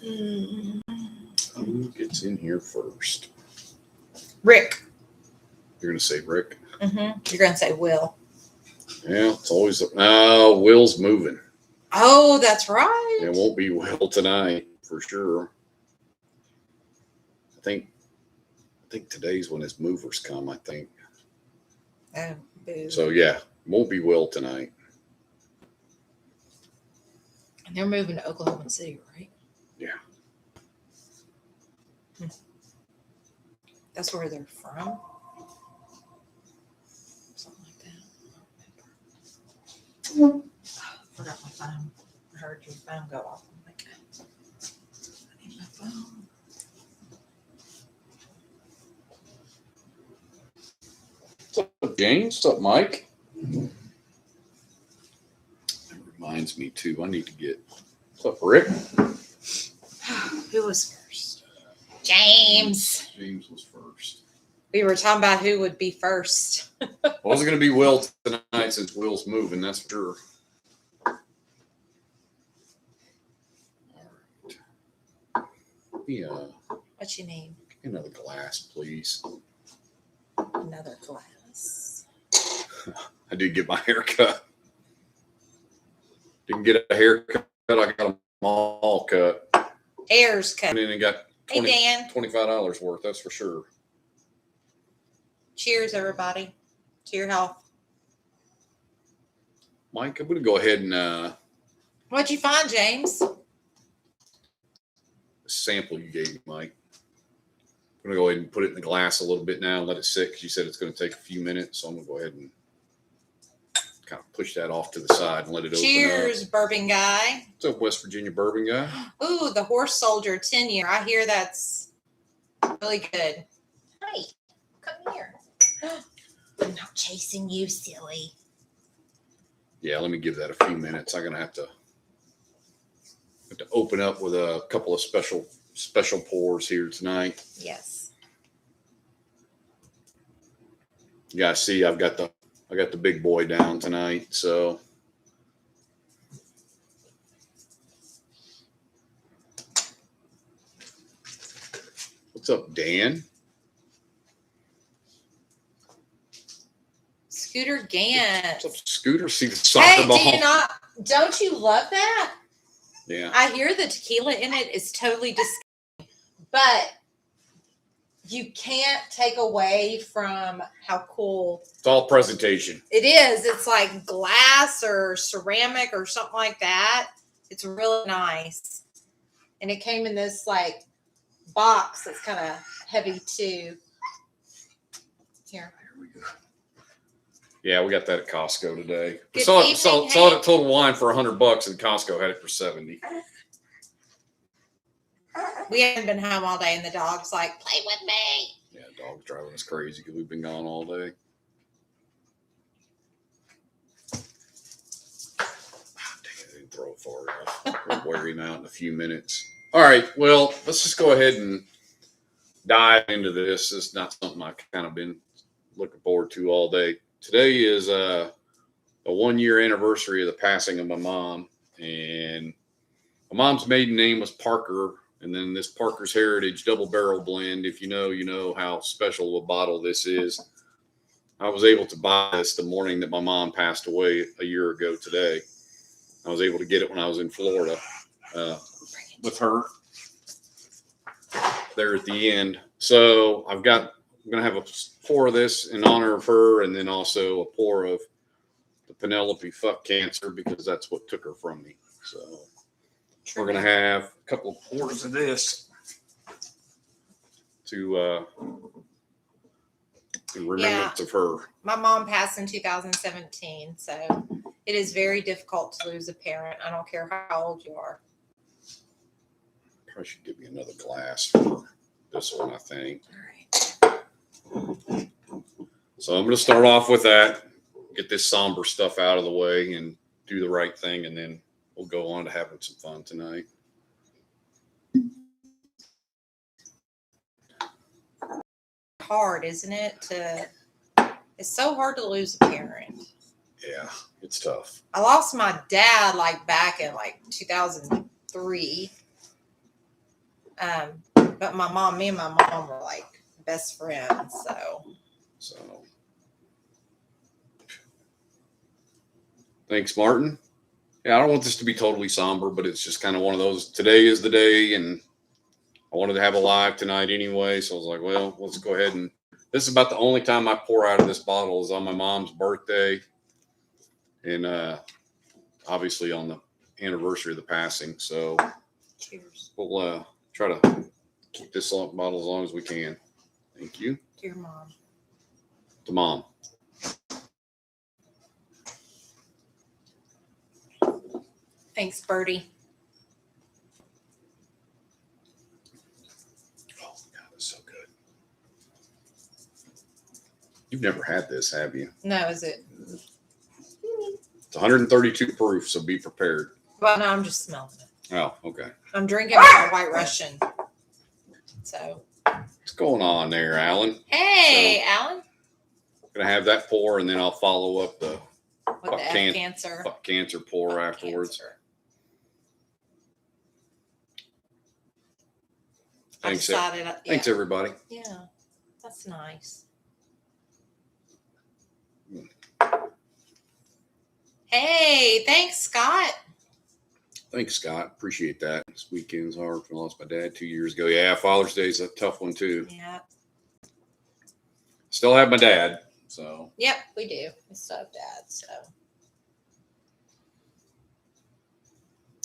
Who gets in here first? Rick. You're going to say Rick? Mm-hmm. You're going to say Will. Yeah, it's always... Will's moving. Oh, that's right. It won't be Will tonight, for sure. I think today's when his movers come, I think. Oh, boo. So, yeah, won't be Will tonight. And they're moving to Oklahoma City, right? Yeah. That's where they're from? Something like that. I don't remember. Oh, forgot my phone. I heard your phone go off. I'm like, I need my phone. What's up, James? What's up, Mike? That reminds me, too. I need to get... What's up, Rick? Who was first? James. James was first. We were talking about who would be first. Well, it was going to be Will tonight since Will's moving, that's for sure. All right. Yeah. What's your name? Give me another glass, please. Another glass. I did get my hair cut. Didn't get a haircut. I got them all cut. Hair's cut. And then I got Hey, Dan. $25 worth, that's for sure. Cheers, everybody. To your health. Mike, I'm going to go ahead and What'd you find, James? sample you gave me, Mike. I'm going to go ahead and put it in the glass a little bit now and let it sit because you said it's going to take a few minutes. So I'm going to go ahead and kind of push that off to the side and let it open up. Cheers, bourbon guy. What's up, West Virginia bourbon guy? Ooh, the Horse Soldier 10-year. I hear that's really good. Hi, come here. I'm not chasing you, silly. Yeah, let me give that a few minutes. I'm going to have to open up with a couple of special pours here tonight. Yes. You guys see, I got the big boy down tonight, so what's up, Dan? Scooter Gant. What's up, Scooter? See the soccer ball? Hey, don't you love that? Yeah. I hear the tequila in it is totally disgusting, but you can't take away from how cool It's all presentation. it is. It's like glass or ceramic or something like that. It's really nice. And it came in this like box that's kind of heavy too. Here. we go. Yeah, we got that at Costco today. Good Saw evening, it at Total Wine for $100, and Costco had it for $70. We haven't been home all day, and the dog's like, play with me. Yeah, dog's driving us crazy because we've been gone all day. Ah, dang it, I didn't throw it far enough. We'll wear him out in a few minutes. All right, well, let's just go ahead and dive into this. It's not something I've kind of been looking forward to all day. Today is a 1-year anniversary of the passing of my mom, and my mom's maiden name was Parker, and then this Parker's Heritage double barrel blend. If you know how special a bottle this is. I was able to buy this the morning that my mom passed away a year ago today. I was able to get it when I was in Florida with her there at the end. So I'm going to have a pour of this in honor of her, and then also a pour of the Penelope fuck cancer, because that's what took her from me. So we're going to have a couple of pours of this to in remembrance of her. My mom passed in 2017, so it is very difficult to lose a parent. I don't care how old you are. Probably should give me another glass for this one, I think. All right. So I'm going to start off with that, get this somber stuff out of the way and do the right thing, and then we'll go on to having some fun tonight. Hard, isn't it? It's so hard to lose a parent. Yeah, it's tough. I lost my dad back in 2003. But me and my mom were like best friends. So, thanks, Martin. Yeah, I don't want this to be totally somber, but it's just kind of one of those. Today is the day, and I wanted to have a live tonight anyway. So I was like, well, let's go ahead and. This is about the only time I pour out of this bottle is on my mom's birthday, and obviously on the anniversary of the passing. So cheers. we'll try to keep this bottle as long as we can. Thank you. To your mom. To Mom. Thanks, Birdie. Oh, God, it's so good. You've never had this, have you? No, is it? It's 132 proof, so be prepared. Well, no, I'm just smelling it. Oh, okay. I'm drinking my White Russian. So. What's going on there, Alan? Hey, Alan. Gonna have that pour, and then I'll follow up the With the F cancer. fuck cancer pour Fuck afterwards. Cancer. Thanks, yeah. Thanks, everybody. Yeah, that's nice. Hey, thanks, Scott. Thanks, Scott. Appreciate that. This weekend's hard. I lost my dad 2 years ago. Yeah, Father's Day's a tough one too. Yeah. Still have my dad, so. Yep, we do. We still have Dad, so.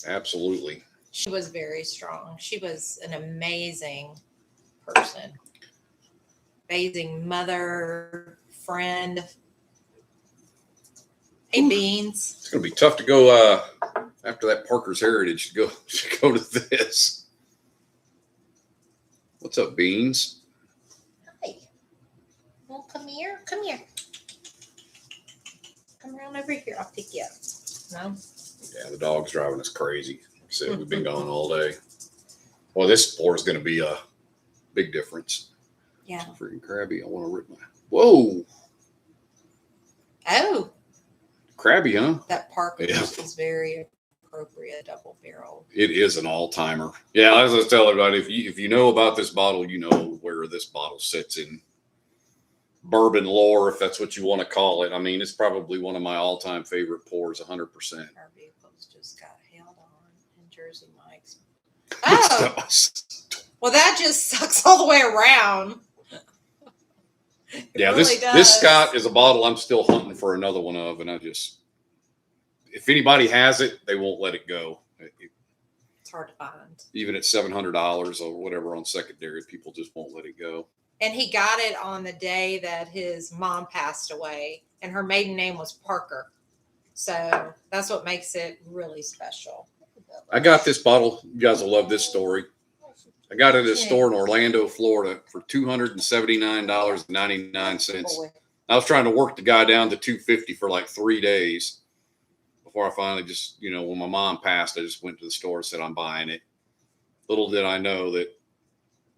Absolutely. She was very strong. She was an amazing person. Amazing mother, friend. Hey, Beans. It's gonna be tough to go after that Parker's Heritage to go to this. What's up, Beans? Hi. Well, come here. Come here. Come around over here. I'll pick you up. No? Yeah, the dog's driving us crazy. Like I said, we've been gone all day. Well, this pour is going to be a big difference. Yeah. It's freaking crabby. I want to rip my. Whoa. Oh. Crabby, huh? That Parker Yeah. is very appropriate double barrel. It is an all timer. Yeah, as I tell everybody, if you know about this bottle, you know where this bottle sits in bourbon lore, if that's what you want to call it. I mean, it's probably one of my all time favorite pours, 100%. Our vehicles just got held on in Jersey Mike's. Oh, well, that just sucks all the way around. Yeah, really this Scott is a bottle I'm still hunting for another one of, and if anybody has it, they won't let it go. It's hard to find. Even at $700 or whatever on secondary, people just won't let it go. And he got it on the day that his mom passed away, and her maiden name was Parker. So that's what makes it really special. I got this bottle. You guys will love this story. I got it at a store in Orlando, Florida for $279.99. I was trying to work the guy down to $250 for like 3 days before I finally just, when my mom passed, I just went to the store and said, I'm buying it. Little did I know that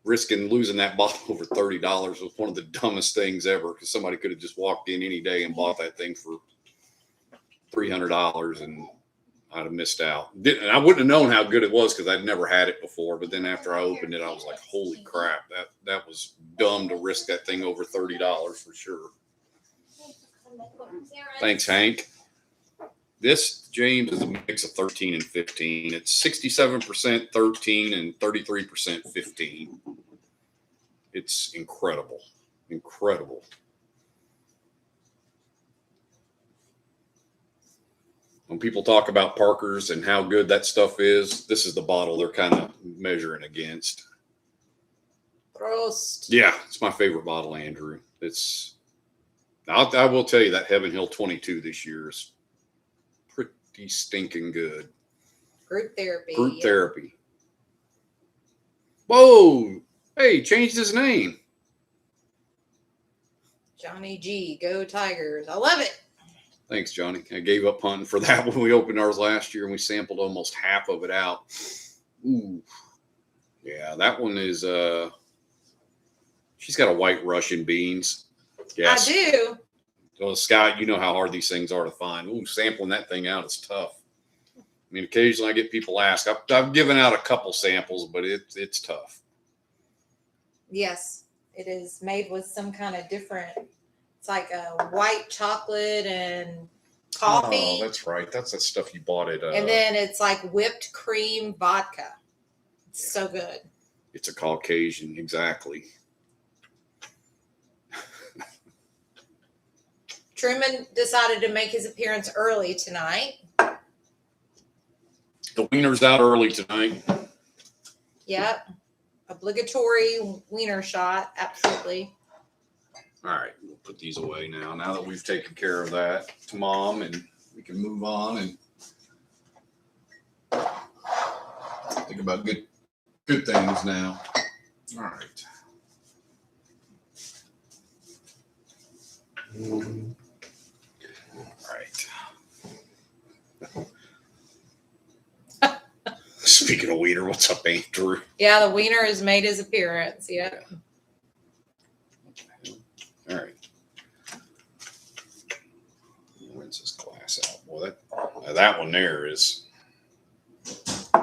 risking losing that bottle over $30 was one of the dumbest things ever, because somebody could have just walked in any day and bought that thing for $300 and I'd have missed out. And I wouldn't have known how good it was because I'd never had it before. But then after I opened it, I was like, holy crap, that was dumb to risk that thing over $30 for sure. Thanks, Hank. This, James, is a mix of 13 and 15. It's 67% 13 and 33% 15. It's incredible. Incredible. When people talk about Parker's and how good that stuff is, this is the bottle they're kind of measuring against. Prost. Yeah, it's my favorite bottle, Andrew. I will tell you that Heaven Hill 22 this year is pretty stinking good. Group therapy. Group therapy. Whoa! Hey, changed his name. Johnny G. Go Tigers. I love it. Thanks, Johnny. I gave up hunting for that when we opened ours last year, and we sampled almost half of it out. Ooh. Yeah, that one is, she's got a White Russian beans. Yes. I do. So, Scott, you know how hard these things are to find. Ooh, sampling that thing out is tough. mean, occasionally I get people ask. I've given out a couple samples, but it's tough. Yes, it is made with some kind of different. It's like a white chocolate and coffee. Oh, that's right. That's the stuff you bought at. And then it's like whipped cream vodka. It's so good. It's a Caucasian, exactly. Truman decided to make his appearance early tonight. The wiener's out early tonight. Yep. Obligatory wiener shot. Absolutely. All right, we'll put these away now. Now that we've taken care of that to Mom, and we can move on and think about good things now. All right. All right. Speaking of wiener, what's up, Andrew? Yeah, the wiener has made his appearance. Yeah. All right. Rinse this glass out. Boy, that one there is. Oh,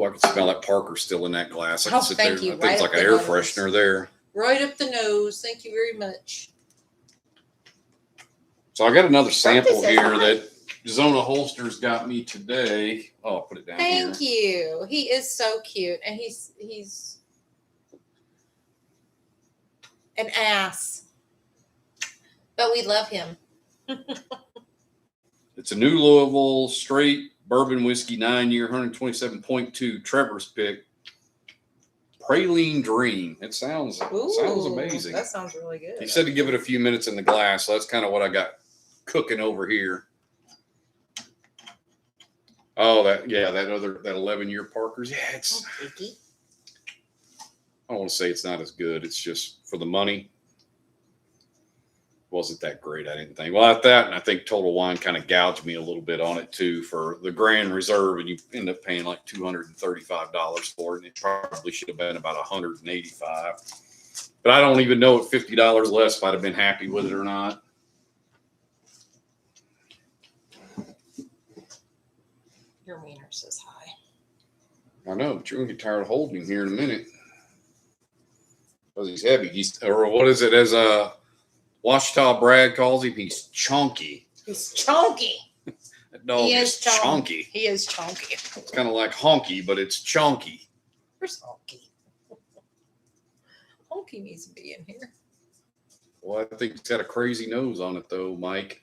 I can smell that Parker still in that glass. I can sit thank there. you. I think it's like an air freshener there. Right up the nose. Thank you very much. So I got another sample here that Zona Holsters got me today. Oh, I'll put it down here. Thank you. He is so cute, and he's an ass, but we love him. It's a new Louisville straight bourbon whiskey, 9-year, 127.2 Trevor's pick. Praline Dream. It sounds amazing. That sounds really good. He said to give it a few minutes in the glass, so that's kind of what I got cooking over here. Oh, that 11-year Parker's. Yeah, it's. I don't want to say it's not as good. It's just for the money. Wasn't that great, I didn't think. Well, at that, and I think Total Wine kind of gouged me a little bit on it too for the Grand Reserve, and you end up paying like $235 for it, and it probably should have been about $185. But I don't even know at $50 less if I'd have been happy with it or not. Your wiener says hi. I know, but you're gonna get tired of holding him here in a minute. Because he's heavy. Or what is it as Washita Brad calls him? He's chunky. He's chunky. That dog is chunky. He is chunky. It's kind of like honky, but it's chunky. Where's Honky? Honky needs to be in here. Well, I think it's got a crazy nose on it, though, Mike.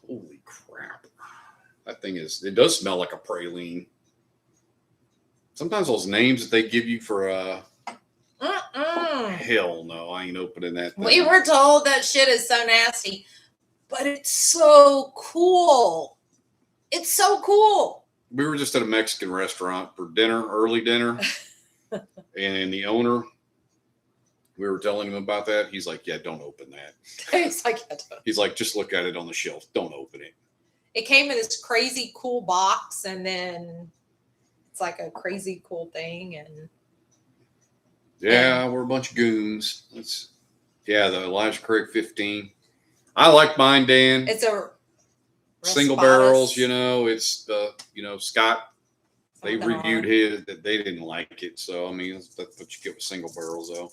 Holy crap. That thing it does smell like a praline. Sometimes those names that they give you for hell no, I ain't opening that thing. We were told that shit is so nasty, but it's so cool. It's so cool. We were just at a Mexican restaurant for dinner, early dinner, and the owner, we were telling him about that. He's like, yeah, don't open that. He's like, just look at it on the shelf. Don't open it. It came in this crazy cool box, and then it's like a crazy cool thing. And yeah, we're a bunch of goons. The Elijah Craig 15. I like mine, Dan. It's a single barrels, it's the, Scott, they reviewed his, that they didn't like it. So, I mean, that's what you get with single barrels, though.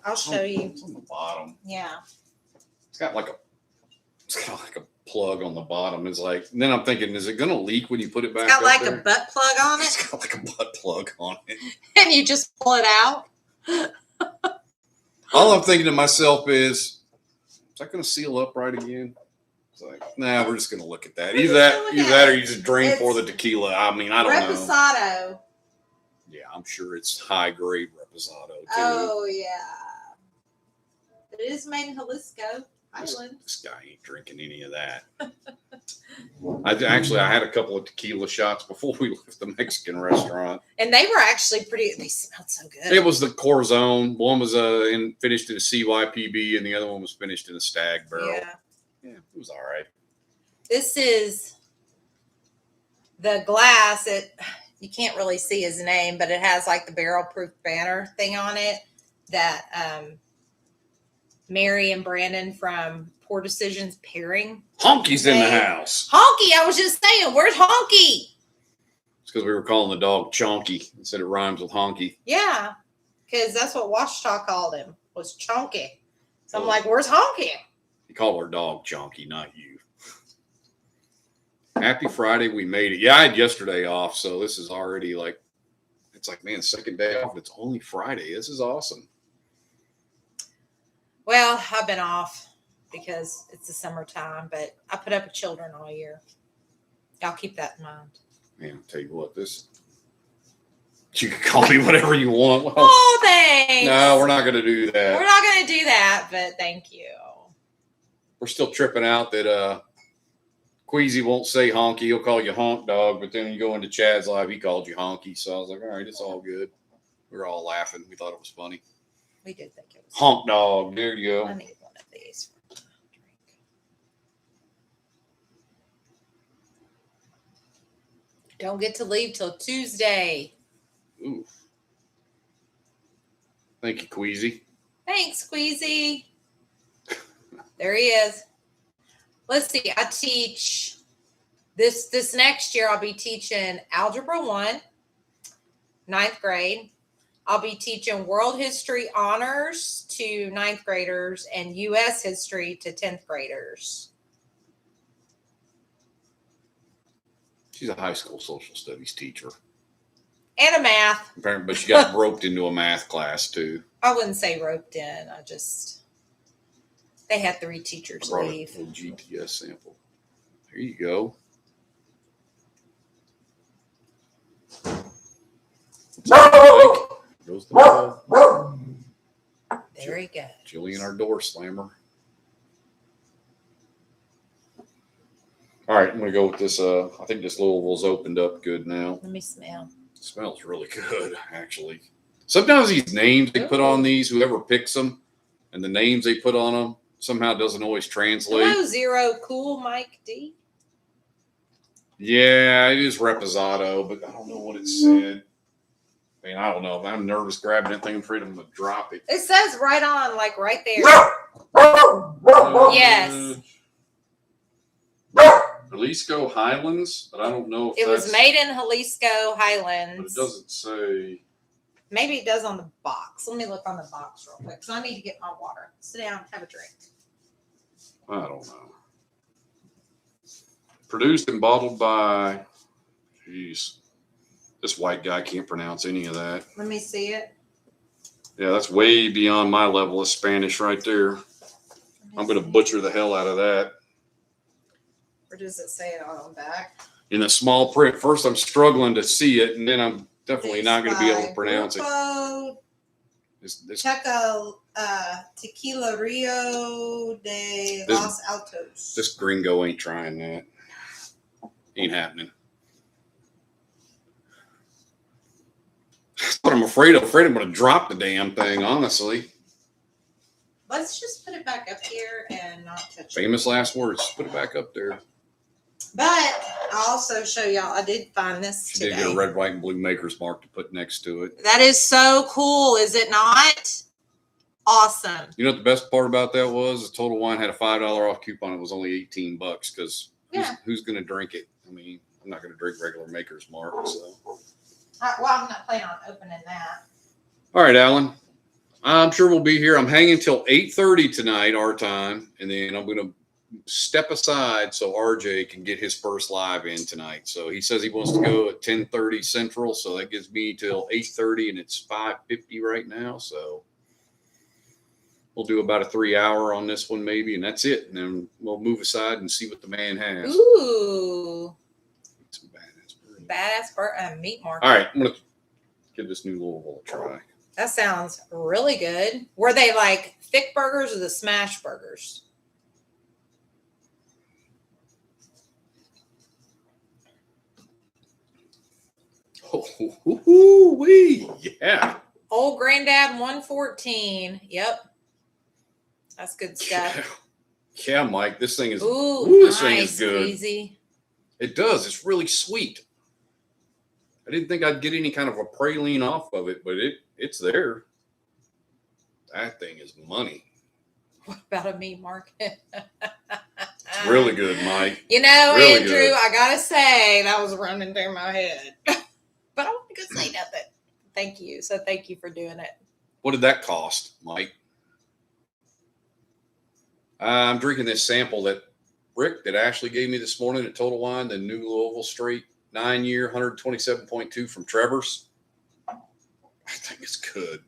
I'll show you. It's on the bottom. Yeah. It's got like a plug on the bottom. It's like, and then I'm thinking, is it going to leak when you put it back? It's got like a butt plug on it. It's got like a butt plug on it. And you just pull it out. All I'm thinking to myself is that going to seal up right again? It's like, nah, we're just going to look at that. Either that or you just drain for the tequila. I mean, I don't know. Reposado. Yeah, I'm sure it's high grade Reposado too. Oh, yeah. It is made in Jalisco Island. This guy ain't drinking any of that. I had a couple of tequila shots before we left the Mexican restaurant. And they were actually they smelled so good. It was the Corazon. One was finished in a CYPB and the other one was finished in a Stag barrel. Yeah, it was all right. This is the glass. You can't really see his name, but it has like the barrel proof banner thing on it that Mary and Brandon from Poor Decisions pairing. Honky's in the house. Honky, I was just saying, where's Honky? It's because we were calling the dog Chonky. It said it rhymes with honky. Yeah, because that's what Washita called him, was Chonky. So I'm like, where's Honky? You call our dog Chonky, not you. Happy Friday, we made it. Yeah, I had yesterday off, so this is already like, it's like, man, second day off. It's only Friday. This is awesome. Well, I've been off because it's the summertime, but I put up with children all year. I'll keep that in mind. Man, I'll tell you what, you can call me whatever you want. Well, Oh, thanks. no, we're not going to do that. We're not going to do that, but thank you. We're still tripping out that Queasy won't say honky. He'll call you honk dog, but then when you go into Chad's live, he called you honky. So I was like, all right, it's all good. We were all laughing. We thought it was funny. We did think it was Honk dog. There you go. I need one of these for drink. Don't get to leave till Tuesday. Ooh. Thank you, Queasy. Thanks, Squeezy. There he is. Let's see. I teach this next year. I'll be teaching Algebra 1, 9th grade. I'll be teaching World History Honors to 9th graders and U.S. History to 10th graders. She's a high school social studies teacher. And a math. Apparently, but she got roped into a math class, too. I wouldn't say roped in. They had 3 teachers I brought leave. a GTS sample. There you go. Goes the bell. There you go. Jillian, our door slammer. All right, I'm going to go with this. I think this Louisville's opened up good now. Let me smell. It smells really good, actually. Sometimes these names they put on these, whoever picks them, and the names they put on them somehow doesn't always translate. Hello, Zero Cool Mike D. Yeah, it is Reposado, but I don't know what it said. I mean, I don't know. I'm nervous grabbing that thing. I'm afraid I'm going to drop it. It says right on, like right there. Yes. Jalisco Highlands, but I don't know if It was made in Jalisco Highlands. But it doesn't say. Maybe it does on the box. Let me look on the box real quick because I need to get my water. Sit down, have a drink. I don't know. Produced and bottled by. Jeez. This white guy can't pronounce any of that. Let me see it. Yeah, that's way beyond my level of Spanish right there. I'm going to butcher the hell out of that. Or does it say it on the back? In the small print. First, I'm struggling to see it, and then I'm definitely not going to be able to pronounce it. This Checo Tequila Rio de Los Altos. This gringo ain't trying that. Ain't happening. That's what I'm afraid of. I'm going to drop the damn thing, honestly. Let's just put it back up here and not touch it. Famous last words. Put it back up there. But I'll also show y'all. I did find this She today. did get a red, white, and blue maker's mark to put next to it. That is so cool, is it not? Awesome. You know what the best part about that was? The Total Wine had a $5 off coupon. It was only $18 because who's going to drink it? I mean, I'm not going to drink regular maker's mark. So. Well, I'm not planning on opening that. All right, Alan. I'm sure we'll be here. I'm hanging till 8:30 tonight, our time, and then I'm going to step aside so RJ can get his first live in tonight. So he says he wants to go at 10:30 Central, so that gives me till 8:30, and it's 5:50 right now. So we'll do about a 3-hour on this one maybe, and that's it. And then we'll move aside and see what the man has. Ooh. Some Badass meat market. All right, I'm going to give this new Louisville a try. That sounds really good. Were they like thick burgers or the smash burgers? Oh, wee, yeah. Old Granddad 114. Yep. That's good stuff. Yeah, Mike, this thing is this thing is good. Easy. It does. It's really sweet. I didn't think I'd get any kind of a praline off of it, but it's there. That thing is money. What about a meat market? It's really good, Mike. You know, Really Andrew, good. I gotta say that was running through my head, but I wasn't gonna say nothing. Thank you. So thank you for doing it. What did that cost, Mike? I'm drinking this sample that Rick, that Ashley gave me this morning at Total Wine, the New Louisville Straight 9-year, 127.2 from Trevor's. I think it's good.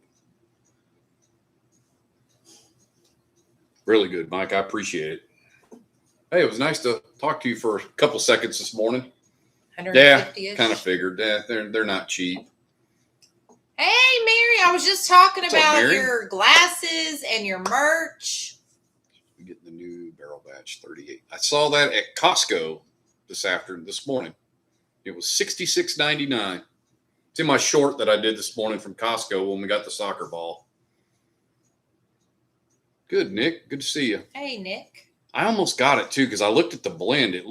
Really good, Mike. I appreciate it. Hey, it was nice to talk to you for a couple seconds this morning. 150-ish. Kind of figured that they're not cheap. Hey, Mary, I was just talking What's up, about Mary? your glasses and your merch. We get the new barrel batch 38. I saw that at Costco this morning. It was $66.99. It's in my short that I did this morning from Costco when we got the soccer ball. Good, Nick. Good to see you. Hey, Nick. I almost got it too because I looked at the blend. It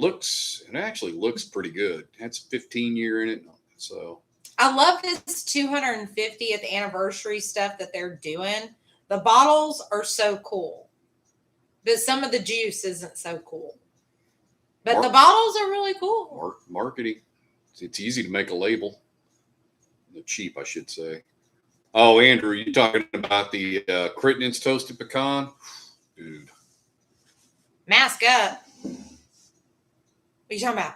actually looks pretty good. It has 15-year in it. So I love this 250th anniversary stuff that they're doing. The bottles are so cool, but some of the juice isn't so cool. But the bottles are really cool. Marketing. It's easy to make a label. Cheap, I should say. Oh, Andrew, you talking about the Crittenden's Toasted Pecan? Dude. Mask up. What are you talking about?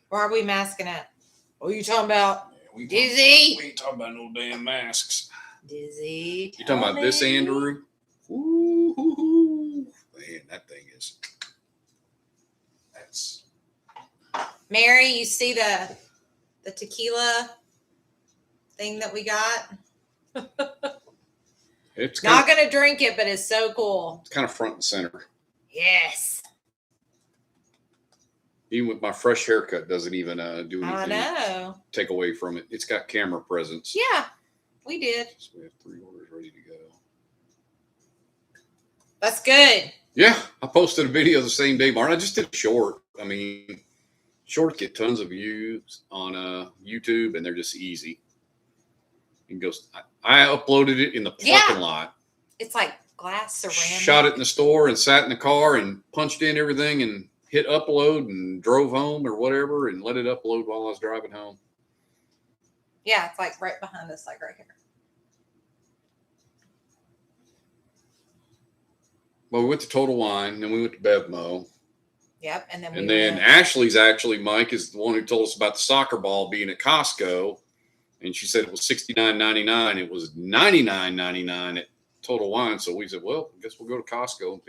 Why are we masking up? What are you talking about? Dizzy? We ain't talking about no damn masks. Dizzy. You talking about this, Andrew? Ooh, man, that thing is. That's. Mary, you see the tequila thing that we got? It's not going to drink it, but it's so cool. It's kind of front and center. Yes. Even with my fresh haircut, doesn't even do anything. I know. Take away from it. It's got camera presence. Yeah, we did. So we have 3 orders ready to go. That's good. Yeah, I posted a video the same day, Martin. I just did a short. I mean, shorts get tons of views on YouTube, and they're just easy. It goes. I uploaded it in the parking lot. It's like glass ceramic. Shot it in the store and sat in the car and punched in everything and hit upload and drove home or whatever and let it upload while I was driving home. Yeah, it's like right behind us, like right here. Well, we went to Total Wine, then we went to Bevmo. Yep, and then Ashley's actually, Mike, is the one who told us about the soccer ball being at Costco. And she said it was $69.99. It was $99.99 at Total Wine. So we said, well, I guess we'll go to Costco and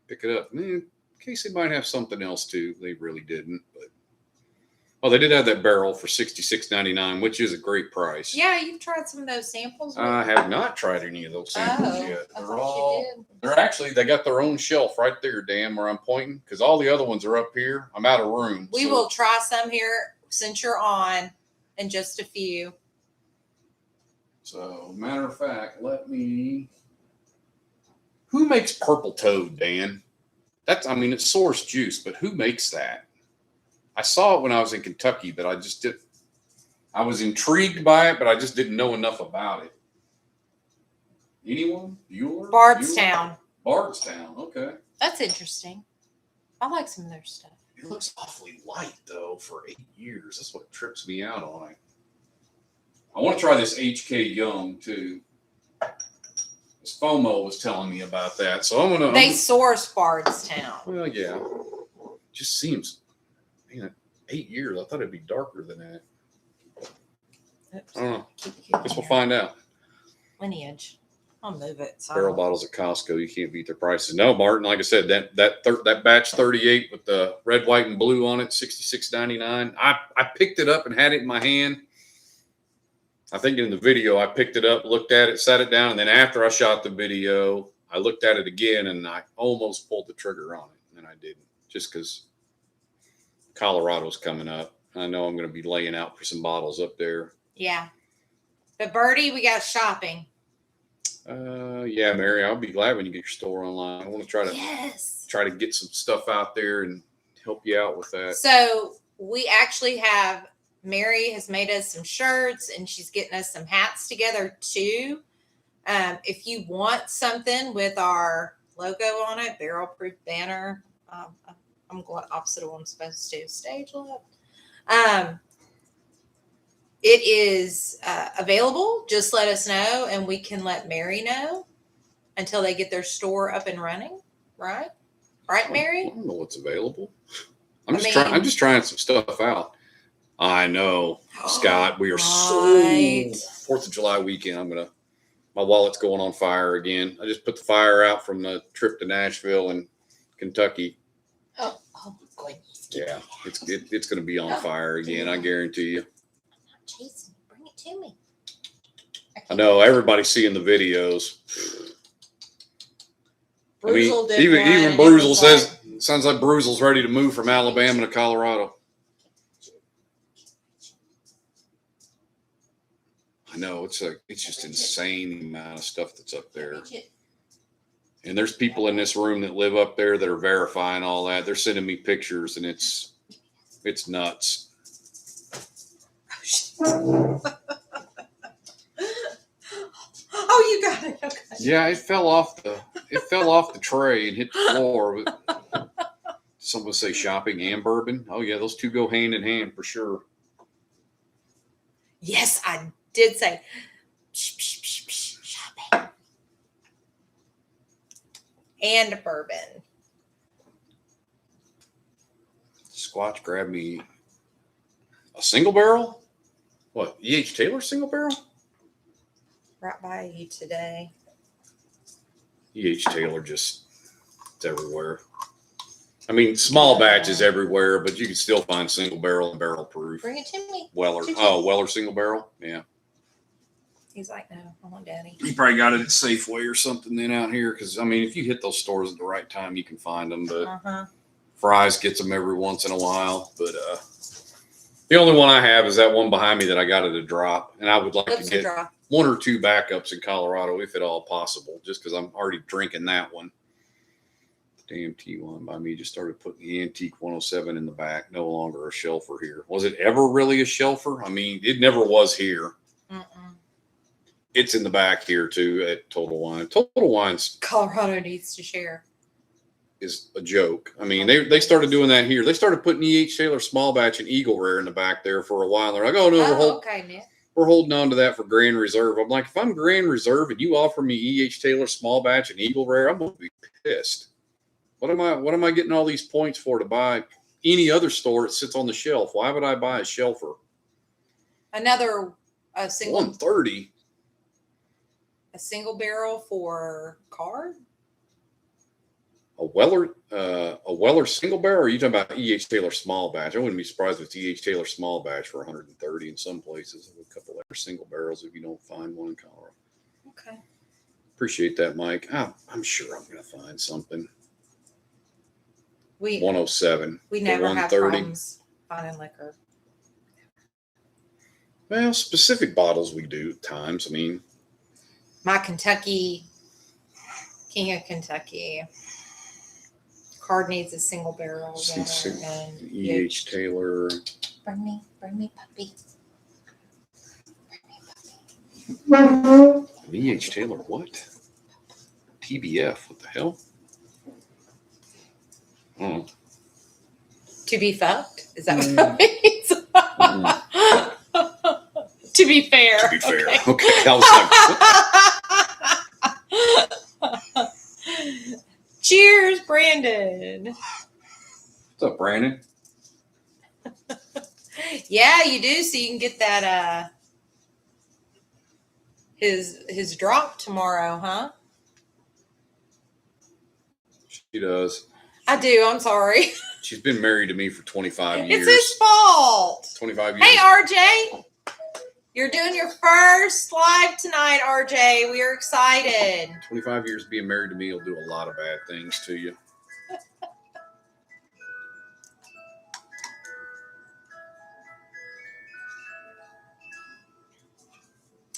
pick it up. Man, in case they might have something else too. They really didn't. But they did have that barrel for $66.99, which is a great price. Yeah, you've tried some of those samples. I have not tried any of those samples yet. They got their own shelf right there, Dan, where I'm pointing, because all the other ones are up here. I'm out of room. We will try some here since you're on. And just a few. So, matter of fact, who makes Purple Toad, Dan? It's source juice, but who makes that? I saw it when I was in Kentucky, but I was intrigued by it, but I just didn't know enough about it. Anyone? Bueller? Bardstown. Bardstown, okay. That's interesting. I like some of their stuff. It looks awfully light, though, for 8 years. That's what trips me out on it. I want to try this HK Young, too. This FOMO was telling me about that. So I'm going to... They source Bardstown. Well, yeah. Just seems... 8 years. I thought it'd be darker than that. Oops. I don't know. Guess we'll find out. Lineage. I'll move it. Barrel bottles at Costco, you can't beat their prices. No, Martin, like I said, that batch 38 with the red, white, and blue on it, $66.99. I picked it up and had it in my hand. I think in the video, I picked it up, looked at it, sat it down, and then after I shot the video, I looked at it again, and I almost pulled the trigger on it, and I didn't, just because Colorado's coming up. I know I'm going to be laying out for some bottles up there. Yeah. But Birdie, we got shopping. Yeah, Mary, I'll be glad when you get your store online. I want to try to get some stuff out there and help you out with that. So we actually have, Mary has made us some shirts and she's getting us some hats together too. If you want something with our logo on it, barrel proof banner, I'm going opposite of what I'm supposed to do. Stage left. It is available. Just let us know, and we can let Mary know until they get their store up and running. Right, Mary? I don't know what's available. I'm just trying some stuff out. I know, Scott. We are so 4th of July weekend. My wallet's going on fire again. I just put the fire out from the trip to Nashville and Kentucky. Oh goodness. Yeah, it's going to be on fire again. I guarantee you. Jason, bring it to me. I know everybody's seeing the videos. Bruzel even Bruzel says sounds like Bruzel's ready to move from Alabama to Colorado. I know it's just insane the amount of stuff that's up there. And there's people in this room that live up there that are verifying all that. They're sending me pictures, and it's nuts. Oh, you got it. Okay. Yeah, it fell off the tray and hit the floor. Someone say shopping and bourbon. Oh yeah, those two go hand in hand for sure. Yes, I did say shopping and bourbon. Squatch grabbed me a single barrel. What? E.H. Taylor single barrel? Right by you today. E.H. Taylor it's everywhere. I mean, small batches everywhere, but you can still find single barrel and barrel proof. Bring it to me. Weller. Oh, Weller single barrel? Yeah. He's like, no, I want Daddy. You probably got it at Safeway or something then out here. Because, I mean, if you hit those stores at the right time, you can find them. But Fry's gets them every once in a while. But the only one I have is that one behind me that I got at a drop. And I would like to get one or two backups in Colorado, if at all possible, just because I'm already drinking that one. Damn T1 by me just started putting the antique 107 in the back. No longer a shelfer here. Was it ever really a shelfer? I mean, it never was here. It's in the back here too at Total Wine. Total Wine's Colorado needs to share. Is a joke. I mean, they started doing that here. They started putting E.H. Taylor small batch and Eagle Rare in the back there for a while. They're like, oh no, we're holding on to that for Grand Reserve. I'm like, if I'm Grand Reserve and you offer me E.H. Taylor small batch and Eagle Rare, I'm gonna be pissed. What am I getting all these points for to buy any other store? It sits on the shelf. Why would I buy a shelfer? Another single 130. A single barrel for card. A Weller single barrel? Or are you talking about E.H. Taylor small batch? I wouldn't be surprised if it's E.H. Taylor small batch for 130 in some places. A couple other single barrels if you don't find one in Colorado. Okay. Appreciate that, Mike. I'm sure I'm going to find something. 107. We never have problems finding liquor. Well, specific bottles we do at times. I mean, my Kentucky, King of Kentucky, card needs a single barrel. And E.H. Taylor. Bring me, puppy. E.H. Taylor, what? TBF, what the hell? Oh. To be fucked? Is that what that means? To be fair. To be fair. Okay. That was like... Cheers, Brandon. What's up, Brandon? Yeah, you do. So you can get that his drop tomorrow, huh? She does. I do. I'm sorry. She's been married to me for 25 years. It's his fault. 25 years. Hey, RJ. You're doing your first live tonight, RJ. We are excited. 25 years being married to me will do a lot of bad things to you.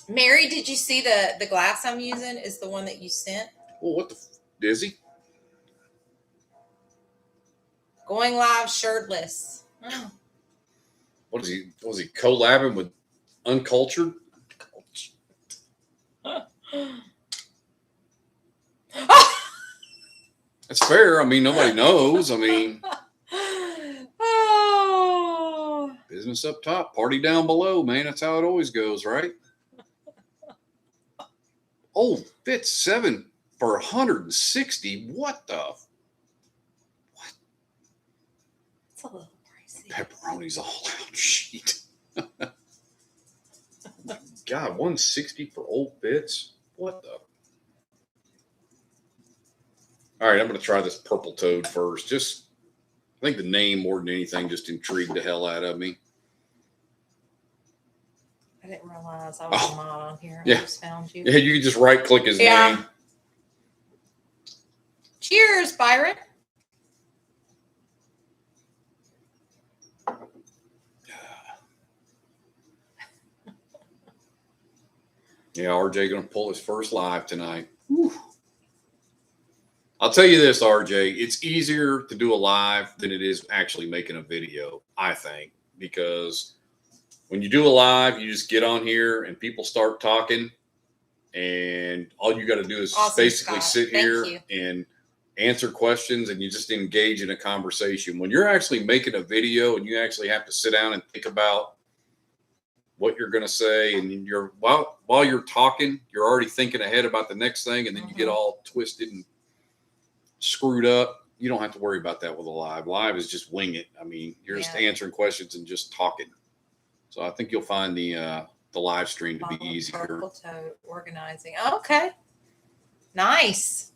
Mary, did you see the glass I'm using is the one that you sent? Well, what the is he? Going live shirtless. Oh. What is he? Was he collabing with Uncultured? That's fair. I mean, nobody knows. I mean, Oh. business up top, party down below, man. That's how it always goes, right? Oh, Fitz 7 for 160. What the? It's a little pricey. Pepperoni's all out sheet. God, 160 for old Fitz. What the? All right, I'm going to try this purple toad first. Just, I think the name more than anything just intrigued the hell out of me. I didn't realize I was not on here. Yeah. I just found you. Yeah, you can just right click his name. Cheers, Byron. Yeah, RJ going to pull his first live tonight. Whew. I'll tell you this, RJ, it's easier to do a live than it is actually making a video, I think, because when you do a live, you just get on here and people start talking, and all you got to do is basically sit here and answer questions, and you just engage in a conversation. When you're actually making a video and you actually have to sit down and think about what you're going to say, and you're while you're talking, you're already thinking ahead about the next thing, and then you get all twisted and screwed up. You don't have to worry about that with a live. Live is just wing it. I mean, you're just answering questions and just talking. So I think you'll find the live stream to be easier. Purple toad organizing. Okay. Nice.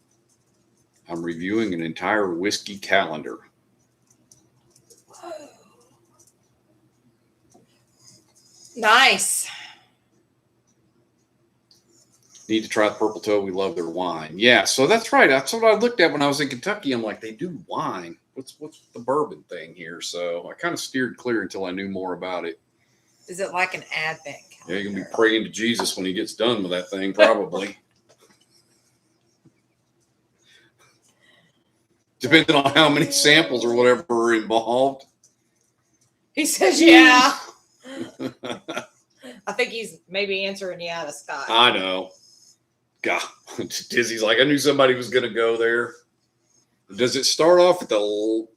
I'm reviewing an entire whiskey calendar. Whoa. Nice. Need to try the Purple Toad. We love their wine. Yeah, so that's right. That's what I looked at when I was in Kentucky. I'm like, they do wine. What's the bourbon thing here? So I kind of steered clear until I knew more about it. Is it like an Advent calendar? Yeah, you're going to be praying to Jesus when he gets done with that thing, probably. Depending on how many samples or whatever are involved. He says, yeah. I think he's maybe answering you out of Scott. I know. God, Dizzy's like, I knew somebody was going to go there. Does it start off with the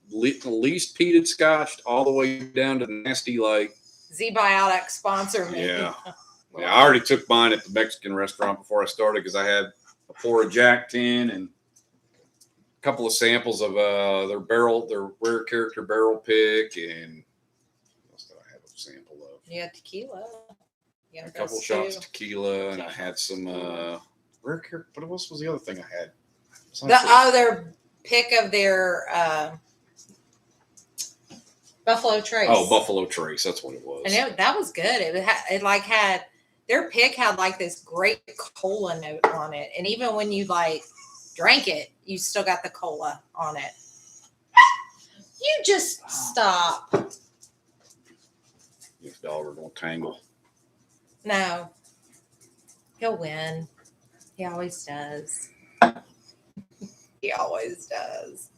least peated scotch all the way down to nasty, like Z-Biotic sponsor me. Yeah. Yeah, I already took mine at the Mexican restaurant before I started because I had a pour of Jack 10 and a couple of samples of their rare character barrel pick, and what else did I have a sample of? You had tequila. A couple shots of tequila, and I had some rare character. What else was the other thing I had? The other pick of their Buffalo Trace. Oh, Buffalo Trace. That's what it was. And that was good. It had their pick had like this great cola note on it, and even when you like drank it, you still got the cola on it. You just stop. This dog are gonna tangle. No, he'll win. He always does. He always does.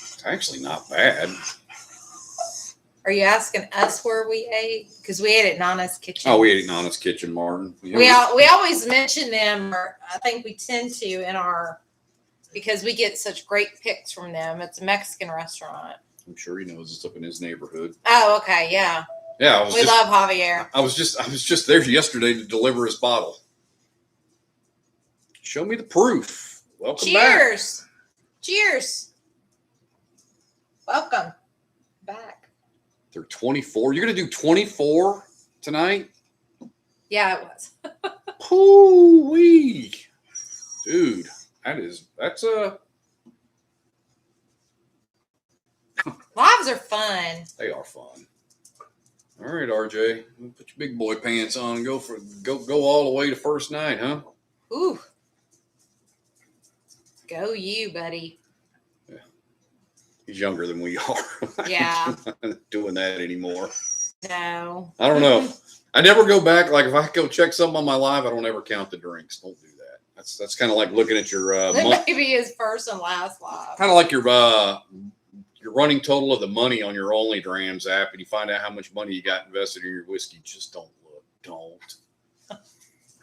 It's actually not bad. Are you asking us where we ate? Because we ate at Nana's Kitchen. Oh, we ate at Nana's Kitchen, Martin. We always mention them, or I think we tend to in our, because we get such great picks from them. It's a Mexican restaurant. I'm sure he knows it's up in his neighborhood. Oh, okay, yeah. Yeah, we love Javier. I was just there yesterday to deliver his bottle. Show me the proof. Welcome back. Cheers. Cheers. Welcome back. They're 24. You're gonna do 24 tonight? Yeah, it was. Hoo-wee. Dude, that's a Lives are fun. They are fun. All right, RJ, put your big boy pants on and go all the way to first night, huh? Ooh. Go you, buddy. Yeah. He's younger than we are. Yeah. I'm not doing that anymore. No. I don't know. I never go back. Like if I go check something on my live, I don't ever count the drinks. Don't do that. That's kind of like looking at your That may be his first and last live. Kind of like your your running total of the money on your Only Drams app and you find out how much money you got invested in your whiskey, just don't look. Don't.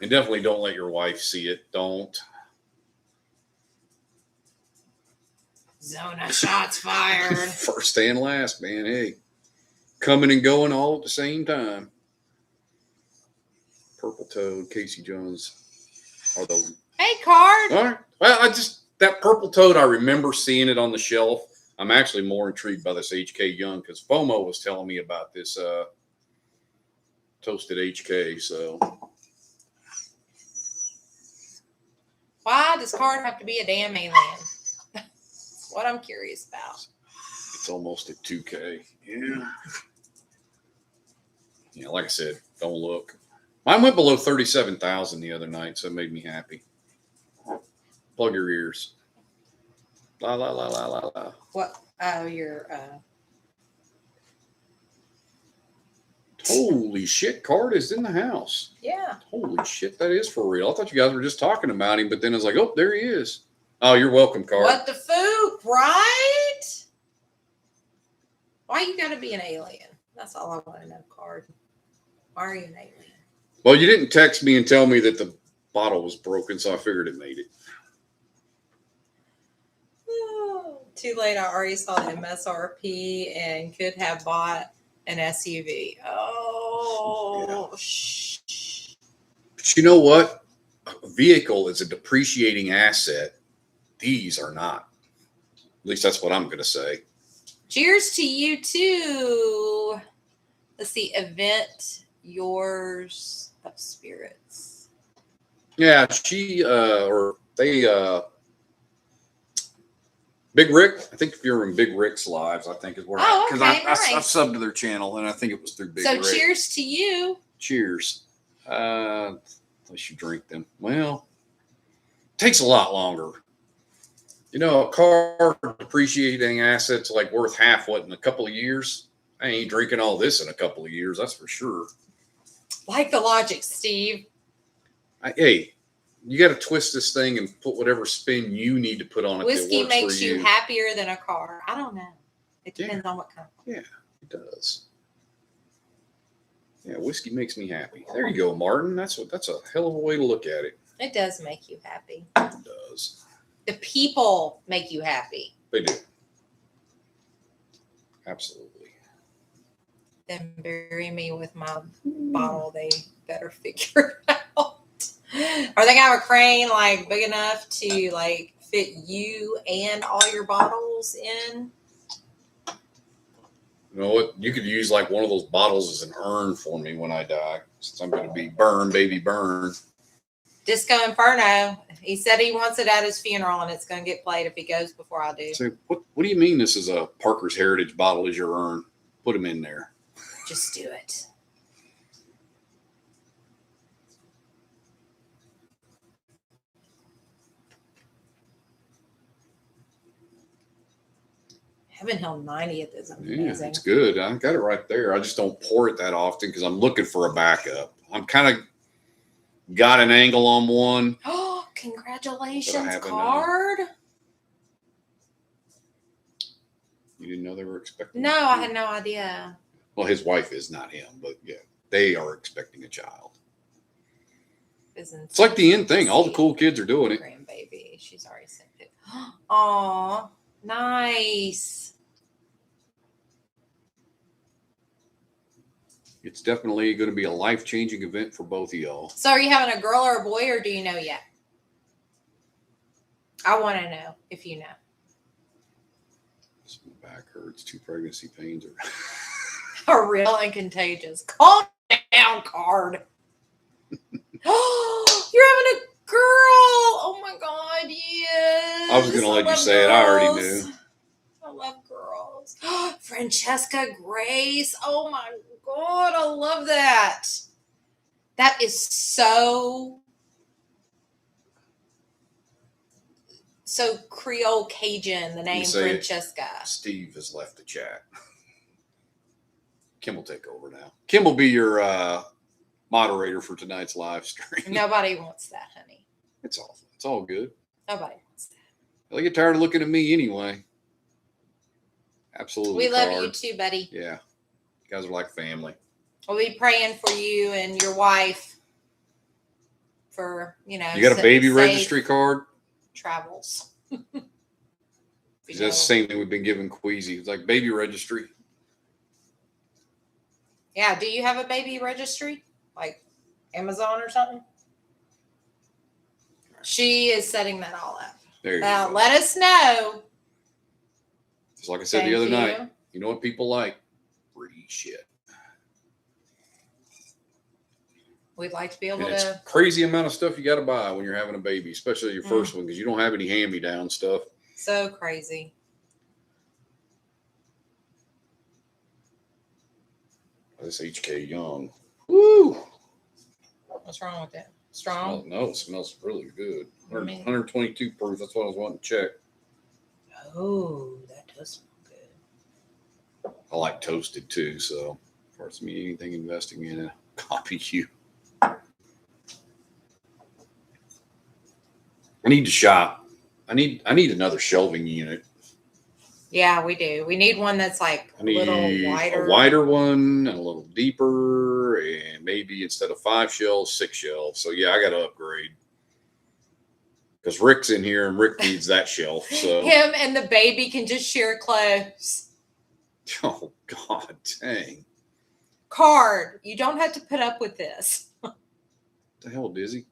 And definitely don't let your wife see it. Don't. Zona shots fired. First and last, man. Hey, coming and going all at the same time. Purple Toad, Casey Jones are the. Hey, card. All right. Well, that Purple Toad, I remember seeing it on the shelf. I'm actually more intrigued by this HK Young because FOMO was telling me about this toasted HK. So. Why does card have to be a damn alien? That's what I'm curious about. It's almost at 2K. Yeah. Yeah, like I said, don't look. Mine went below 37,000 the other night, so it made me happy. Plug your ears. La la la la la la. What? Oh, your Holy shit, Card is in the house. Yeah. Holy shit, that is for real. I thought you guys were just talking about him, but then it's like, oh, there he is. Oh, you're welcome, Card. What the food, right? Why you gotta be an alien? That's all I want to know, Card. Why are you an alien? Well, you didn't text me and tell me that the bottle was broken, so I figured it made it. Oh, too late. I already saw the MSRP and could have bought an SUV. Oh, shh. But you know what? A vehicle is a depreciating asset. These are not. At least that's what I'm going to say. Cheers to you too. Let's see. Event yours of spirits. Yeah, Big Rick. I think if you're in Big Rick's lives, I think is where Okay, I nice. subbed to their channel and I think it was through Big Rick. So cheers to you. Cheers. Unless you drink them. Well, it takes a lot longer. You know, a car depreciating assets like worth half what in a couple of years. I ain't drinking all this in a couple of years, that's for sure. Like the logic, Steve. Hey, you got to twist this thing and put whatever spin you need to put on it. Whiskey that works makes for you happier than a car. I don't know. It depends on what kind. Yeah, it does. Yeah, whiskey makes me happy. There you go, Martin. That's a hell of a way to look at it. It does make you happy. It does. The people make you happy. They do. Absolutely. Then bury me with my bottle. They better figure it out. Are they gonna have a crane like big enough to like fit you and all your bottles in? You know what? You could use like one of those bottles as an urn for me when I die, since I'm going to be burn, baby, burn. Disco Inferno. He said he wants it at his funeral, and it's going to get played if he goes before I do. So what do you mean this is a Parker's Heritage bottle as your urn? Put them in there. Just do it. Heaven Hill 90th is amazing. Yeah, it's good. I got it right there. I just don't pour it that often because I'm looking for a backup. I'm kind of got an angle on one. Oh, congratulations, Card. You didn't know they were expecting? No, I had no idea. Well, his wife is, not him, but yeah, they are expecting a child. It's like the end thing. All the cool kids are doing it. Grandbaby. She's already sent it. Aw, nice. It's definitely going to be a life-changing event for both of y'all. So are you having a girl or a boy, or do you know yet? I want to know if you know. My back hurts. 2 pregnancy pains Are real and contagious. Calm down, Card. Oh, you're having a girl. Oh my God, yes. I was going to let you say it. I already knew. I love girls. Francesca Grace. Oh my God, I love that. That is so Creole Cajun, the name Francesca. Steve has left the chat. Kim will take over now. Kim will be your moderator for tonight's live stream. Nobody wants that, honey. It's all good. Nobody wants that. They'll get tired of looking at me anyway. Absolutely. We love Card. you too, buddy. Yeah. You guys are like family. We'll be praying for you and your wife for, You got a baby registry card? Travels. That's the same thing we've been giving Queasy. It's like baby registry. Yeah. Do you have a baby registry? Like Amazon or something? She is setting that all up. There you go. Let us know. Just like I said the other night. You know what people like? Free shit. We'd like to be able It's to. Crazy amount of stuff you got to buy when you're having a baby, especially your first one, because you don't have any hand-me-down stuff. So crazy. This HK Young. Woo! What's wrong with it? Strong? No, it smells really good. 122 proof. That's what I was wanting to check. Oh, that does smell good. I like toasted too, so as far as me anything investing in it, copy you. I need to shop. I need another shelving unit. Yeah, we do. We need one that's like a little wider. A wider one and a little deeper, and maybe instead of 5 shelves, 6 shelves. So yeah, I got to upgrade because Rick's in here and Rick needs that shelf. So him and the baby can just share clothes. Oh God, dang! Card, you don't have to put up with this. What the hell, Dizzy?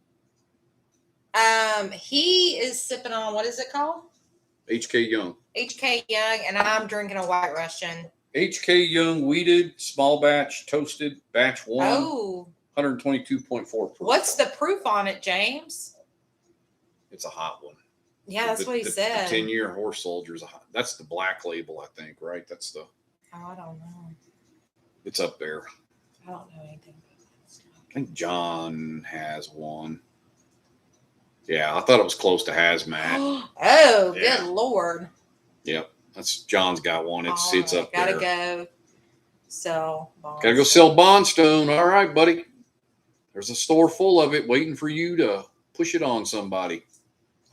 He is sipping on, what is it called? HK Young. HK Young, and I'm drinking a White Russian. HK Young weeded, small batch, toasted, batch 1. Oh. 122.4 proof. What's the proof on it, James? It's a hot one. Yeah, that's what he said. The 10-year horse soldier's a hot. That's the black label, I think, right? That's the. Oh, I don't know. It's up there. I don't know anything about that stuff. I think John has one. Yeah, I thought it was close to hazmat. Oh, yeah. Good Lord. Yep, that's John's got one. It's right, up there. Gotta go sell Bondstone. Gotta go sell Bondstone. All right, buddy. There's a store full of it waiting for you to push it on somebody.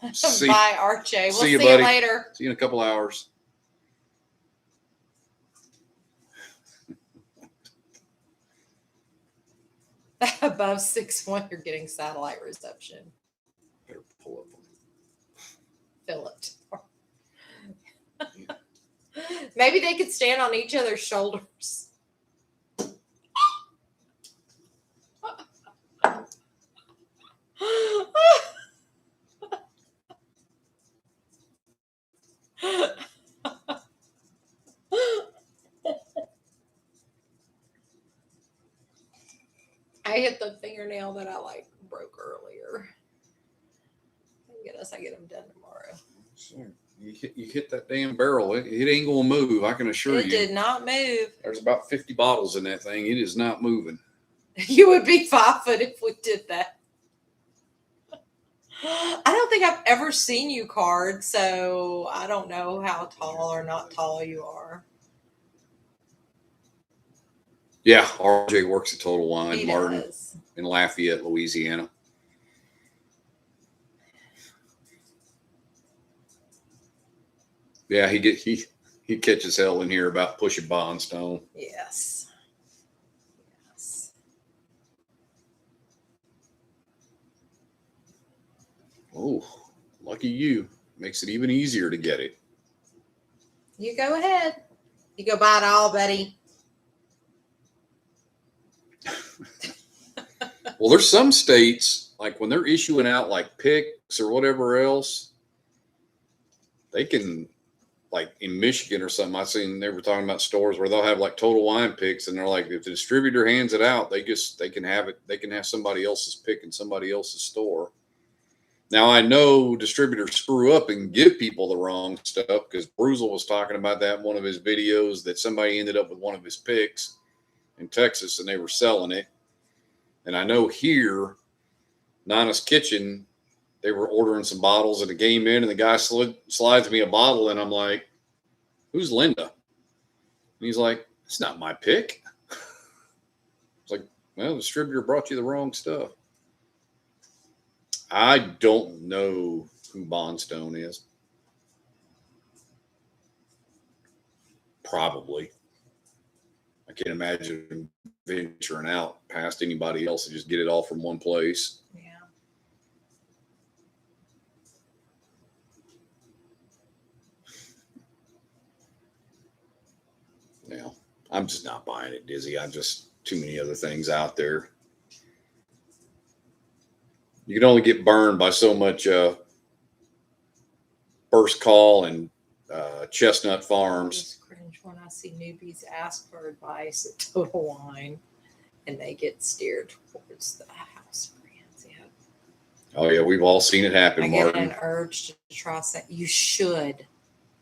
Bye, RJ. We'll see you, you later. See you in a couple hours. Above 6'1", you're getting satellite reception. Better pull up. Fill it. Maybe they could stand on each other's shoulders. I hit the fingernail that I broke earlier. I get them done tomorrow. Sure. You hit that damn barrel. It ain't gonna move. I can assure you. It did not move. There's about 50 bottles in that thing. It is not moving. You would be 5 foot if we did that. I don't think I've ever seen you card, so I don't know how tall or not tall you are. Yeah, RJ works at Total Wine, He Martin, does. in Lafayette, Louisiana. Yeah, he catches hell in here about pushing Bondstone. Yes. Yes. Oh, lucky you. Makes it even easier to get it. You go ahead. You go buy it all, buddy. Well, there's some states, like when they're issuing out like picks or whatever else, they can, like in Michigan or something, I seen they were talking about stores where they'll have like Total Wine picks, and they're like, if the distributor hands it out, they can have it. They can have somebody else's pick in somebody else's store. Now I know distributors screw up and give people the wrong stuff, because Bruzel was talking about that in one of his videos, that somebody ended up with one of his picks in Texas and they were selling it. And I know here, Nana's Kitchen, they were ordering some bottles at a game in, and the guy slides me a bottle, and I'm like, who's Linda? And he's like, it's not my pick. It's like, well, the distributor brought you the wrong stuff. I don't know who Bondstone is. Probably. I can't imagine venturing out past anybody else and just get it all from one place. Yeah. Yeah. I'm just not buying it, Dizzy. I just too many other things out there. You can only get burned by so much First Call and Chestnut I Farms. just cringe when I see newbies ask for advice at Total Wine and they get steered towards the house brands. Yeah. Oh yeah, we've all seen it happen, I get Martin. an urge to try something. You should.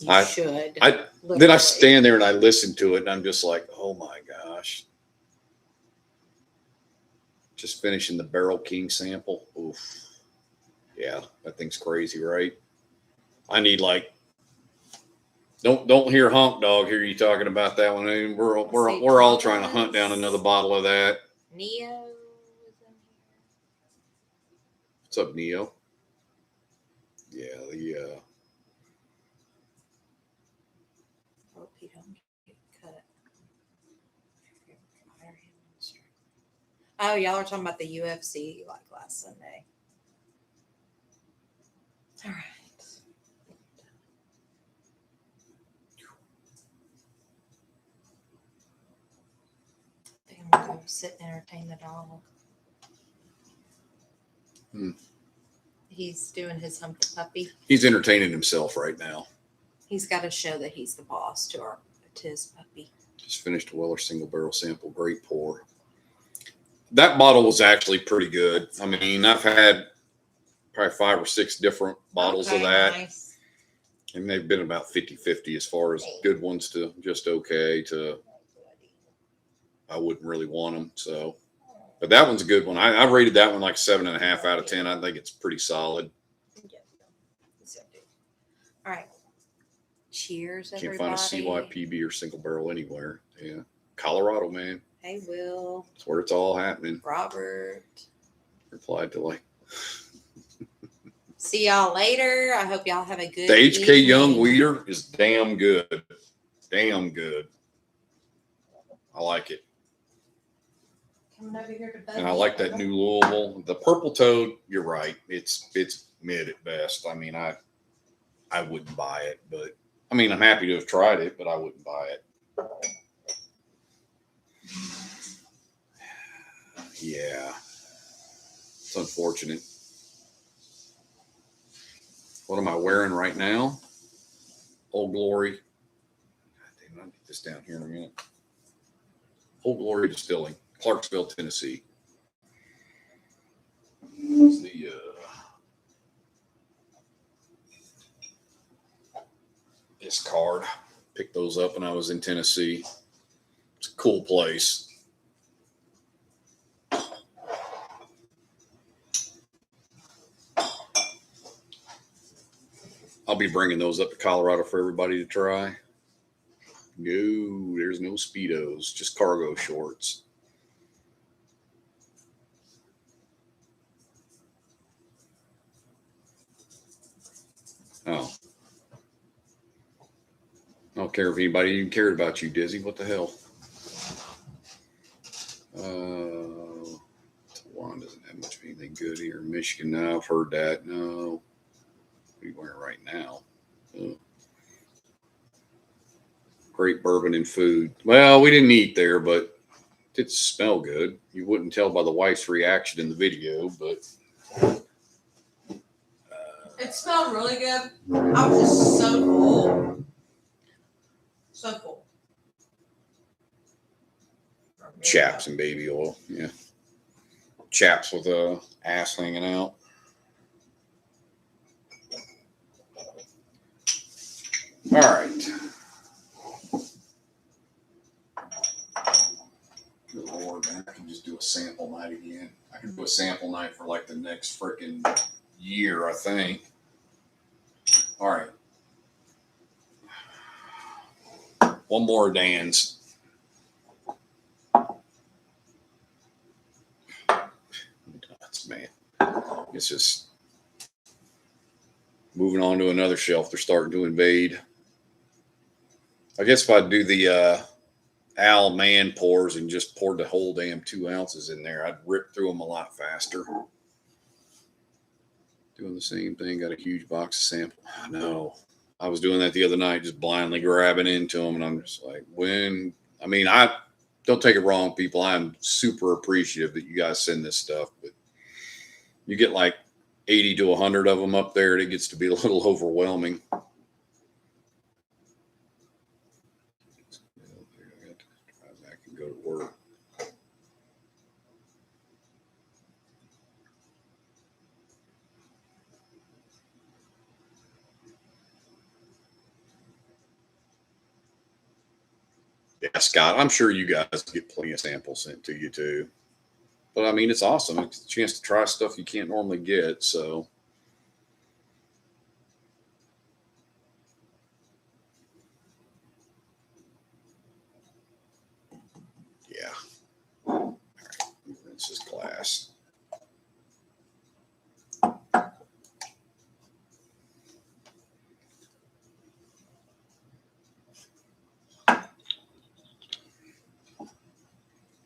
I- should. Then I Literally. stand there and I listen to it and I'm just like, oh my gosh. Just finishing the Barrel King sample. Oof. Yeah, that thing's crazy, right? I need like don't hear Honk Dog hear you talking about that one. I mean, we're all trying to hunt down another bottle of that. Neo is in here. What's up, Neo? Yeah, Hope he don't get cut. Oh, y'all are talking about the UFC like last Sunday. All right. I think I'm gonna go sit and entertain the dog. He's doing his hump the puppy. he's entertaining himself right now. He's got to show that he's the boss to his puppy. Just finished a Weller single barrel sample, great pour. That bottle was actually pretty good. I mean, I've had probably 5 or 6 different bottles of that. Nice. And they've been about 50-50 as far as good ones to just okay to I wouldn't really want them. So, but that one's a good one. I rated that one like 7.5 out of 10. I think it's pretty solid. All right. Cheers, Can't everybody. find a CYPB or single barrel anywhere. Yeah. Colorado, man. Hey, Will. That's where it's all happening. Robert. Replied to like See y'all later. I hope y'all have a good the HK evening. Young Weeder is damn good. Damn good. I like it. Coming over here to Bud And I like that new Louisville. The Purple Toad, you're right. It's mid at best. I mean, I wouldn't buy it, but I mean, I'm happy to have tried it, but I wouldn't buy it. Yeah. It's unfortunate. What am I wearing right now? Old Glory. God damn, I'll get this down here in a minute. Old Glory Distilling, Clarksville, Tennessee. It's the this card. Picked those up when I was in Tennessee. It's a cool place. I'll be bringing those up to Colorado for everybody to try. No, there's no Speedos, just cargo shorts. Oh. I don't care if anybody even cared about you, Dizzy. What the hell? Juan doesn't have much of anything good here. Michigan, now I've heard that. No. What are you wearing right now? Oh. Great bourbon and food. Well, we didn't eat there, but it did smell good. You wouldn't tell by the wife's reaction in the video, but It smelled really good. I was just so full. So full. chaps and baby oil. Yeah. Chaps with a ass hanging out. All right. Good Lord, man. I can just do a sample night again. I can do a sample night for like the next freaking year, I think. All right. One more Dan's. Nuts, man. It's just moving on to another shelf. They're starting to invade. I guess if I do the Al man pours and just poured the whole damn 2 ounces in there, I'd rip through them a lot faster. Doing the same thing, got a huge box of sample. I know. I was doing that the other night, just blindly grabbing into them, and I'm just like, I don't take it wrong, people. I'm super appreciative that you guys send this stuff, but you get like 80 to 100 of them up there, and it gets to be a little overwhelming. I got to drive back and go to work. Yeah, Scott, I'm sure you guys get plenty of samples sent to you too. But I mean, it's awesome. It's a chance to try stuff you can't normally get. So, yeah. All right, rinse this glass.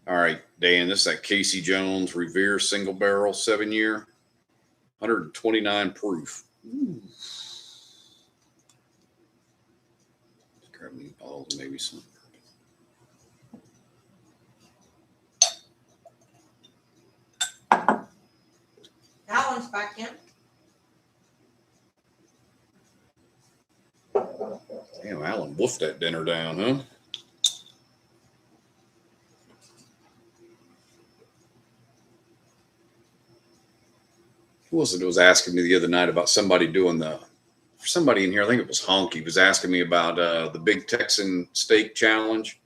All right, Dan, this is that Casey Jones Revere single barrel 7-year, 129 proof. Ooh. Grab me bottles, maybe some. Alan's back in. Damn, Alan woofed that dinner down, huh? Who was it that was asking me the other night about somebody doing somebody in here, I think it was Honky, was asking me about the Big Texan Steak Challenge.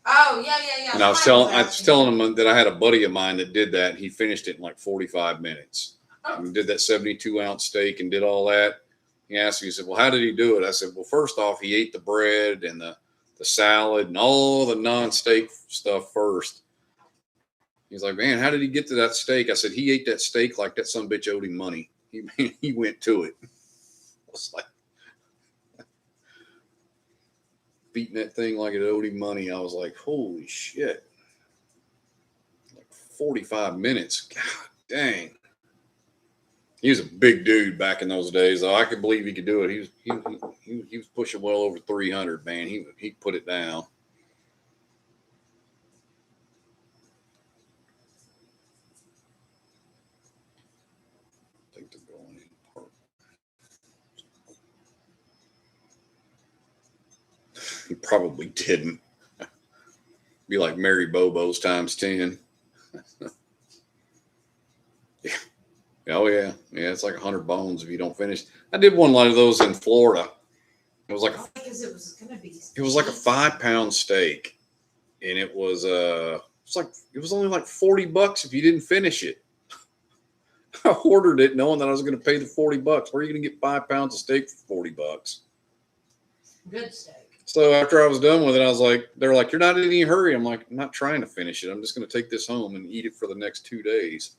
Oh, yeah. And I was telling him that I had a buddy of mine that did that. And he finished it in like 45 minutes. And he did that 72-ounce steak and did all that. He asked me, he said, well, how did he do it? I said, well, first off, he ate the bread and the salad and all the non-steak stuff first. He's like, man, how did he get to that steak? I said, he ate that steak like that son of a bitch owed him money. He went to it. I was like, beating that thing like it owed him money. I was like, holy shit. Like 45 minutes. God dang. He was a big dude back in those days, though. I could believe he could do it. He was pushing well over 300, man. He put it down. I think they're going in part. He probably didn't. Be like Mary Bobo's times 10. Yeah. Oh yeah. Yeah, it's like 100 bones if you don't finish. I did one of those in Florida. It was like because it was gonna be. It was like a 5-pound steak, and it was only like $40 if you didn't finish it. I ordered it knowing that I was going to pay the $40. Where are you going to get 5 pounds of steak for $40? Good steak. So after I was done with it, I was like, they're like, you're not in any hurry. I'm like, I'm not trying to finish it. I'm just going to take this home and eat it for the next 2 days.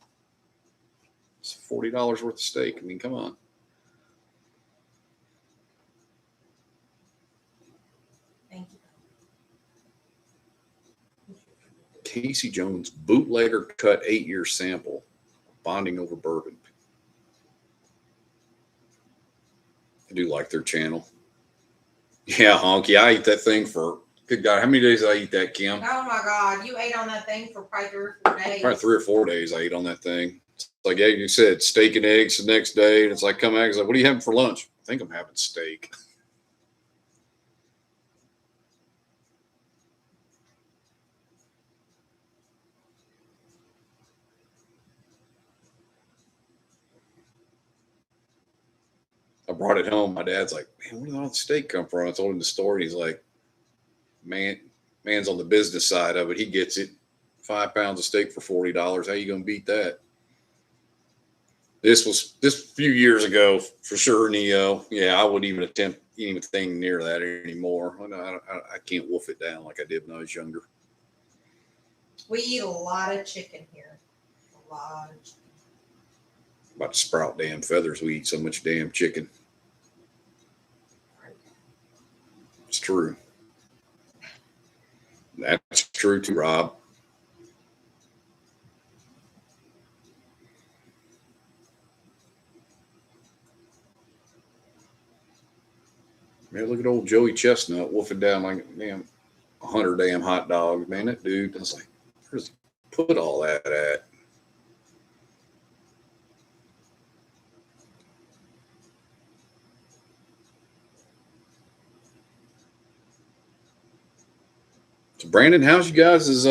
It's $40 worth of steak. I mean, come on. Thank you. Casey Jones bootlegger cut 8-year sample, bonding over bourbon. I do like their channel. Yeah, Honky, I eat that thing for, good God, how many days did I eat that, Kim? Oh my God, you ate on that thing for probably 3 or 4 days. Probably 3 or 4 days I ate on that thing. It's like, yeah, you said steak and eggs the next day, and it's like, come back, it's like, what are you having for lunch? I think I'm having steak. I brought it home. My dad's like, man, where did all the steak come from? I told him the story. He's like, man's on the business side of it. He gets it. 5 pounds of steak for $40. How you gonna beat that? This few years ago for sure, Neo. Yeah, I wouldn't even attempt anything near that anymore. I can't wolf it down like I did when I was younger. We eat a lot of chicken here. A lot of chicken. About to sprout damn feathers. We eat so much damn chicken. It's true. That's true too, Rob. Man, look at old Joey Chestnut wolfing down like damn 100 damn hot dogs. Man, that dude, I was like, where's he put all that at? So Brandon, how's you guys'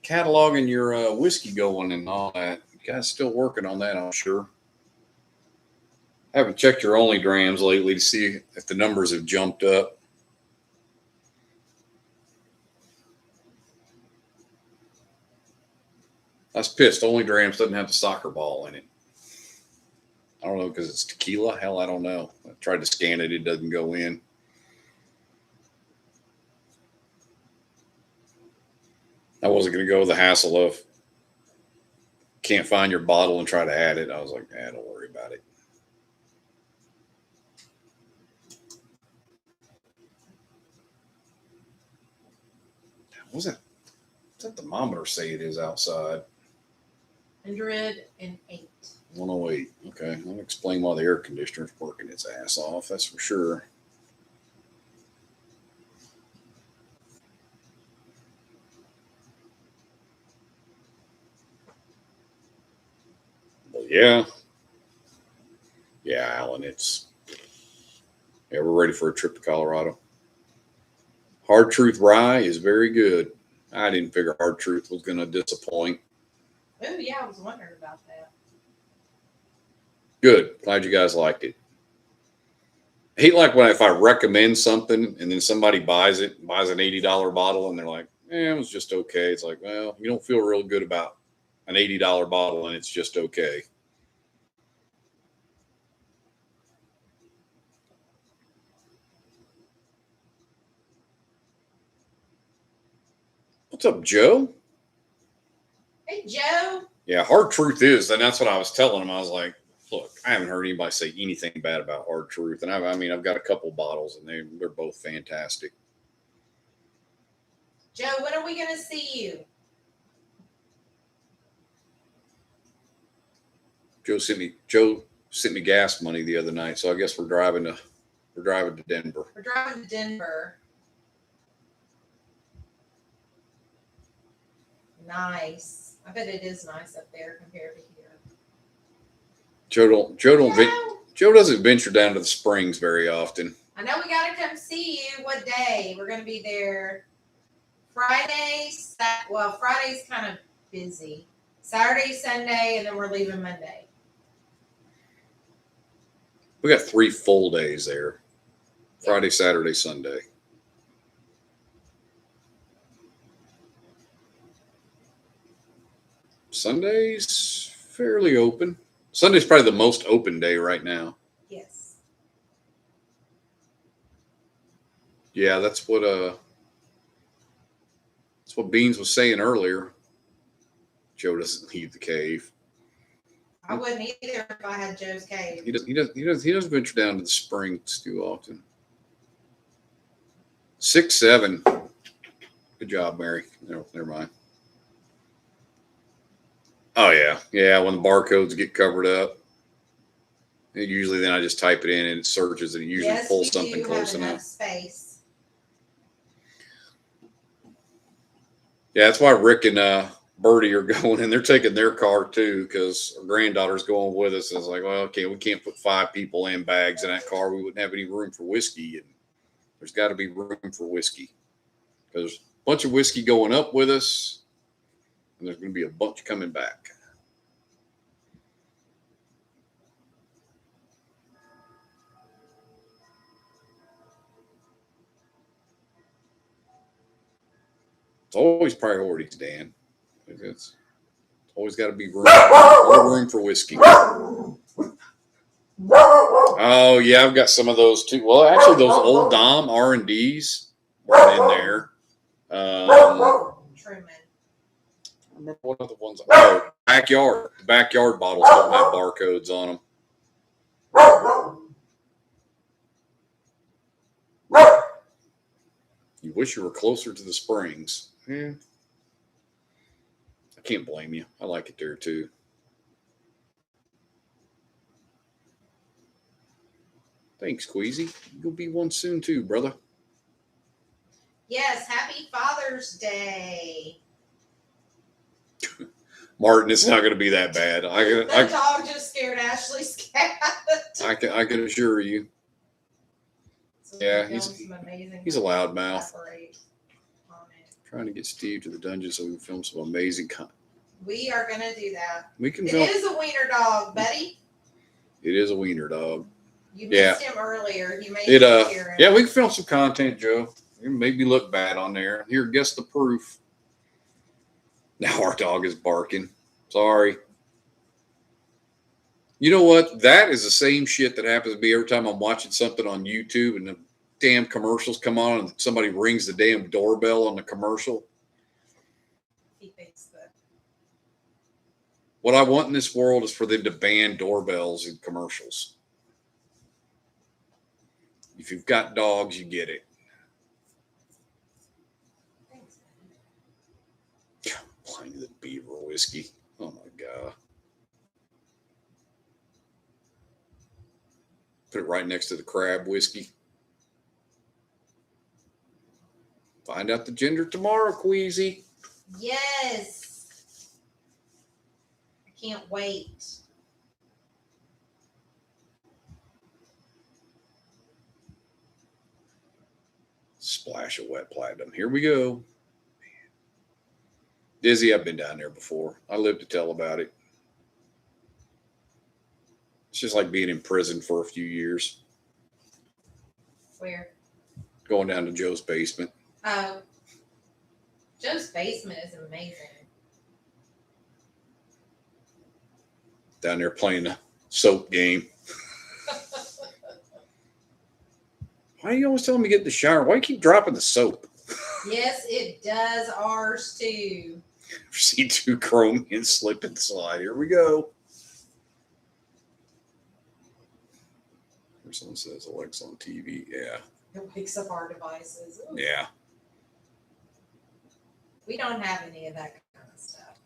cataloging your whiskey going and all that? You guys still working on that, I'm sure. I haven't checked your only grams lately to see if the numbers have jumped up. I was pissed. Only Drams doesn't have the soccer ball in it. I don't know because it's tequila. Hell, I don't know. I tried to scan it. It doesn't go in. I wasn't going to go the hassle of can't find your bottle and try to add it. I was like, don't worry about it. What's that thermometer say it is outside? 108. 108. Okay. That'll explain why the air conditioner's working its ass off. That's for sure. Well, yeah. Yeah, Alan, we're ready for a trip to Colorado. Hard Truth Rye is very good. I didn't figure Hard Truth was going to disappoint. Oh, yeah, I was wondering about that. Good. Glad you guys liked it. I hate like if I recommend something and then somebody buys an $80 bottle and they're like, it was just okay. It's like, well, you don't feel real good about an $80 bottle and it's just okay. What's up, Joe? Hey, Joe. Yeah, Hard Truth is, and that's what I was telling him. I was like, look, I haven't heard anybody say anything bad about Hard Truth. And I've got a couple bottles and they're both fantastic. Joe, when are we going to see you? Joe sent me gas money the other night, so I guess we're driving to Denver. We're driving to Denver. Nice. I bet it is nice up there compared to here. Joe doesn't venture down to the Springs very often. I know we got to come see you. What day? We're going to be there Friday. Friday's kind of busy. Saturday, Sunday, and then we're leaving Monday. We got 3 full days there. Friday, Saturday, Sunday. Sunday's fairly open. Sunday's probably the most open day right now. Yes. Yeah, that's what Beans was saying earlier. Joe doesn't leave the cave. I wouldn't either if I had Joe's cave. He doesn't venture down to the Springs too often. 6'7". Good job, Mary. No, never mind. Oh yeah. When the barcodes get covered up, usually then I just type it in and it searches and it usually pulls something close enough. Space. Yeah, that's why Rick and Bertie are going, and they're taking their car too because our granddaughter's going with us. And it's like, well, okay, we can't put 5 people and bags in that car. We wouldn't have any room for whiskey, and there's got to be room for whiskey because there's a bunch of whiskey going up with us. And there's going to be a bunch coming back. It's always priorities, Dan. It's always got to be room for whiskey. Oh yeah, I've got some of those too. Well, actually, those old Dom R&Ds weren't in there. Truman. I remember one of the ones. Oh, backyard. The backyard bottles don't have barcodes on them. You wish you were closer to the springs. Yeah. I can't blame you. I like it there too. Thanks, Queasy. You'll be one soon too, brother. Yes, happy Father's Day. Martin, it's not going to be that bad. The dog just scared Ashley's cat. I can assure you. So Yeah, he's a loudmouth. Trying to get Steve to the dungeon so we can film some amazing content. We are going to do that. We can. It is a wiener dog, Betty. It is a wiener dog. You missed him earlier. You made Yeah, we can film some content, Joe. It made me look bad on there. Here, guess the proof. Now our dog is barking. Sorry. You know what? That is the same shit that happens to me every time I'm watching something on YouTube and the damn commercials come on and somebody rings the damn doorbell on the commercial. He thinks that. What I want in this world is for them to ban doorbells in commercials. If you've got dogs, you get it. Thanks, Playing the beaver whiskey. Oh my God. Put it right next to the crab whiskey. Find out the gender tomorrow, Queasy. Yes. I can't wait. Splash of wet platinum. Here we go. Dizzy, I've been down there before. I live to tell about it. It's just like being in prison for a few years. Where? Going down to Joe's basement. Oh. Joe's basement is amazing. Down there playing a soap game. Why are you always telling me to get in the shower? Why do you keep dropping the soap? Yes, it does ours too. C2 Chrome and slip and slide. Here we go. Someone says Alexa on TV. Yeah. It wakes up our devices. Ooh. Yeah. We don't have any of that kind of stuff.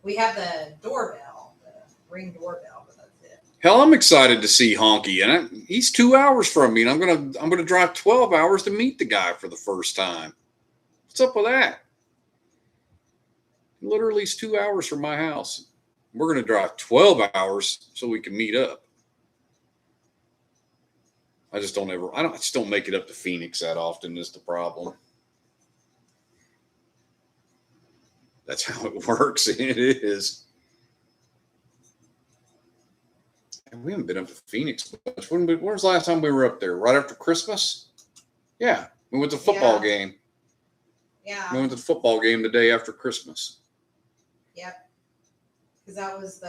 We have the doorbell, the Ring doorbell, but that's it. Hell, I'm excited to see Honky, and he's 2 hours from me, and I'm gonna drive 12 hours to meet the guy for the first time. What's up with that? Literally, it's 2 hours from my house. We're gonna drive 12 hours so we can meet up. I just don't make it up to Phoenix that often is the problem. That's how it works. It is. And we haven't been up to Phoenix much. When was the last time we were up there? Right after Christmas? Yeah. We went to the football game. Yeah. We went to the football game the day after Christmas. Yep. Because that was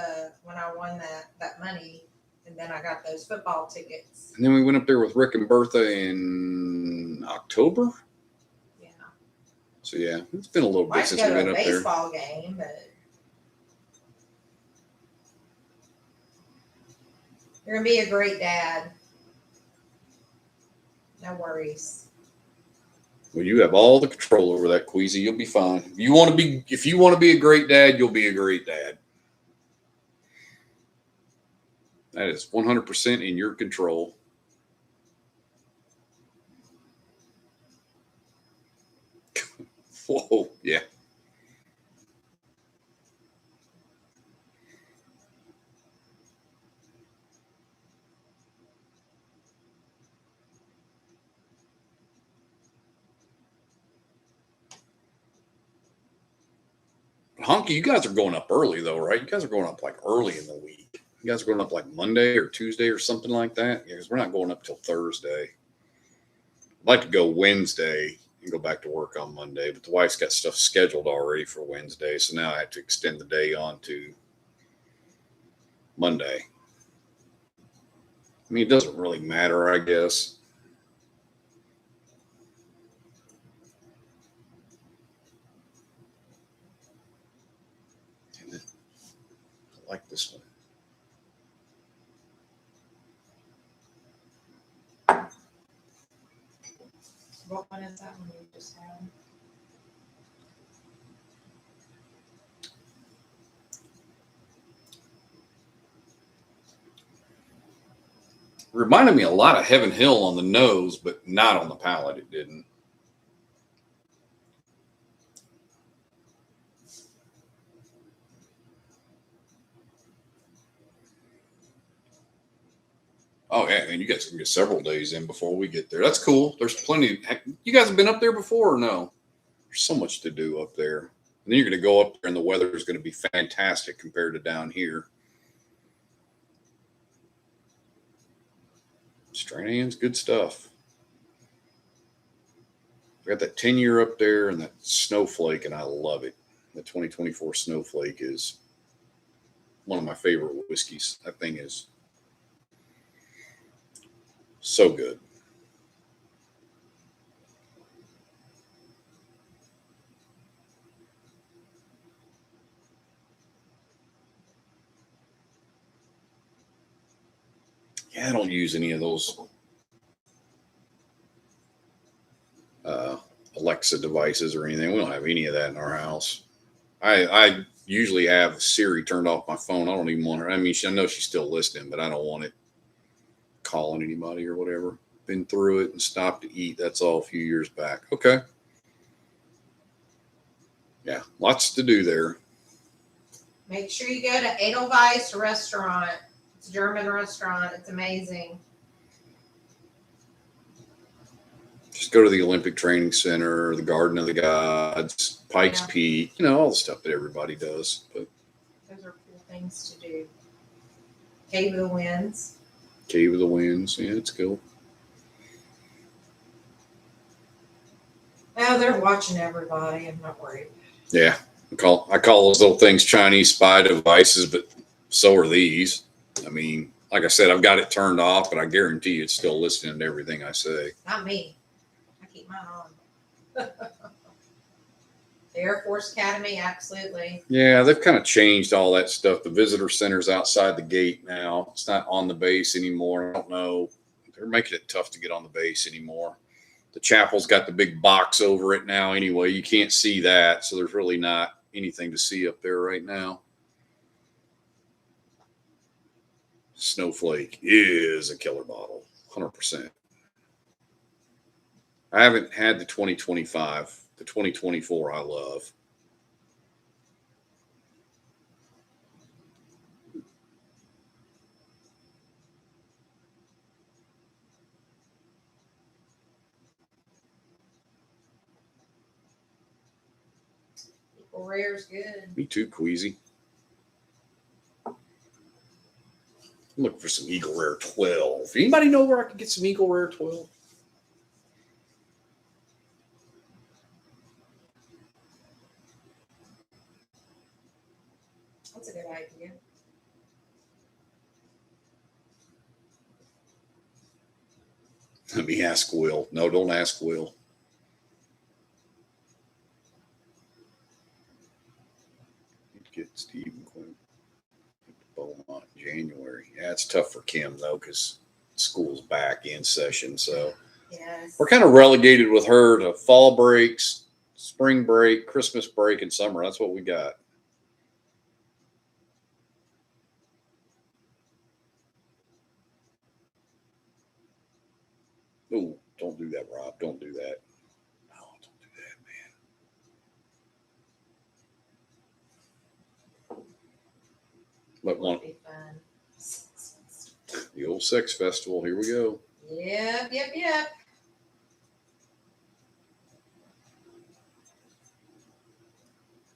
when I won that money. And then I got those football tickets. And then we went up there with Rick and Bertha in October. Yeah. So yeah, it's been a little bit since we've been up there. Baseball game, but you're gonna be a great dad. No worries. Well, you have all the control over that, Queasy. You'll be fine. If you want to be a great dad, you'll be a great dad. That is 100% in your control. Whoa, yeah. Honky, you guys are going up early though, right? You guys are going up like early in the week. You guys are going up like Monday or Tuesday or something like that? Yeah, because we're not going up till Thursday. I'd like to go Wednesday and go back to work on Monday, but the wife's got stuff scheduled already for Wednesday, so now I have to extend the day on to Monday. I mean, it doesn't really matter, I guess. I like this one. What one is that one you just had? Reminded me a lot of Heaven Hill on the nose, but not on the palate. It didn't. Oh yeah, and you guys can get several days in before we get there. That's cool. There's plenty. You guys have been up there before or no? There's so much to do up there. And then you're going to go up there, and the weather is going to be fantastic compared to down here. Stranahan's good stuff. I got that 10-year up there and that Snowflake, and I love it. The 2024 Snowflake is one of my favorite whiskeys. That thing is so good. Yeah, I don't use any of those Alexa devices or anything. We don't have any of that in our house. I usually have Siri turned off my phone. I don't even want her. I mean, I know she's still listening, but I don't want it calling anybody or whatever. Been through it and stopped to eat. That's all a few years back. Okay. Yeah, lots to do there. Make sure you go to Edelweiss restaurant. It's a German restaurant. It's amazing. Just go to the Olympic Training Center, the Garden of the Gods, Pikes Peak, all the stuff that everybody does. But those are cool things to do. Cave of the Winds. Cave of the Winds, yeah, it's cool. Oh, they're watching everybody. I'm not worried. Yeah, I call those little things Chinese spy devices, but so are these. I mean, like I said, I've got it turned off, but I guarantee you it's still listening to everything I say. Not me. I keep mine on. The Air Force Academy, absolutely. Yeah, they've kind of changed all that stuff. The visitor center's outside the gate now. It's not on the base anymore. I don't know. They're making it tough to get on the base anymore. The chapel's got the big box over it now anyway. You can't see that, so there's really not anything to see up there right now. Snowflake is a killer bottle, 100%. I haven't had the 2025. The 2024 I love. Eagle Rare's good. Me too, Queasy. I'm looking for some Eagle Rare 12. Anybody know where I can get some Eagle Rare 12? That's a good idea. Let me ask Will. No, don't ask Will. Get Steve and Quinn. Beaumont in January. Yeah, it's tough for Kim though because school's back in session. So yes, we're kind of relegated with her to fall breaks, spring break, Christmas break, and summer. That's what we got. Oh, don't do that, Rob. Don't do that. No, don't do that, man. But one, be fun. the old sex festival. Here we go. Yep.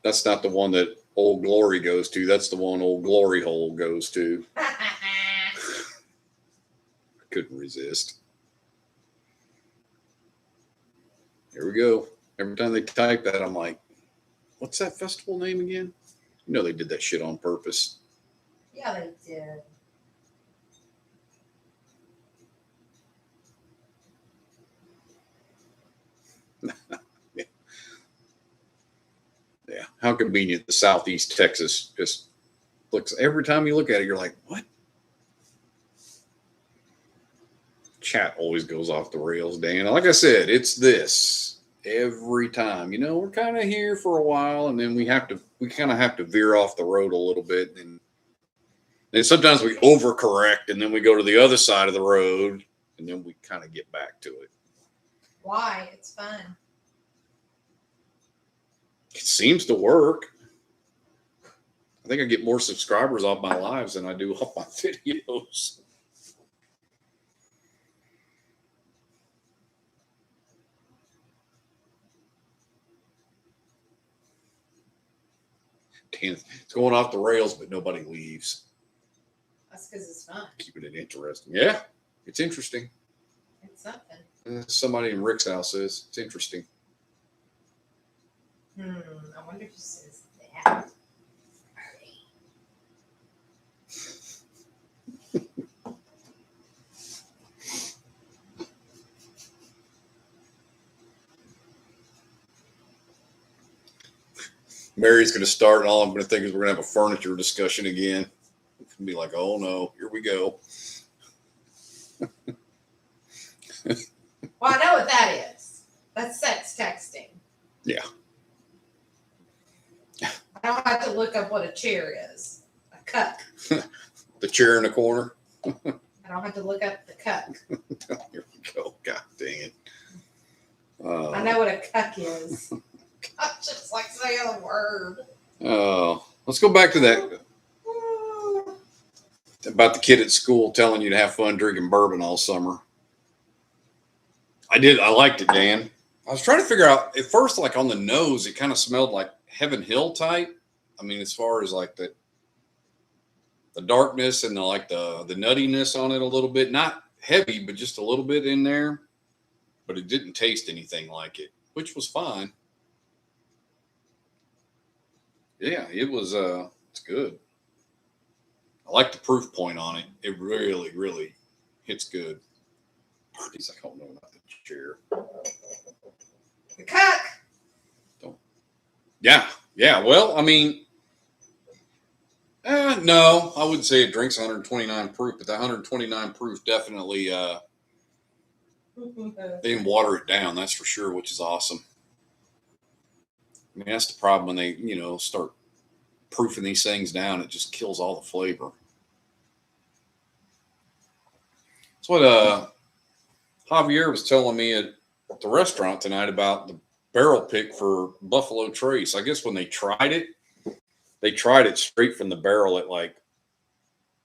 That's not the one that Old Glory goes to. That's the one Old Glory Hole goes to. I couldn't resist. Here we go. Every time they type that, I'm like, what's that festival name again? You know they did that shit on purpose. Yeah, they did. Yeah. How convenient the Southeast Texas just looks. Every time you look at it, you're like, what? Chat always goes off the rails, Dan. Like I said, it's this every time. We're kind of here for a while, and then we kind of have to veer off the road a little bit, and sometimes we overcorrect, and then we go to the other side of the road, and then we kind of get back to it. Why? It's fun. It seems to work. I think I get more subscribers off my lives than I do off my videos. Dan, it's going off the rails, but nobody leaves. That's because it's fun. Keeping it interesting. Yeah, it's interesting. It's something. Somebody in Rick's house says it's interesting. I wonder if he says that. Mary's going to start, and all I'm going to think is we're going to have a furniture discussion again. It's going to be like, oh no, here we go. Well, I know what that is. That's sex texting. Yeah. I don't have to look up what a chair is. A cuck. The chair in the corner. I don't have to look up the cuck. Here we go. God dang it. I know what a cuck is. I just like saying the word. Let's go back to that about the kid at school telling you to have fun drinking bourbon all summer. I liked it, Dan. I was trying to figure out at first, like on the nose, it kind of smelled like Heaven Hill type. I mean, as far as like the darkness and the nuttiness on it a little bit, not heavy, but just a little bit in there. But it didn't taste anything like it, which was fine. Yeah, it was. It's good. I like the proof point on it. It really, really hits good. Parties, I don't know about the chair. The cuck. Yeah. Well, I mean, no, I wouldn't say it drinks 129 proof, but that 129 proof definitely they didn't water it down. That's for sure, which is awesome. I mean, that's the problem when they start proofing these things down. It just kills all the flavor. That's what Javier was telling me at the restaurant tonight about the barrel pick for Buffalo Trace. I guess when they tried it straight from the barrel at like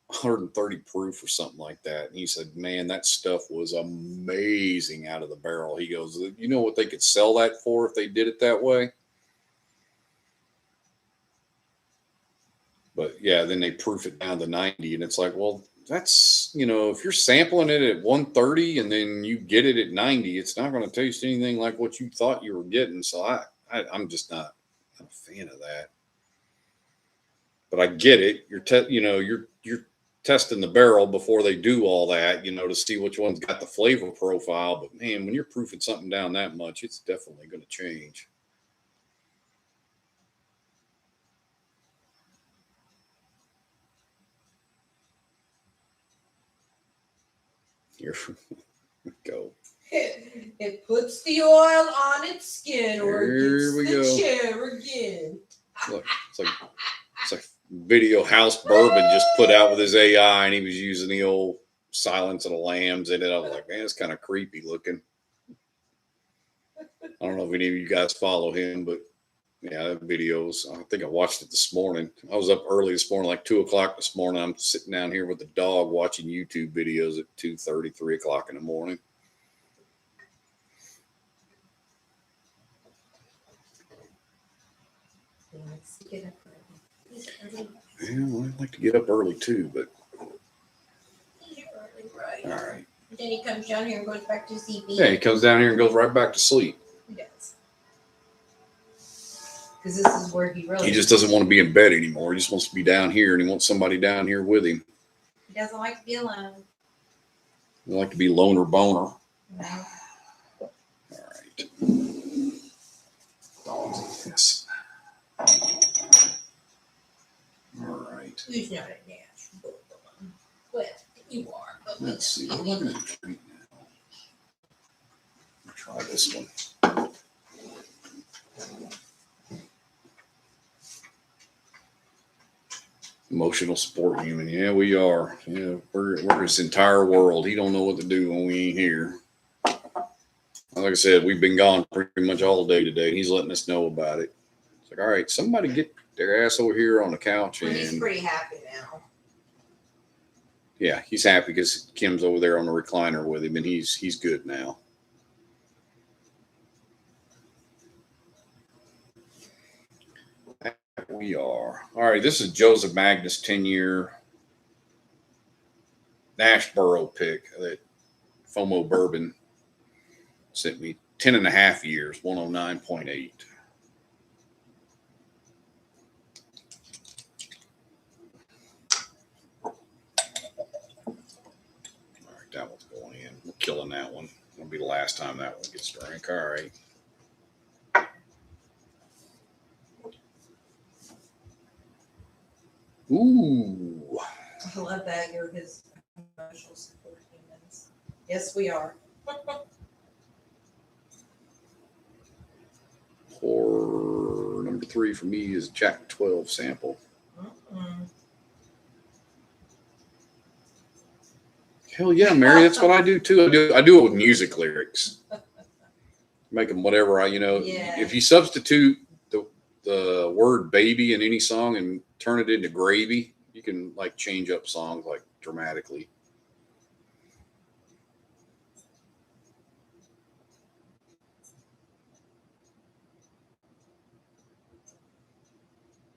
130 proof or something like that. And he said, man, that stuff was amazing out of the barrel. He goes, you know what they could sell that for if they did it that way? But yeah, then they proof it down to 90, and it's like, well, that's, if you're sampling it at 130 and then you get it at 90, it's not going to taste anything like what you thought you were getting. So I'm just not a fan of that. But I get it. You're testing the barrel before they do all that, to see which one's got the flavor profile. But man, when you're proofing something down that much, it's definitely going to change. Here we go. It puts the oil on its skin, or it gets the chair again. Look, it's like video House Bourbon just put out with his AI, and he was using the old Silence of the Lambs in it. I was like, man, it's kind of creepy looking. I don't know if any of you guys follow him, but yeah, that videos. I think I watched it this morning. I was up early this morning, like 2:00 this morning. I'm sitting down here with the dog watching YouTube videos at 2:30, 3:00 in the morning. Yeah, well, I'd like to get up early too, but Right. All right. Then he comes down here and goes back to sleep. Yeah, he comes down here and goes right back to sleep. He does. Because this is where he just doesn't want to be in bed anymore. He just wants to be down here, and he wants somebody down here with him. He doesn't like to be alone. He like to be loner boner. No. All right. Dogs, yes. All right. Who's not a natural? Well, you are. But Let's see. What am I going to treat now? Try this one. Emotional support human. Yeah, we are. Yeah, we're his entire world. He don't know what to do when we ain't here. Like I said, we've been gone pretty much all day today. He's letting us know about it. It's like, all right, somebody get their ass over here on the couch. Well, and he's pretty happy now. Yeah, he's happy because Kim's over there on the recliner with him, and he's good now. We are. All right, this is Joseph Magnus 10-year Nashboro pick that FOMO Bourbon sent me. 10.5 years, 109.8. All right, that one's going in. We're killing that one. It'll be the last time that one gets drank. All right. Ooh. I love that. You're his emotional support humans. Yes, we are. Pour number 3 for me is Jack 12 sample. Mm-mm. Hell yeah, Mary. That's what I do too. I do it with music lyrics. Make them whatever Yeah. If you substitute the word baby in any song and turn it into gravy, you can like change up songs like dramatically.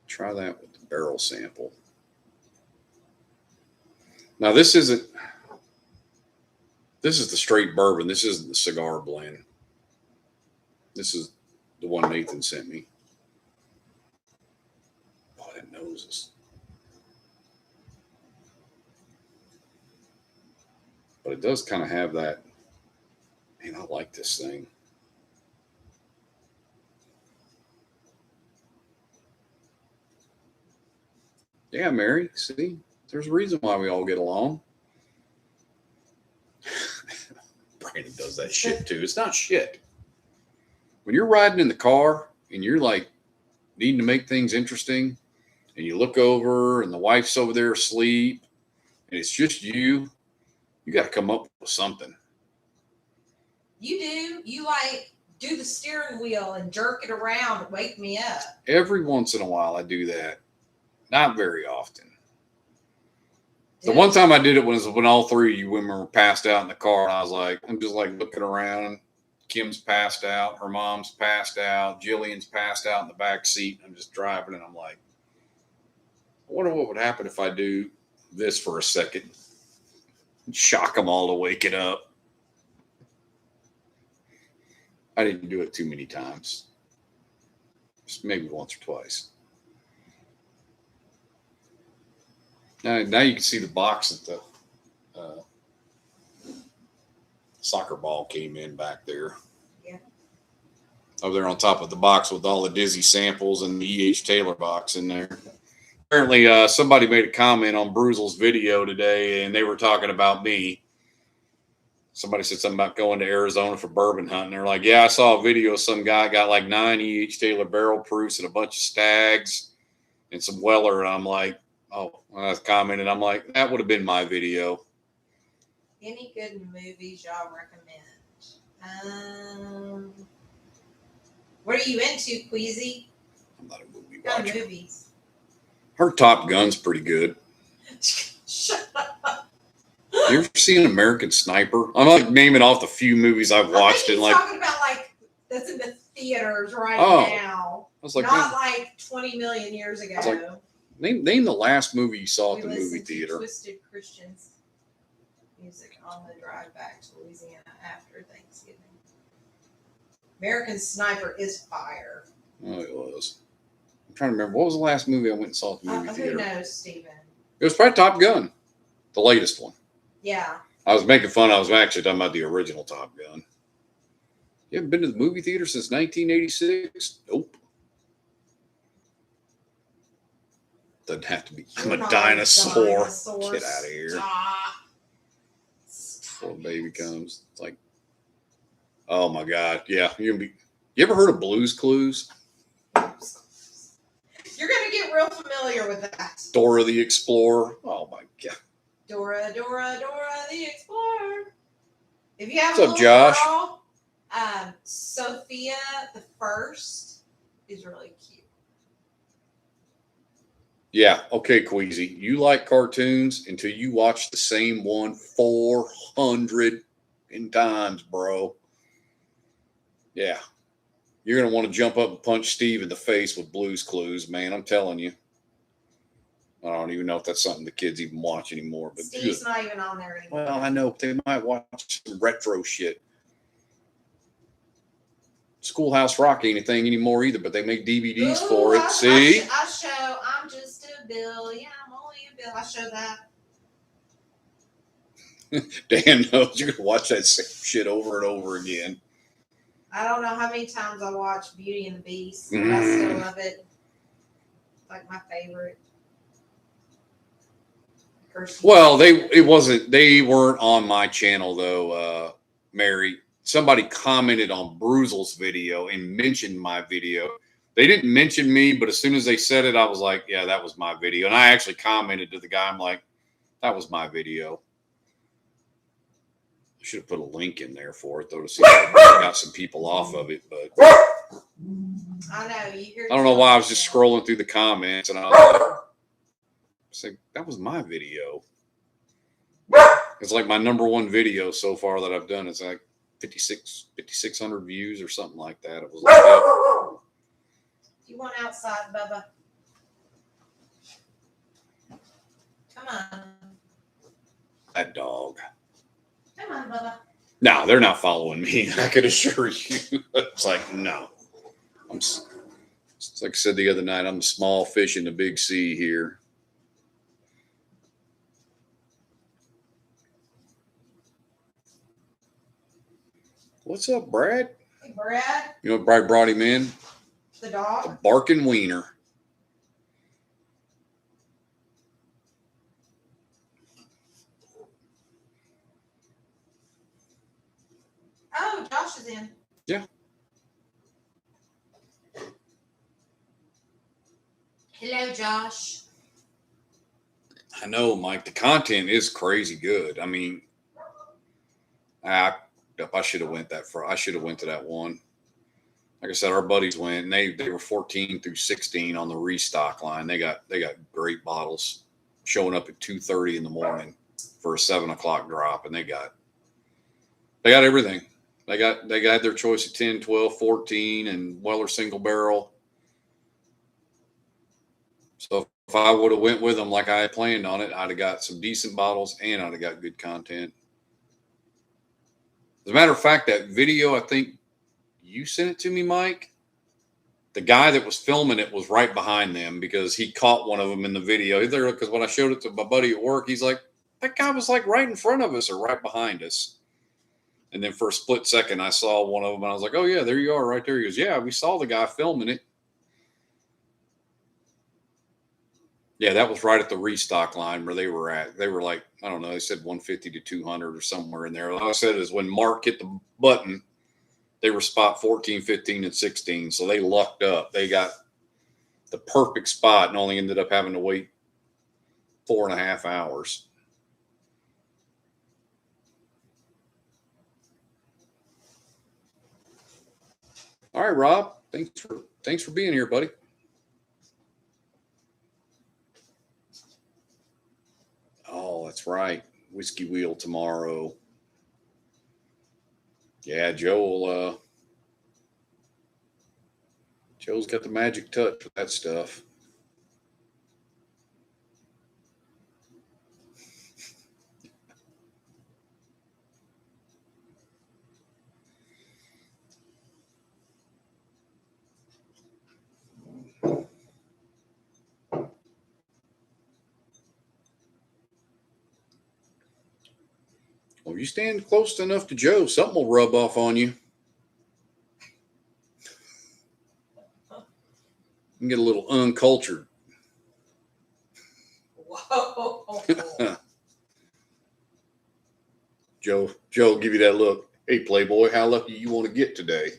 Try that with the barrel sample. Now this is the straight bourbon. This isn't the cigar blend. This is the one Nathan sent me. Oh, that nose is. But it does kind of have that. Man, I like this thing. Yeah, Mary. See, there's a reason why we all get along. Brandon does that shit too. It's not shit. When you're riding in the car and you're like needing to make things interesting, and you look over and the wife's over there asleep, and it's just you got to come up with something. You do. You like do the steering wheel and jerk it around to wake me up. Every once in a while, I do that. Not very often. The one time I did it was when all 3 of you women were passed out in the car, and I was like, I'm just like looking around. Kim's passed out. Her mom's passed out. Jillian's passed out in the back seat. I'm just driving, and I'm like, I wonder what would happen if I do this for a second. Shock them all to wake it up. I didn't do it too many times. Just maybe once or twice. Now you can see the box that the soccer ball came in back there. Yeah. Over there on top of the box with all the Dizzy samples and the E.H. Taylor box in there. Apparently, somebody made a comment on Bruzel's video today, and they were talking about me. Somebody said something about going to Arizona for bourbon hunting. They're like, yeah, I saw a video of some guy got like 9 E.H. Taylor barrel proofs and a bunch of stags and some Weller. And I'm like, oh, I commented. I'm like, that would have been my video. Any good movies y'all recommend? What are you into, Queasy? I'm not a movie What watcher. movies? Her Top Gun's pretty good. Shut up. You ever seen American Sniper? I'm like naming off the few movies I've watched. And like talking about like that's in the theaters right now. I was like, not like 20 million years ago. Like, name the last movie you saw at the movie theater. Twisted Christian's music on the drive back to Louisiana after Thanksgiving. American Sniper is fire. Oh, it was. I'm trying to remember. What was the last movie I went and saw at the movie theater? Who knows, Steven? It was probably Top Gun, the latest one. Yeah. I was making fun. I was actually talking about the original Top Gun. You haven't been to the movie theater since 1986? Nope. Doesn't have to be. I'm a dinosaur. Get out of here. Stop. Before the baby comes. It's like, Oh my God. Yeah. You ever heard of Blue's Clues? You're gonna get real familiar with that. Dora the Explorer. Oh my God. Dora, Dora, Dora the Explorer. If you have What's a up, little Josh? girl, Sophia the First is really cute. Yeah. Okay, Queasy. You like cartoons until you watch the same one 400 times, bro. Yeah. You're going to want to jump up and punch Steve in the face with Blue's Clues, man. I'm telling you. I don't even know if that's something the kids even watch anymore. But Steve's not even on there anymore. Well, I know they might watch some retro shit. Schoolhouse Rock ain't a thing anymore either, but they make DVDs for it. See? I show I'm just a bill. Yeah, I'm only a bill. I show that. Dan knows you're going to watch that same shit over and over again. I don't know how many times I watched Beauty and the Beast, but I still love it. Like my favorite. Well, they weren't on my channel though, Mary. Somebody commented on Bruzel's video and mentioned my video. They didn't mention me, but as soon as they said it, I was like, yeah, that was my video. And I actually commented to the guy, I'm like, that was my video. I should have put a link in there for it though to see if I got some people off of it, but I know I don't know why I was just scrolling through the comments and I was like, that was my video. It's like my number one video so far that I've done. It's like 5,600 views or something like that. It was like that. You want outside, Bubba? Come on. That dog. Come on, Bubba. No, they're not following me. I can assure you. It's like, no. It's like I said the other night, I'm a small fish in the big sea here. What's up, Brad? Hey, Brad. You know what Brad brought him in? The dog? A barking wiener. Oh, Josh is in. Yeah. Hello, Josh. I know, Mike. The content is crazy good. I mean, I should have went that far. I should have went to that one. Like I said, our buddies went, and they were 14 through 16 on the restock line. They got great bottles showing up at 2:30 in the morning for a 7 o'clock drop, and they got everything. They got their choice of 10, 12, 14, and Weller single barrel. So if I would have went with them like I had planned on it, I'd have got some decent bottles and I'd have got good content. As a matter of fact, that video, I think you sent it to me, Mike. The guy that was filming it was right behind them because he caught one of them in the video. Because when I showed it to my buddy at work, he's like, that guy was like right in front of us or right behind us. And then for a split second, I saw one of them and I was like, oh, yeah, there you are right there. He goes, yeah, we saw the guy filming it. Yeah, that was right at the restock line where they were at. They were like, I don't know, they said 150 to 200 or somewhere in there. All I said is when Mark hit the button, they were spot 14, 15, and 16. So they lucked up. They got the perfect spot and only ended up having to wait 4.5 hours. All right, Rob. Thanks for being here, buddy. Oh, that's right. Whiskey Wheel tomorrow. Yeah, Joe's got the magic touch with that stuff. Well, if you stand close enough to Joe, something will rub off on you. You can get a little uncultured. Whoa. Joe, give you that look. Hey, Playboy, how lucky you want to get today?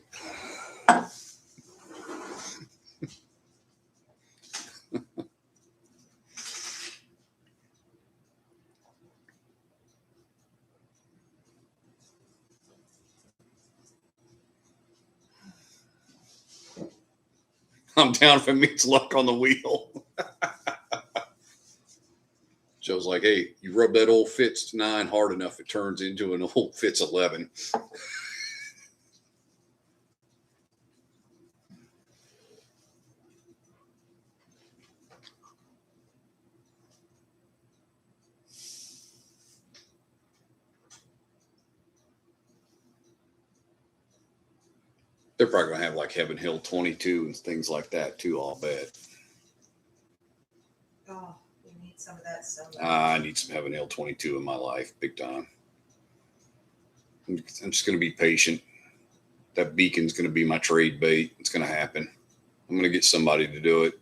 I'm down if it means luck on the wheel. Joe's like, hey, you rub that old Fitz 9 hard enough, it turns into an old Fitz 11. They're probably going to have like Heaven Hill 22 and things like that too, I'll bet. Oh, we need some of that so much. I need some Heaven Hill 22 in my life, big time. I'm just going to be patient. That beacon's going to be my trade bait. It's going to happen. I'm going to get somebody to do it.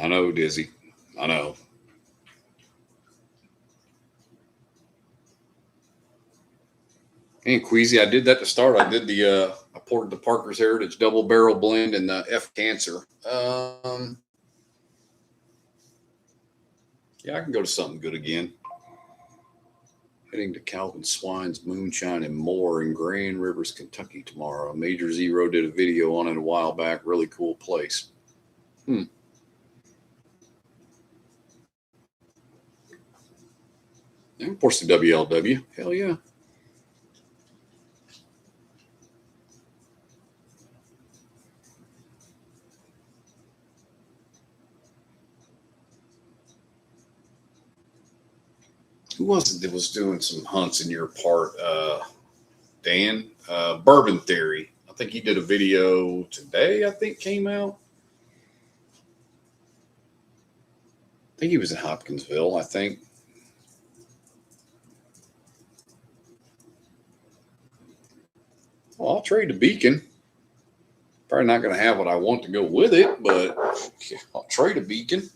I know, Dizzy. I know. And Queasy, I did that to start. I did I poured the Parker's Heritage Double Barrel Blend and the F Cancer. Yeah, I can go to something good again. Heading to Calvin Swine's Moonshine and More in Grand Rivers, Kentucky tomorrow. Major Zero did a video on it a while back. Really cool place. And of course, the WLW. Hell yeah. Who was it that was doing some hunts in your part, Dan? Bourbon Theory. I think he did a video today, I think came out. I think he was in Hopkinsville, I think. Well, I'll trade the beacon. Probably not going to have what I want to go with it, but I'll trade a beacon.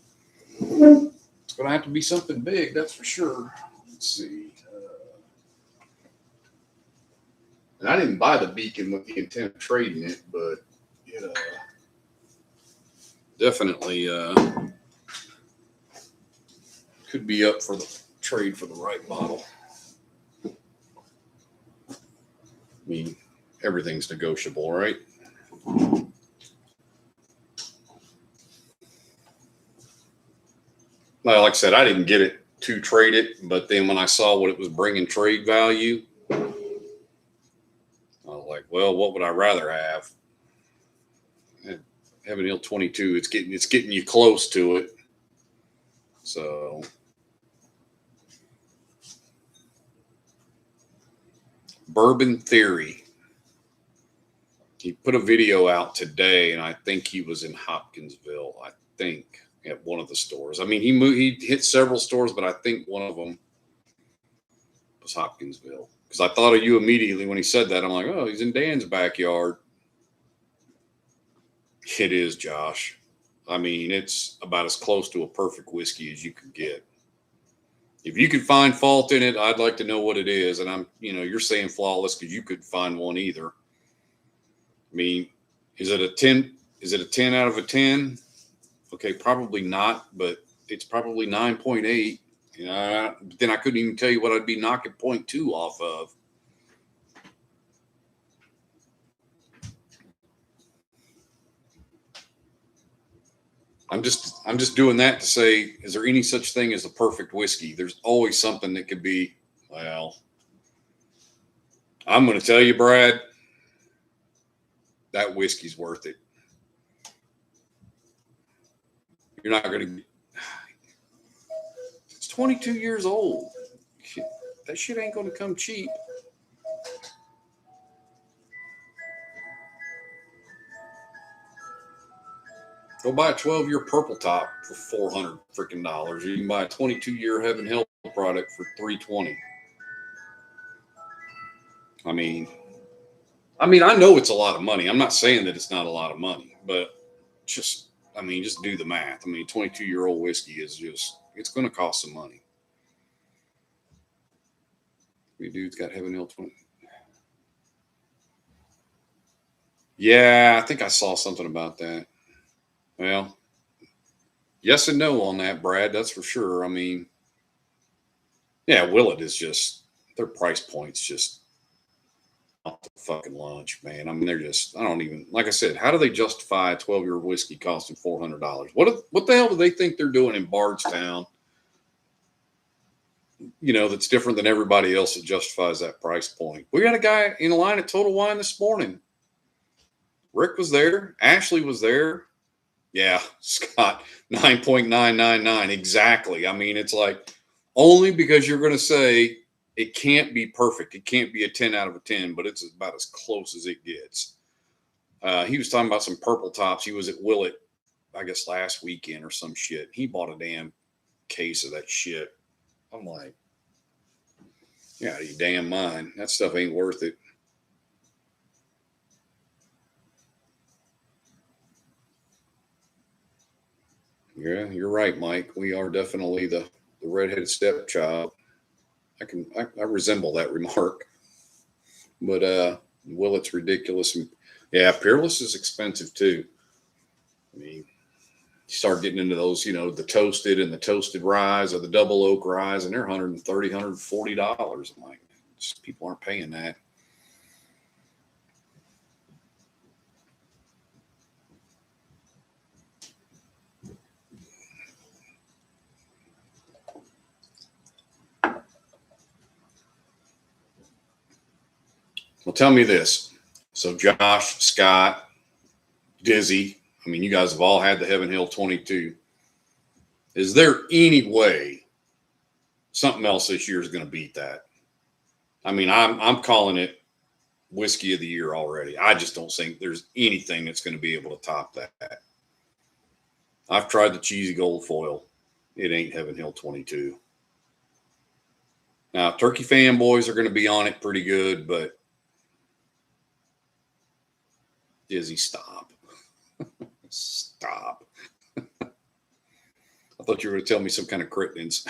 It's going to have to be something big, that's for sure. Let's see. And I didn't buy the beacon with the intent of trading it, but definitely could be up for the trade for the right bottle. I mean, everything's negotiable, right? Well, like I said, I didn't get it to trade it, but then when I saw what it was bringing trade value, I was like, well, what would I rather have? Heaven Hill 22, it's getting you close to it. So Bourbon Theory. He put a video out today, and I think he was in Hopkinsville, I think, at one of the stores. I mean, he hit several stores, but I think one of them was Hopkinsville. Because I thought of you immediately when he said that. I'm like, oh, he's in Dan's backyard. It is, Josh. I mean, it's about as close to a perfect whiskey as you could get. If you could find fault in it, I'd like to know what it is. And you're saying flawless because you couldn't find one either. I mean, is it a 10? Is it a 10 out of a 10? Okay, probably not, but it's probably 9.8. Then I couldn't even tell you what I'd be knocking 0.2 off of. I'm just doing that to say, is there any such thing as a perfect whiskey? There's always something that could be, well, I'm going to tell you, Brad, that whiskey's worth it. You're not going to, it's 22 years old. That shit ain't going to come cheap. Go buy a 12-year Purple Top for $400 freaking dollars. You can buy a 22-year Heaven Hill product for $320. I mean, I know it's a lot of money. I'm not saying that it's not a lot of money, but just I mean, just do the math. I mean, 22-year-old whiskey is just, it's going to cost some money. We dude's got Heaven Hill 20. Yeah, I think I saw something about that. Well, yes and no on that, Brad. That's for sure. I mean, yeah, Willet is just, their price point's just off the fucking lunch, man. I mean, they're just, I don't even, like I said, how do they justify a 12-year whiskey costing $400? What the hell do they think they're doing in Bardstown? You know, that's different than everybody else that justifies that price point. We got a guy in line at Total Wine this morning. Rick was there. Ashley was there. Yeah, Scott, 9.999. Exactly. I mean, it's like, only because you're going to say it can't be perfect. It can't be a 10 out of a 10, but it's about as close as it gets. He was talking about some purple tops. He was at Willet, I guess, last weekend or some shit. He bought a damn case of that shit. I'm like, yeah, you damn mind. That stuff ain't worth it. Yeah, you're right, Mike. We are definitely the redheaded stepchild. I resemble that remark. But Willet's ridiculous. And yeah, Peerless is expensive too. I mean, you start getting into those, you know, the toasted and the toasted ryes or the double oak ryes, and they're $130, $140. I'm like, just people aren't paying that. Well, tell me this. So Josh, Scott, Dizzy, I mean, you guys have all had the Heaven Hill 22. Is there any way something else this year is going to beat that? I mean, I'm calling it whiskey of the year already. I just don't think there's anything that's going to be able to top that. I've tried the cheesy gold foil. It ain't Heaven Hill 22. Now, turkey fanboys are going to be on it pretty good, but Dizzy, stop. Stop. I thought you were going to tell me some kind of critins.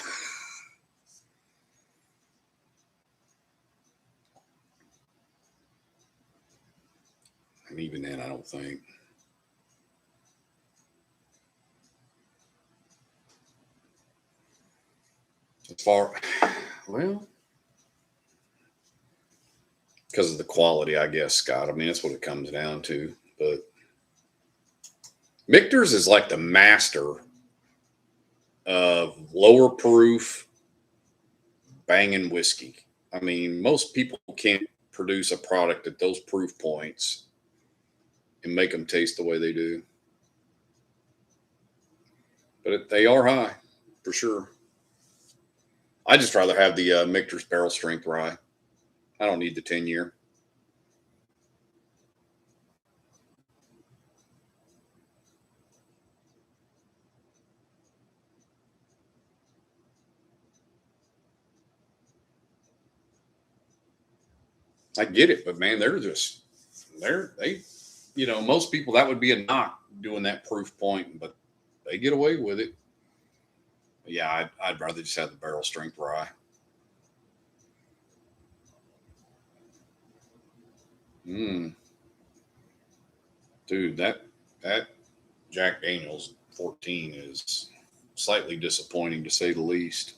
And even then, I don't think. As far, well, because of the quality, I guess, Scott. I mean, that's what it comes down to. But Michter's is like the master of lower proof banging whiskey. I mean, most people can't produce a product at those proof points and make them taste the way they do. But they are high, for sure. I just rather have the Michter's barrel strength rye. I don't need the 10-year. I get it, but man, they, you know, most people that would be a knock doing that proof point, but they get away with it. But yeah, I'd rather just have the barrel strength rye. Mm, dude, that Jack Daniels 14 is slightly disappointing to say the least.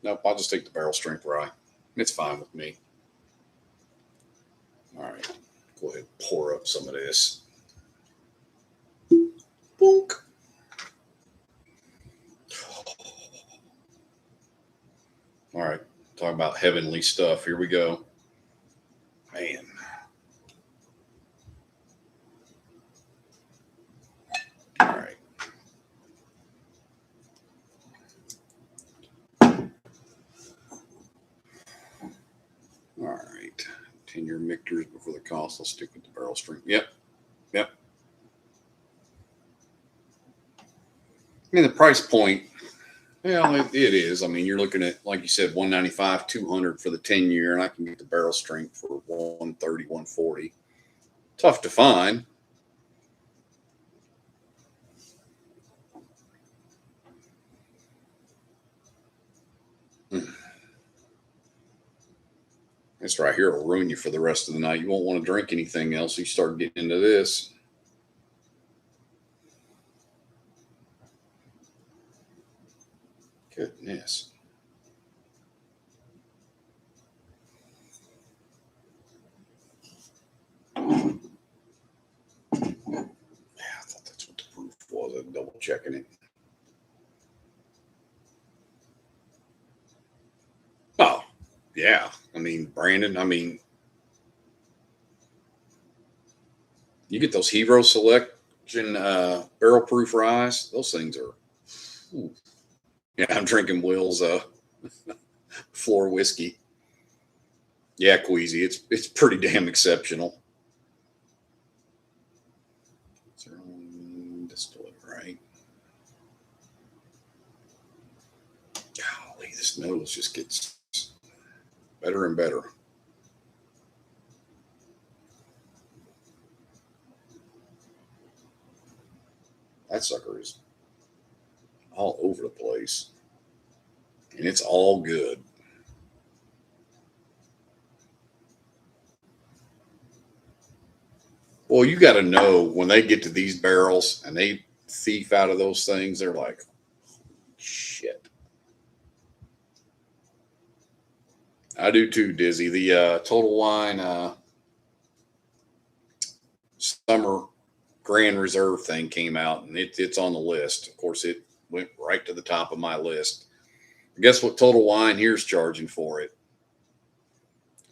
Nope, I'll just take the barrel strength rye. It's fine with me. All right, go ahead and pour up some of this. Boink. All right, talking about heavenly stuff. Here we go. Man. All right. All right. 10-year Michter's before the cost. I'll stick with the barrel strength. Yep. Yep. I mean, the price point, well, it is. I mean, you're looking at, like you said, 195, 200 for the 10-year, and I can get the barrel strength for 130, 140. Tough to find. This right here will ruin you for the rest of the night. You won't want to drink anything else. You start getting into this. Goodness. Yeah, I thought that's what the proof was. I'm double checking it. Oh, yeah. I mean, Brandon, you get those Hero Selection barrel proof rye. Those things are, ooh. Yeah, I'm drinking Will's floor whiskey. Yeah, Queasy. It's pretty damn exceptional. It's their own distillate, right? Golly, this nose just gets better and better. That sucker is all over the place. And it's all good. Well, you got to know when they get to these barrels and they thief out of those things, they're like, shit. I do too, Dizzy. The Total Wine Summer Grand Reserve thing came out, and it's on the list. Of course, it went right to the top of my list. Guess what Total Wine here's charging for it?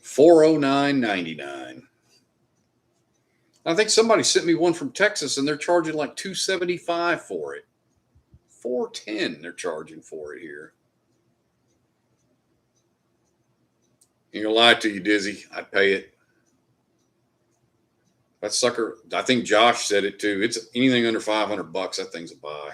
$409.99. I think somebody sent me one from Texas, and they're charging like $275 for it. $410 they're charging for it here. Ain't gonna lie to you, Dizzy. I'd pay it. That sucker, I think Josh said it too. It's anything under $500. That thing's a buy.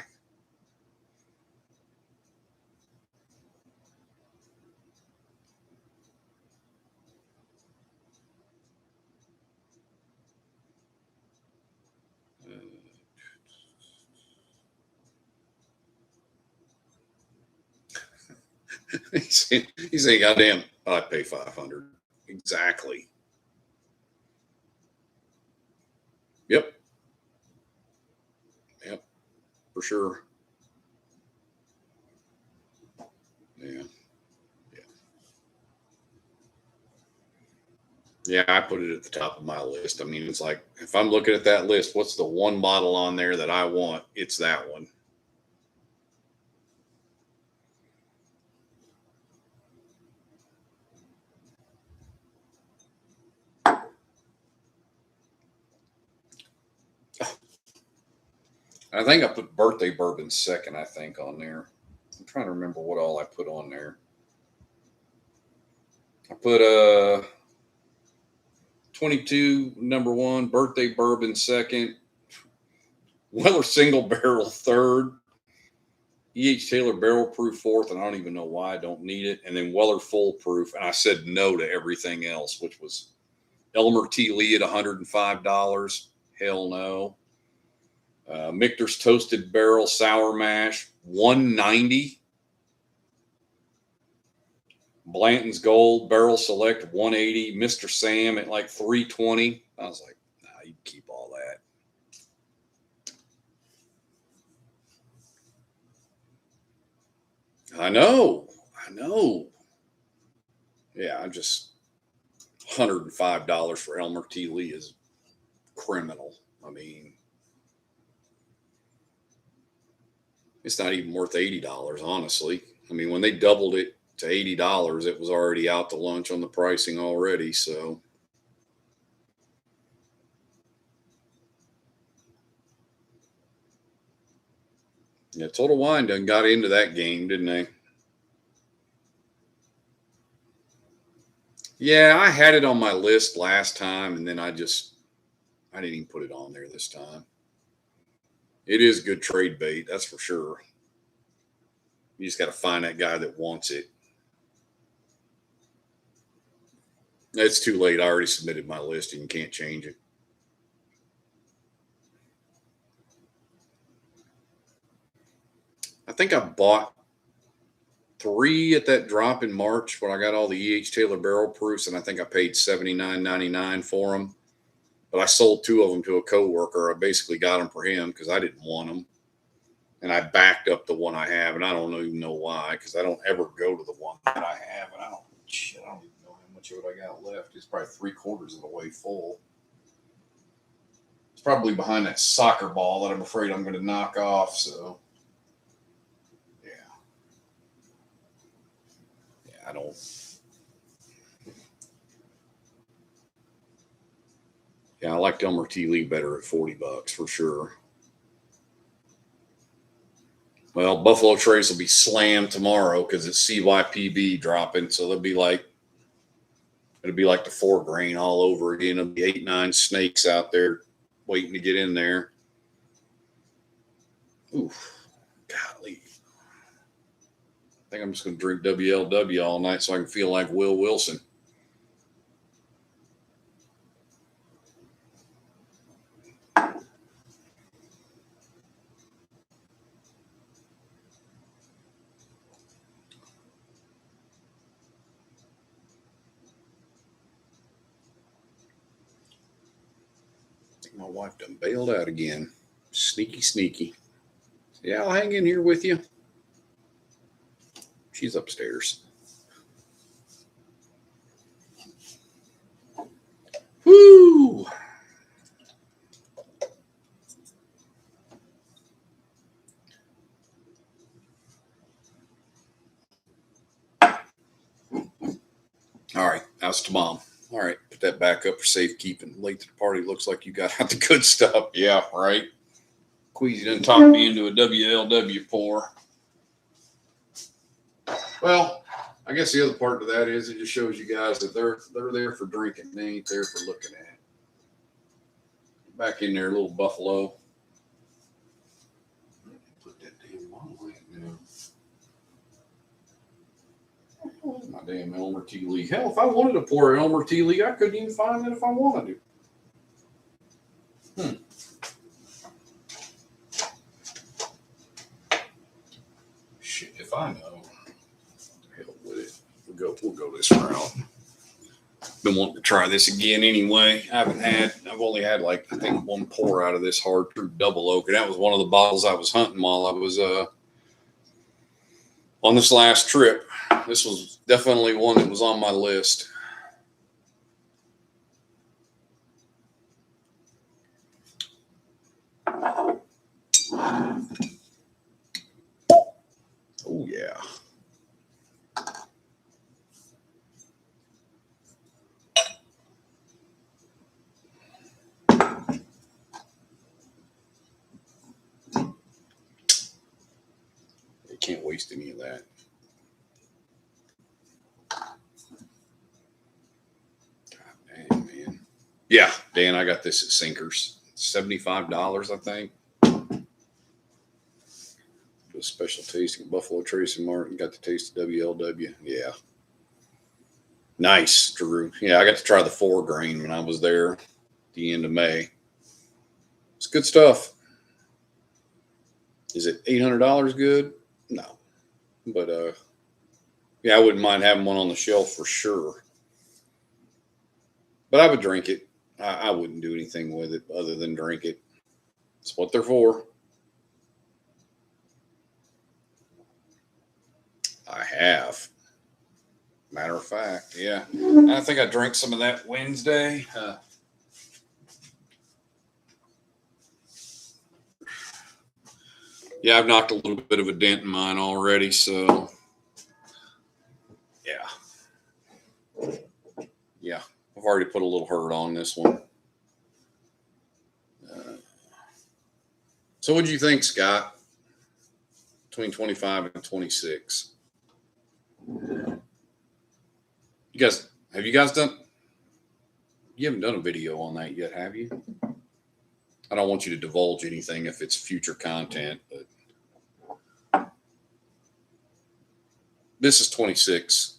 He's saying, goddamn, I'd pay 500. Exactly. Yep. Yep. For sure. Yeah. Yeah. Yeah, I put it at the top of my list. I mean, it's like if I'm looking at that list, what's the one model on there that I want? It's that one. I think I put birthday bourbon second, I think, on there. I'm trying to remember what all I put on there. I put 22 number one, birthday bourbon second, Weller single barrel third, E.H. Taylor barrel proof fourth, and I don't even know why I don't need it. And then Weller full proof. And I said no to everything else, which was Elmer T. Lee at $105. Hell no. Michter's toasted barrel sour mash, $190. Blanton's Gold Barrel Select, $180. Mr. Sam at like $320. I was like, nah, you keep all that. I know. Yeah, I'm just $105 for Elmer T. Lee is criminal. I mean, it's not even worth $80, honestly. I mean, when they doubled it to $80, it was already out to lunch on the pricing already. So, yeah, Total Wine done got into that game, didn't they? Yeah, I had it on my list last time, and then I didn't even put it on there this time. It is good trade bait, that's for sure. You just got to find that guy that wants it. It's too late. I already submitted my list, and you can't change it. I think I bought 3 at that drop in March when I got all the E.H. Taylor barrel proofs, and I think I paid $79.99 for them. But I sold 2 of them to a coworker. I basically got them for him because I didn't want them, and I backed up the one I have, and I don't even know why because I don't ever go to the one that I have, and I don't even know how much of it I got left. It's probably 3/4 of the way full. It's probably behind that soccer ball that I'm afraid I'm going to knock off. So I don't. Yeah, I like Elmer T. Lee better at $40 for sure. Well, Buffalo Trace will be slammed tomorrow because it's CYPB dropping, so it'll be like the 4 grain all over again. It'll be 8, 9 snakes out there waiting to get in there. Oof, golly! I think I'm just going to drink WLW all night so I can feel like Will Wilson. My wife done bailed out again. Sneaky, sneaky. Yeah, I'll hang in here with you. She's upstairs. Woo! All right, that's to Mom. All right, put that back up for safekeeping. Late to the party, looks like you got out the good stuff. Yeah, right. Queasy didn't talk me into a WLW pour. Well, I guess the other part of that is it just shows you guys that they're there for drinking. They ain't there for looking at. Back in there, little buffalo. Put that damn bottle in now. My damn Elmer T. Lee. Hell, if I wanted to pour Elmer T. Lee, I couldn't even find it if I wanted to. Shit, if I know. Hell with it. We'll go this route. Been wanting to try this again anyway. I've only had I think 1 pour out of this hard fruit double oak, and that was one of the bottles I was hunting while I was on this last trip. This was definitely one that was on my list. Oh yeah. You can't waste any of that. God damn, man. Yeah, Dan, I got this at Sinkers. $75, I think. A special tasting Buffalo Trace and Martin. Got to taste the WLW. Yeah. Nice, Drew. Yeah, I got to try the 4 grain when I was there at the end of May. It's good stuff. Is it $800 good? No. But yeah, I wouldn't mind having one on the shelf for sure. But I would drink it. I wouldn't do anything with it other than drink it. It's what they're for. I have. Matter of fact, yeah. I think I drank some of that Wednesday. Yeah, I've knocked a little bit of a dent in mine already, so yeah. Yeah, I've already put a little hurt on this one. So what do you think, Scott? Between 25 and 26. You guys, Have you guys done? You haven't done a video on that yet, have you? I don't want you to divulge anything if it's future content, but this is 26.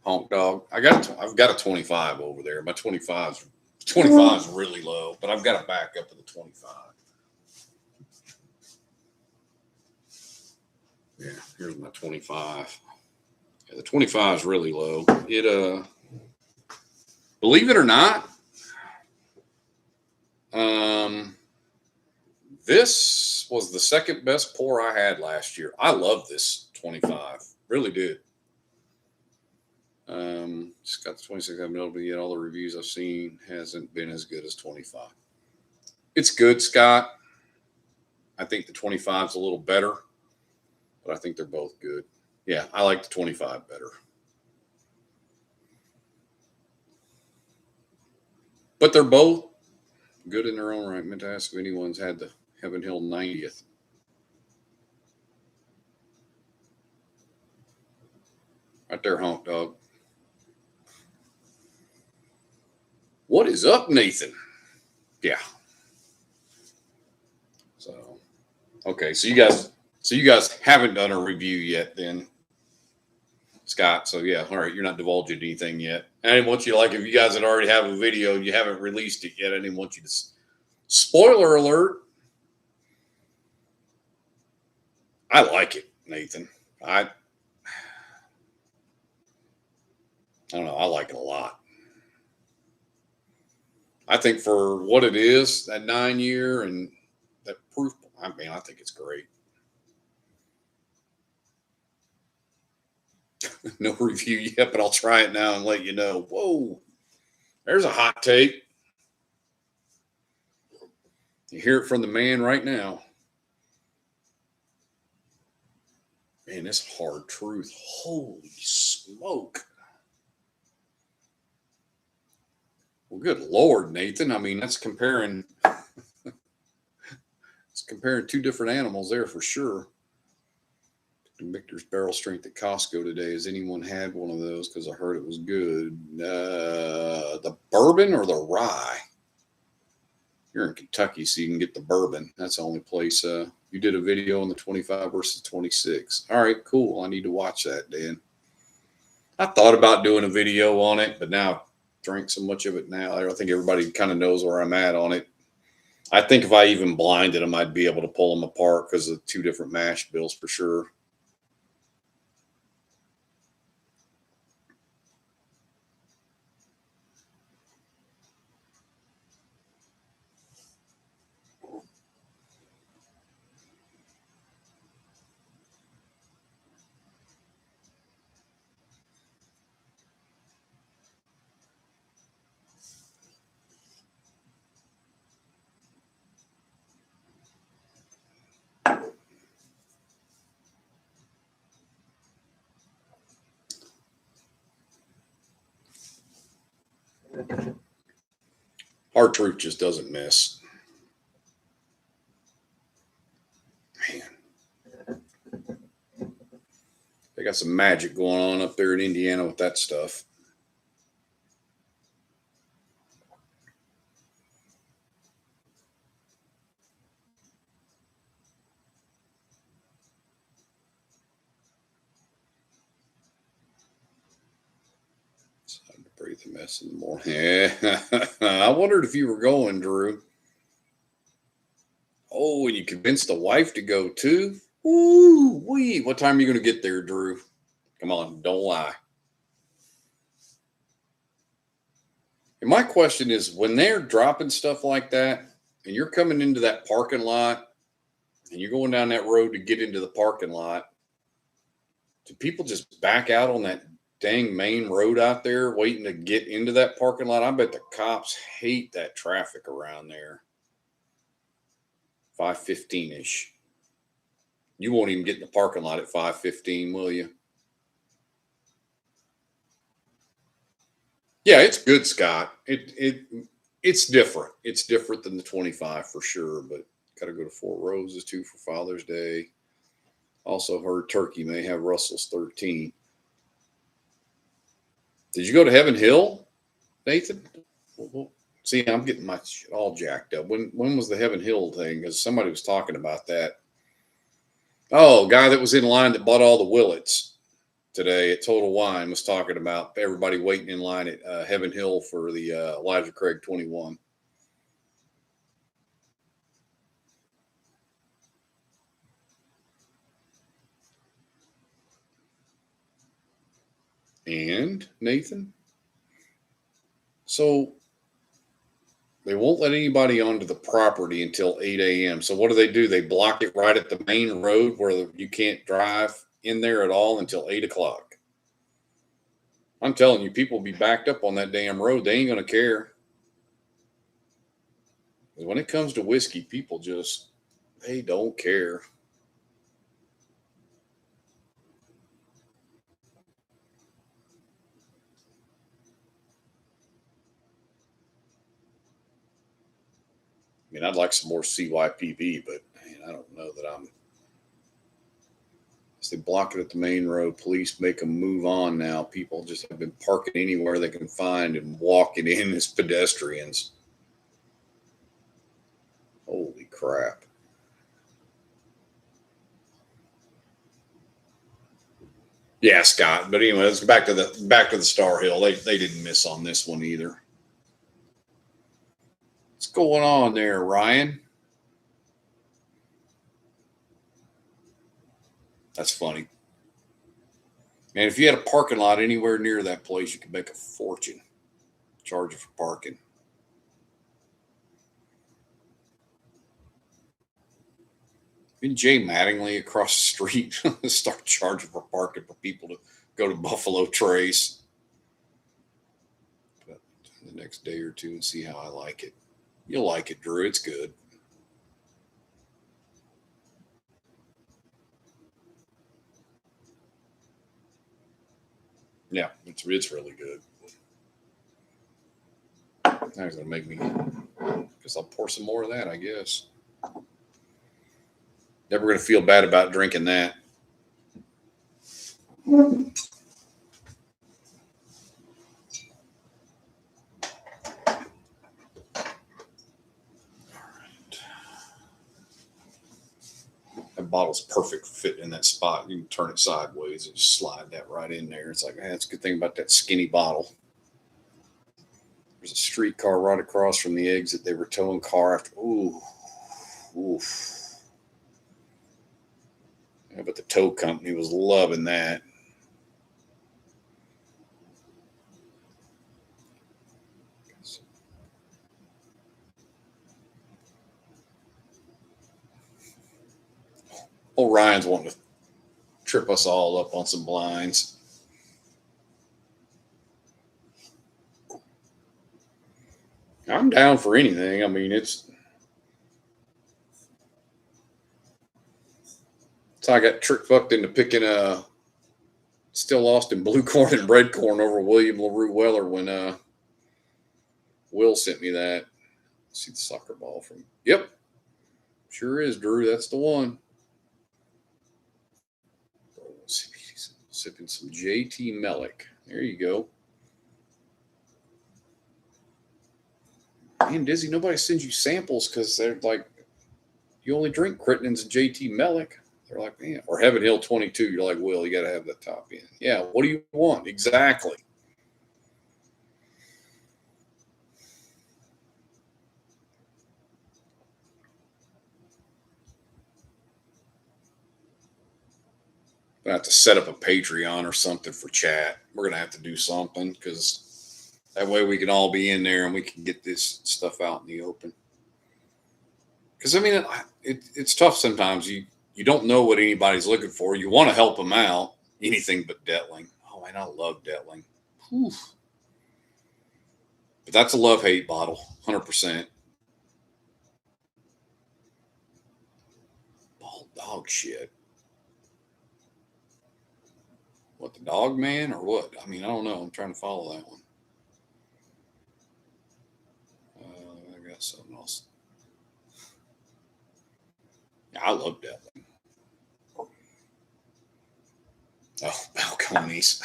Honk dog. I've got a 25 over there. My 25 is really low, but I've got to back up to the 25. Yeah, here's my 25. Yeah, the 25 is really low. It believe it or not, this was the second best pour I had last year. I love this 25. Really did. Just got the 26. I haven't been able to get all the reviews I've seen. Hasn't been as good as 25. It's good, Scott. I think the 25 is a little better, but I think they're both good. Yeah, I like the 25 better. But they're both good in their own right. I meant to ask if anyone's had the Heaven Hill 90th. Right there, honk dog. What is up, Nathan? Yeah. So, okay. So you guys haven't done a review yet, then, Scott. So yeah, all right. You're not divulging anything yet. I didn't want you if you guys had already have a video and you haven't released it yet. I didn't want you to. Spoiler alert. I like it, Nathan. I don't know. I like it a lot. I think for what it is, that 9-year and that proof, I think it's great. No review yet, but I'll try it now and let you know. Whoa, there's a hot take. You hear it from the man right now. Man, this hard truth. Holy smoke. Well, good Lord, Nathan. That's comparing. It's comparing two different animals there for sure. Victor's barrel strength at Costco today. Has anyone had one of those? Because I heard it was good. The bourbon or the rye? You're in Kentucky, so you can get the bourbon. That's the only place. You did a video on the 25 versus 26. All right, cool. I need to watch that, Dan. I thought about doing a video on it, but now I've drank so much of it now. I don't think everybody kind of knows where I'm at on it. I think if I even blinded them, I'd be able to pull them apart because of two different mash bills for sure. Hard truth just doesn't miss. Man. They got some magic going on up there in Indiana with that stuff. Breathe a mess in the morning. Yeah. I wondered if you were going, Drew. Oh, and you convinced the wife to go too? Ooh, wee. What time are you going to get there, Drew? Come on, don't lie. And my question is, when they're dropping stuff like that, and you're coming into that parking lot, and you're going down that road to get into the parking lot, do people just back out on that dang main road out there waiting to get into that parking lot? I bet the cops hate that traffic around there. 5:15-ish. You won't even get in the parking lot at 5:15, will you? Yeah, it's good, Scott. It's different. It's different than the 25 for sure, but got to go to Four Roses too for Father's Day. Also heard turkey may have Russell's 13. Did you go to Heaven Hill, Nathan? See, I'm getting my shit all jacked up. When was the Heaven Hill thing? Because somebody was talking about that. Oh, guy that was in line that bought all the Willets today at Total Wine was talking about everybody waiting in line at Heaven Hill for the Elijah Craig 21. And Nathan, so they won't let anybody onto the property until 8 a.m. So what do? They block it right at the main road where you can't drive in there at all until 8 o'clock. I'm telling you, people will be backed up on that damn road. They ain't going to care. When it comes to whiskey, people just, they don't care. I mean, I'd like some more CYPV, but man, I don't know that I'm. As they block it at the main road, police make them move on now. People just have been parking anywhere they can find and walking in as pedestrians. Holy crap. Yeah, Scott. But anyway, let's go back to the Star Hill. They didn't miss on this one either. What's going on there, Ryan? That's funny. Man, if you had a parking lot anywhere near that place, you could make a fortune. Charge it for parking. And Jay Mattingly across the street start charging for parking for people to go to Buffalo Trace. But the next day or two and see how I like it. You'll like it, Drew. It's good. Yeah, it's really good. Now he's gonna make me. Guess I'll pour some more of that, I guess. Never gonna feel bad about drinking that. That bottle's perfect fit in that spot. You can turn it sideways and just slide that right in there. It's like, man, that's a good thing about that skinny bottle. There's a streetcar right across from the exit. They were towing car after. Ooh. Yeah, but the tow company was loving that. Ryan's wanting to trip us all up on some blinds. I'm down for anything. I mean, so I got trick fucked into picking still lost in blue corn and red corn over William LaRue Weller when Will sent me that. See the soccer ball from. Yep, sure is, Drew. That's the one. Sipping some JT Mellick. There you go. Man, Dizzy, nobody sends you samples because they're like, you only drink Crittenden's and JT Mellick. They're like, man, or Heaven Hill 22. You're like, Will, you got to have that top end. Yeah, what do you want? Exactly. Gonna have to set up a Patreon or something for chat. We're gonna have to do something because that way we can all be in there and we can get this stuff out in the open. Because I mean, it's tough sometimes. You don't know what anybody's looking for. You want to help them out. Anything but Detling. Oh man, I love Detling. Whew. But that's a love-hate bottle, 100%. Bald dog shit. What, the dog man or what? I mean, I don't know. I'm trying to follow that one. I got something else. Yeah, I love Detling. Oh, balconies.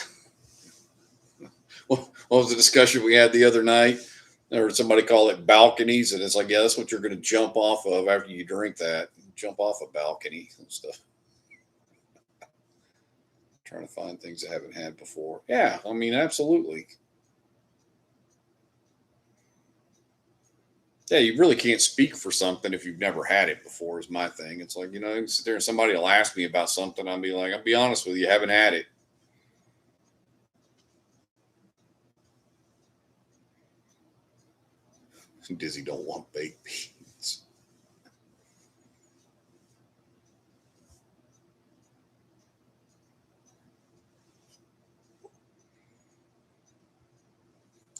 Well, what was the discussion we had the other night? I heard somebody call it balconies, and it's like, yeah, that's what you're going to jump off of after you drink that. Jump off a balcony and stuff. Trying to find things I haven't had before. Yeah, I mean, absolutely. Yeah, you really can't speak for something if you've never had it before, is my thing. It's like, you know, you can sit there and somebody will ask me about something. I'll be like, I'll be honest with you, haven't had it. Dizzy don't want baked beans.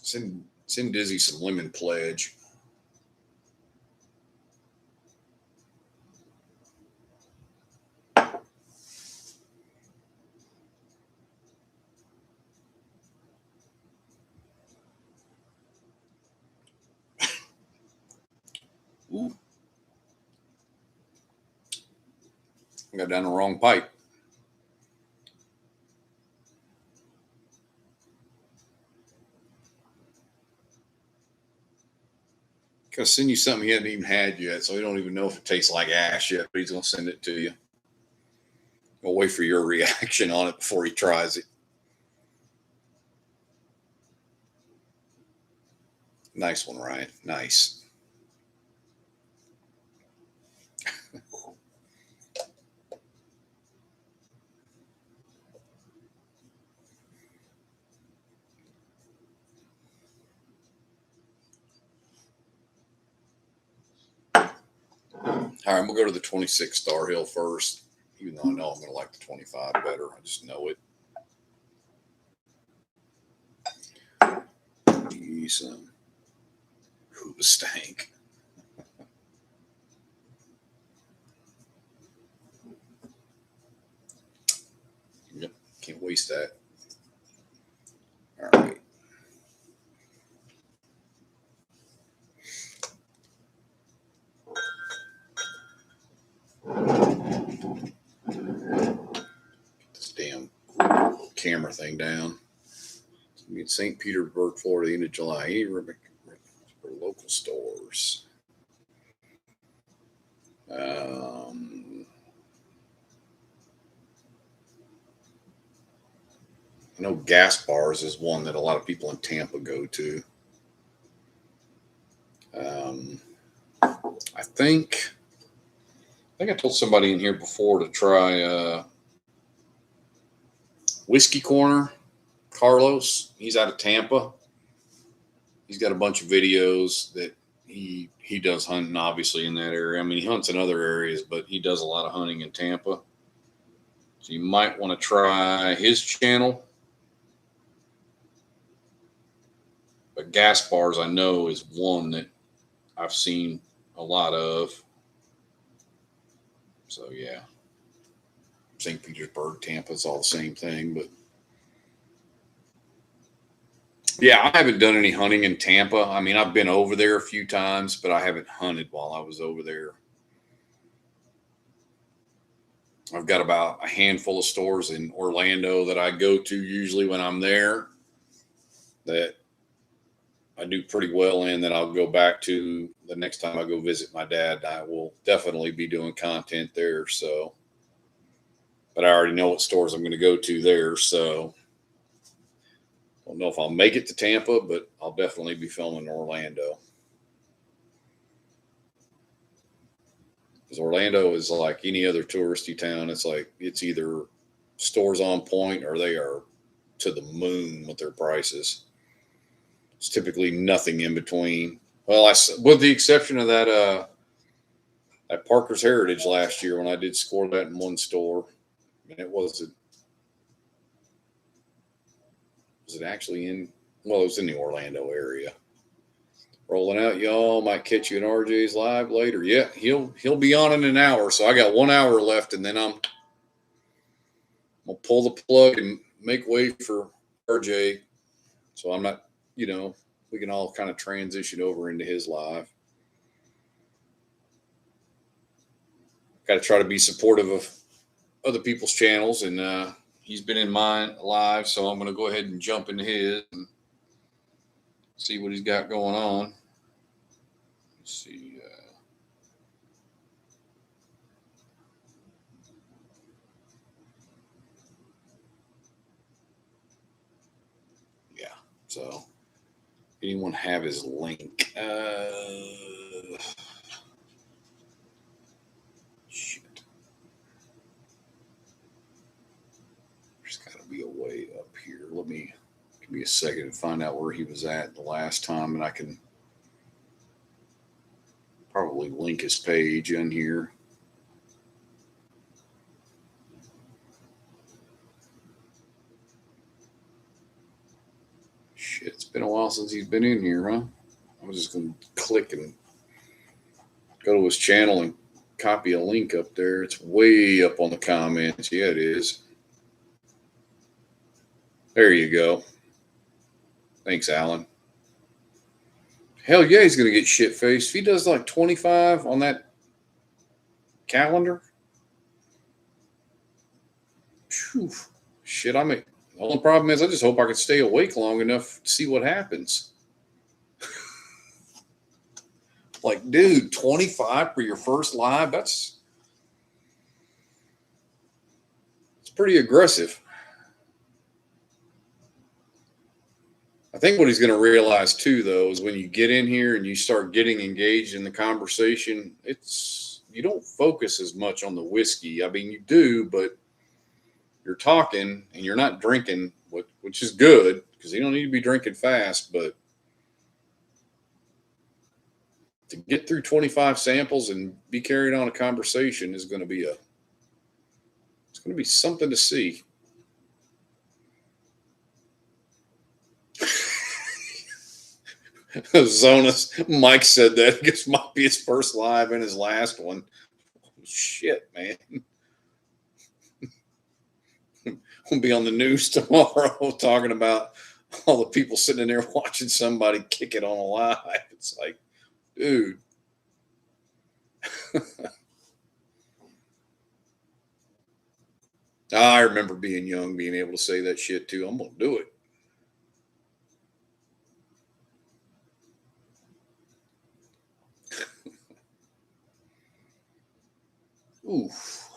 Send Dizzy some lemon pledge. Ooh. I got down the wrong pipe. Gonna send you something he hasn't even had yet, so he don't even know if it tastes like ash yet, but he's gonna send it to you. I'll wait for your reaction on it before he tries it. Nice one, Ryan. Nice. All right, we'll go to the 26 Star Hill first, even though I know I'm going to like the 25 better. I just know it. Some Hooba stank. Yep, can't waste that. All right. Get this damn camera thing down. It's in St. Petersburg, Florida, end of July. Any for local stores. I know Gas Bars is one that a lot of people in Tampa go to. I think I told somebody in here before to try Whiskey Corner. Carlos, he's out of Tampa. He's got a bunch of videos that he does hunting, obviously, in that area. I mean, he hunts in other areas, but he does a lot of hunting in Tampa. So you might want to try his channel. But Gas Bars, I know, is one that I've seen a lot of. So, yeah. St. Petersburg, Tampa, it's all the same thing. But, yeah, I haven't done any hunting in Tampa. I mean, I've been over there a few times, but I haven't hunted while I was over there. I've got about a handful of stores in Orlando that I go to usually when I'm there that I do pretty well in, that I'll go back to the next time I go visit my dad. I will definitely be doing content there. So, but I already know what stores I'm going to go to there. So, I don't know if I'll make it to Tampa, but I'll definitely be filming in Orlando. Because Orlando is like any other touristy town. It's like it's either stores on point or they are to the moon with their prices. It's typically nothing in between. Well, with the exception of that Parker's Heritage last year when I did score that in one store, and it was it actually in? Well, it was in the Orlando area. Rolling out, y'all. Might catch you in RJ's live later. Yeah, he'll be on in an hour. So I got 1 hour left, and then I'm gonna pull the plug and make way for RJ. So I'm not, we can all kind of transition over into his live. Got to try to be supportive of other people's channels, and he's been in mine live, so I'm going to go ahead and jump into his. And see what he's got going on. Let's see. Yeah. So, anyone have his link? Shit. There's got to be a way up here. Give me a second to find out where he was at the last time, and I can probably link his page in here. Shit, it's been a while since he's been in here, huh? I'm just going to click and go to his channel and copy a link up there. It's way up on the comments. Yeah, it is. There you go. Thanks, Alan. Hell yeah, he's going to get shit faced. If he does like 25 on that calendar, phew, shit, the only problem is I just hope I can stay awake long enough to see what happens. Like, dude, 25 for your first live, it's pretty aggressive. I think what he's going to realize too, though, is when you get in here and you start getting engaged in the conversation, you don't focus as much on the whiskey. I mean, you do, but you're talking and you're not drinking, which is good because you don't need to be drinking fast. But to get through 25 samples and be carried on a conversation is going to be something to see. Zonas, Mike said that. I guess might be his first live and his last one. Shit, man. We'll be on the news tomorrow talking about all the people sitting in there watching somebody kick it on a live. It's like, dude. I remember being young, being able to say that shit too. I'm going to do it. Oof.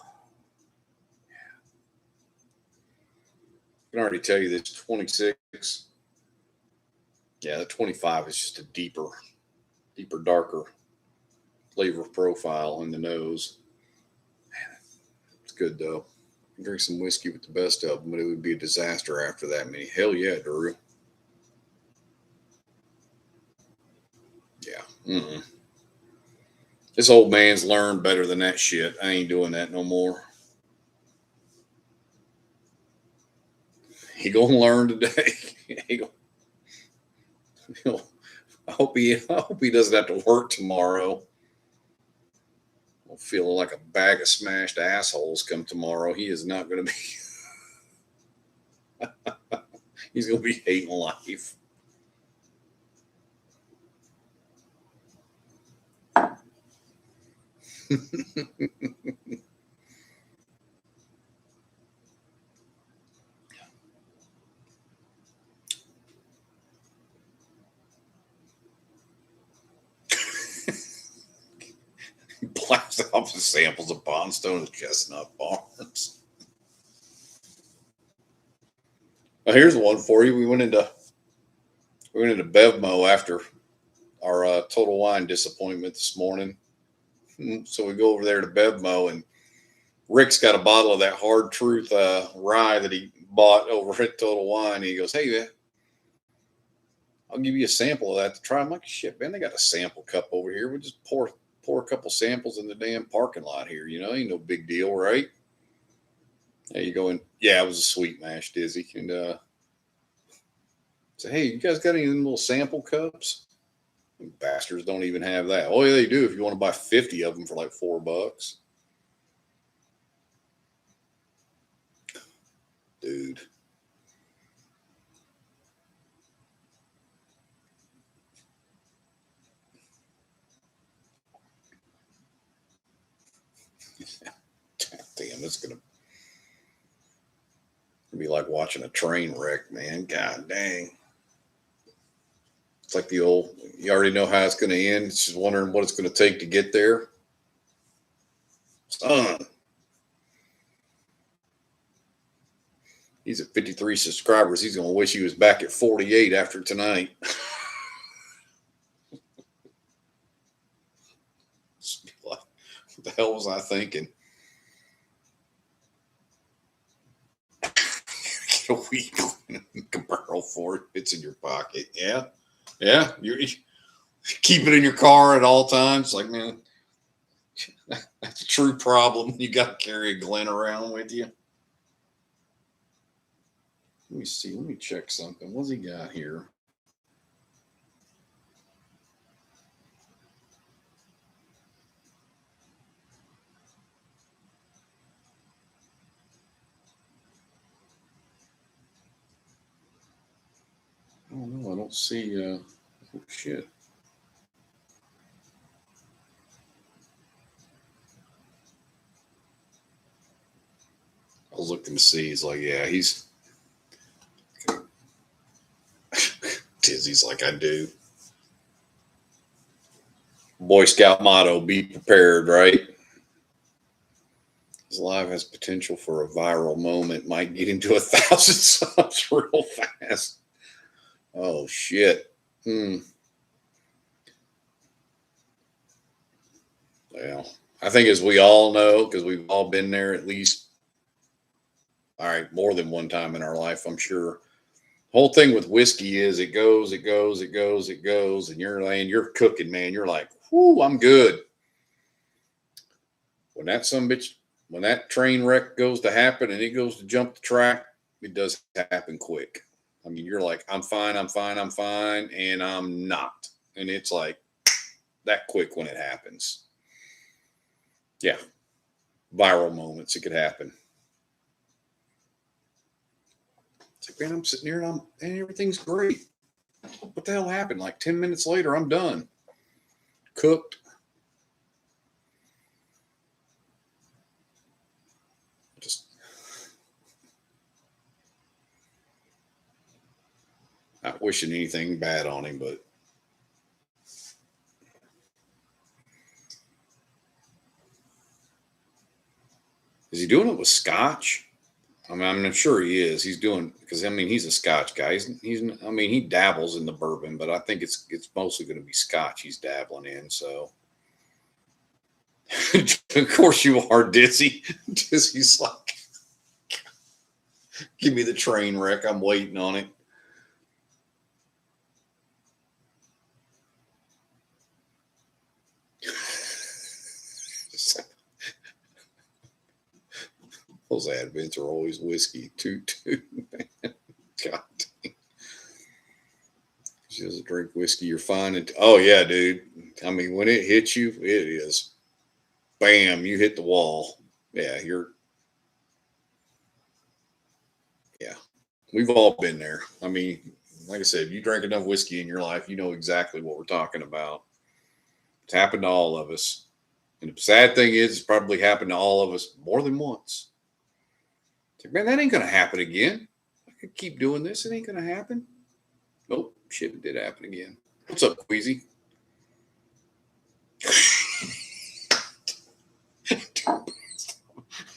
I can already tell you this 26. Yeah, the 25 is just a deeper, darker flavor profile in the nose. Man, it's good though. Drink some whiskey with the best of them, but it would be a disaster after that many. Hell yeah, Drew. Yeah. Mm-mm. This old man's learned better than that shit. I ain't doing that no more. He gonna learn today. I hope he doesn't have to work tomorrow. I'll feel like a bag of smashed assholes come tomorrow. He is not gonna be. He's gonna be hating life. Blast off the samples of Bondstone and Chestnut Farms. Well, here's one for you. We went into Bevmo after our Total Wine disappointment this morning. So we go over there to Bevmo, and Rick's got a bottle of that Hard Truth rye that he bought over at Total Wine. He goes, "Hey, man, I'll give you a sample of that to try." I'm like, "Shit, man, they got a sample cup over here. We just pour a couple samples in the damn parking lot here. Ain't no big deal, right?" There you go. And yeah, it was a sweet mash, Dizzy. And say, "Hey, you guys got any little sample cups?" Bastards don't even have that. Oh, yeah, they do if you want to buy 50 of them for like $4. Dude. Damn, it's gonna be like watching a train wreck, man. God dang. It's like the old, you already know how it's going to end. It's just wondering what it's going to take to get there. Son, he's at 53 subscribers. He's going to wish he was back at 48 after tonight. What the hell was I thinking? Get a week barrel for it. It's in your pocket. Yeah. Yeah. You keep it in your car at all times. Like, man, that's a true problem. You got to carry a Glen around with you. Let me see. Let me check something. What's he got here? Oh no, I don't see. Oh shit. I was looking to see. He's like, yeah, he's Dizzy's like I do. Boy Scout motto: be prepared, right? His live has potential for a viral moment. Might get into 1,000 subs real fast. Oh shit. Well, I think as we all know, because we've all been there at least, all right, more than one time in our life, I'm sure. Whole thing with whiskey is it goes, it goes, it goes, it goes, and you're cooking, man. You're like, whoo, I'm good. When that bitch, when that train wreck goes to happen and it goes to jump the track, it does happen quick. I mean, you're like, I'm fine, I'm fine, I'm fine, and I'm not. And it's like that quick when it happens. Yeah. Viral moments, it could happen. It's like, man, I'm sitting here and everything's great. What the hell happened? Like 10 minutes later, I'm done. Cooked. Just not wishing anything bad on him, but is he doing it with scotch? I mean, I'm not sure he is. He's doing because I mean he's a Scotch guy. He's I mean he dabbles in the bourbon, but I think it's mostly going to be Scotch he's dabbling in. So of course you are, Dizzy. Dizzy's like, give me the train wreck. I'm waiting on it. Those advents are always whiskey. Toot toot, man. God dang. She doesn't drink whiskey. You're fine. Oh yeah, dude. I mean, when it hits you, it is bam. You hit the wall. Yeah, yeah. We've all been there. I mean, like I said, you drink enough whiskey in your life, you know exactly what we're talking about. It's happened to all of us. And the sad thing is, it's probably happened to all of us more than once. It's like, man, that ain't going to happen again. I could keep doing this. It ain't going to happen. Nope. Shit, it did happen again. What's up, Queasy?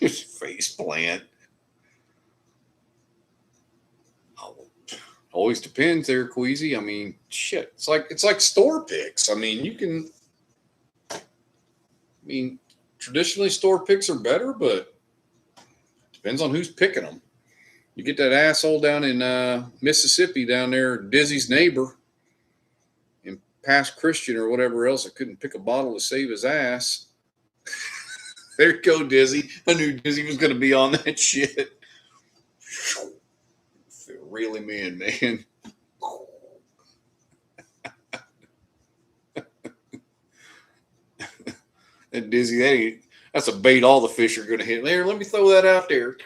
Face plant. Oh, always depends there, Queasy. I mean, shit. It's like store picks. I mean, traditionally store picks are better, but depends on who's picking them. You get that asshole down in Mississippi down there, Dizzy's neighbor, and past Christian or whatever else that couldn't pick a bottle to save his ass. There you go, Dizzy. I knew Dizzy was going to be on that shit. Reel him in, man. And Dizzy, that's a bait all the fish are going to hit. There, let me throw that out there.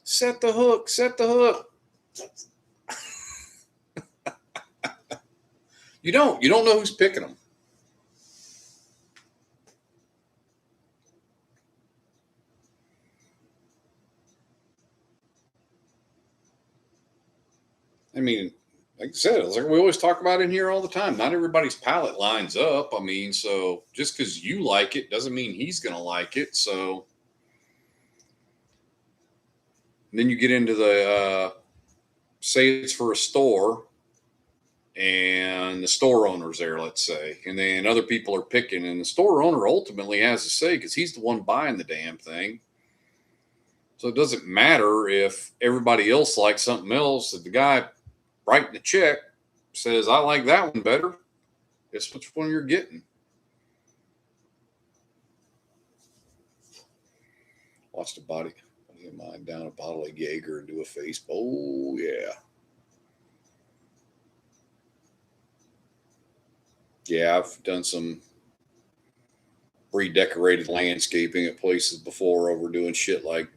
Set the hook. Set the hook. You don't know who's picking them. I mean, like I said, it's like we always talk about in here all the time. Not everybody's palate lines up. I mean, so just because you like it doesn't mean he's going to like it. So then you get into the say it's for a store and the store owner's there, let's say, and then other people are picking, and the store owner ultimately has to say because he's the one buying the damn thing. So it doesn't matter if everybody else likes something else. If the guy writing the check says, I like that one better, guess which one you're getting. Watch the body of mine down a bottle of Jaeger and do a face. Oh, yeah. Yeah, I've done some redecorated landscaping at places before over doing shit like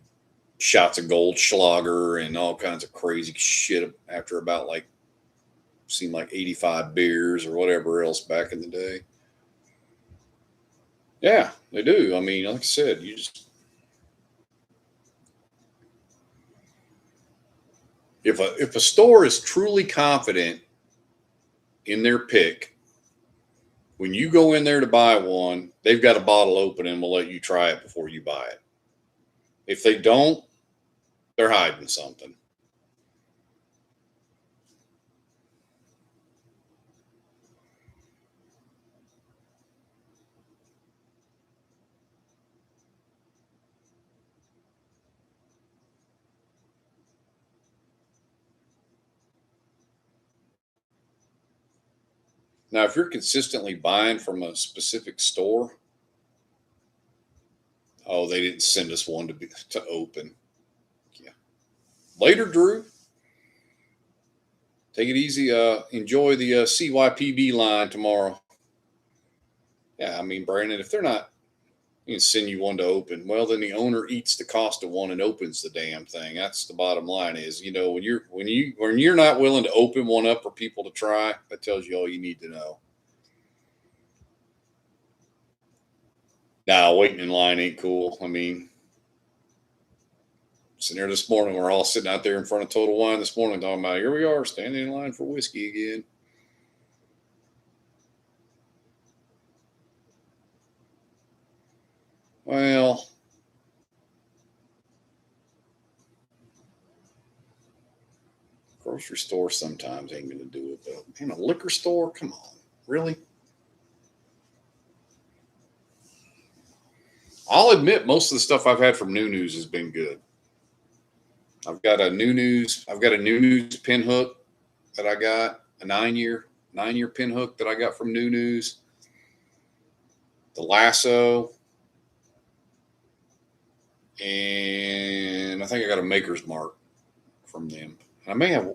shots of Goldschlager and all kinds of crazy shit after about like seemed like 85 beers or whatever else back in the day. Yeah, they do. I mean, like I said, you just if a store is truly confident in their pick, when you go in there to buy one, they've got a bottle open and will let you try it before you buy it. If they don't, they're hiding something. Now, if you're consistently buying from a specific store, oh, they didn't send us one to open. Yeah. Later, Drew. Take it easy. Enjoy the CYPB line tomorrow. Yeah, I mean, Brandon, if they're not going to send you one to open, well, then the owner eats the cost of one and opens the damn thing. That's the bottom line. Is when you're not willing to open one up for people to try, that tells you all you need to know. Now, waiting in line ain't cool. I mean, sitting there this morning, we're all sitting out there in front of Total Wine this morning talking about here we are standing in line for whiskey again. Well, grocery store sometimes ain't going to do it, but man, a liquor store, come on, really? I'll admit most of the stuff I've had from New News has been good. I've got a New News pin hook that I got, a 9-year pin hook that I got from New News. The lasso, and I think I got a Maker's Mark from them. I may have,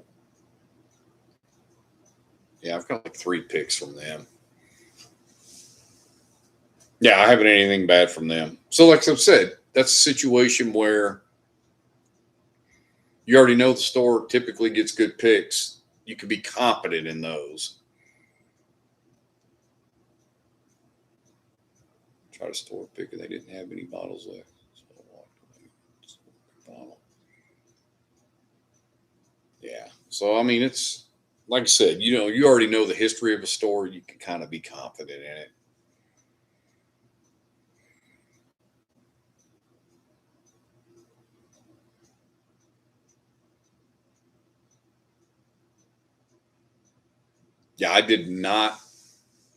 yeah, I've got like 3 picks from them. Yeah, I haven't had anything bad from them. So, like I've said, that's a situation where you already know the store typically gets good picks. You can be confident in those. Try to store a pick and they didn't have any bottles left. So yeah. So I mean, it's like I said, you already know the history of a store. You can kind of be confident in it. Yeah, I did not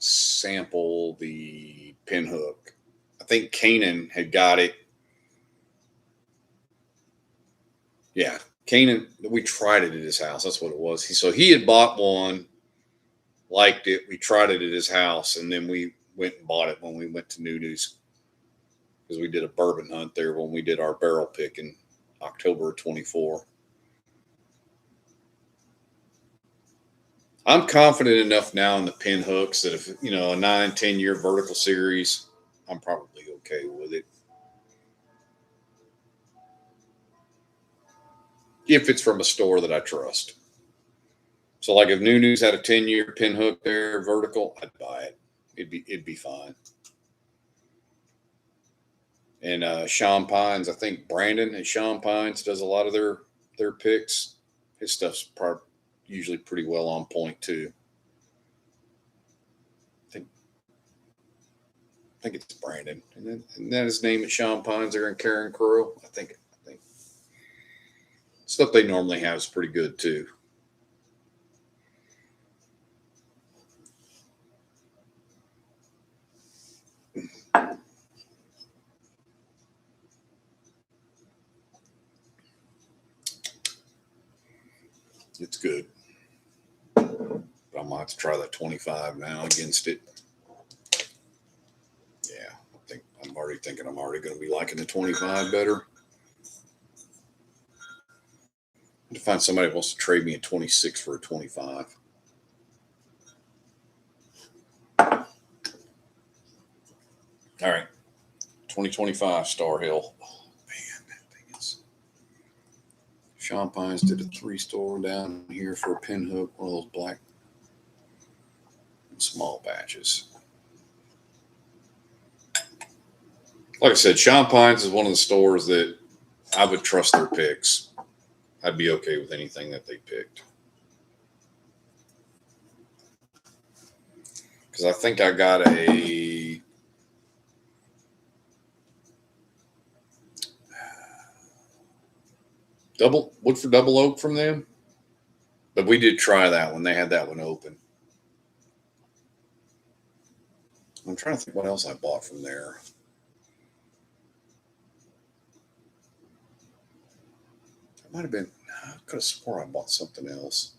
sample the pinhook. I think Kanan had got it. Yeah, Kanan. We tried it at his house. That's what it was. So he had bought one, liked it. We tried it at his house, and then we went and bought it when we went to New News because we did a bourbon hunt there when we did our barrel pick in October of 24. I'm confident enough now in the pin hooks that if a 9-10 year vertical series, I'm probably okay with it. If it's from a store that I trust. So like if New News had a 10-year pin hook there, vertical, I'd buy it. It'd be fine. And Sean Pines, I think Brandon at Sean Pines does a lot of their picks. His stuff's usually pretty well on point too. I think it's Brandon, and then his name at Sean Pines there in Karen Crow. I think stuff they normally have is pretty good too. It's good. But I might have to try that 25 now against it. Yeah, I'm already thinking I'm already going to be liking the 25 better. To find somebody who wants to trade me a 26 for a 25. All right, 2025 Star Hill. Oh, man, that thing is. Sean Pines did a 3-store down here for a pin hook, one of those black small batches. Like I said, Sean Pines is one of the stores that I would trust their picks. I'd be okay with anything that they picked. Because I think I got a Woodford double oak from them. But we did try that one. They had that one open. I'm trying to think what else I bought from there. It might have been, I could have swore I bought something else.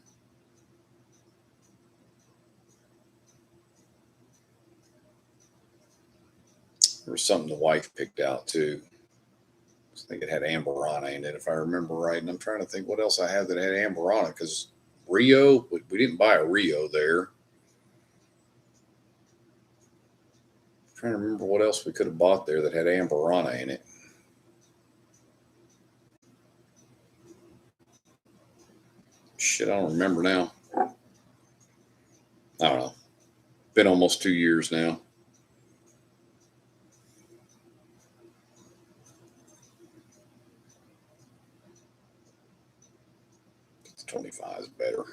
There was something the wife picked out too. I think it had Amberana in it, if I remember right. And I'm trying to think what else I had that had Amberana, because Rio, we didn't buy a Rio there. I'm trying to remember what else we could have bought there that had Amberana in it. Shit, I don't remember now. I don't know. Been almost 2 years now. The 25 is better.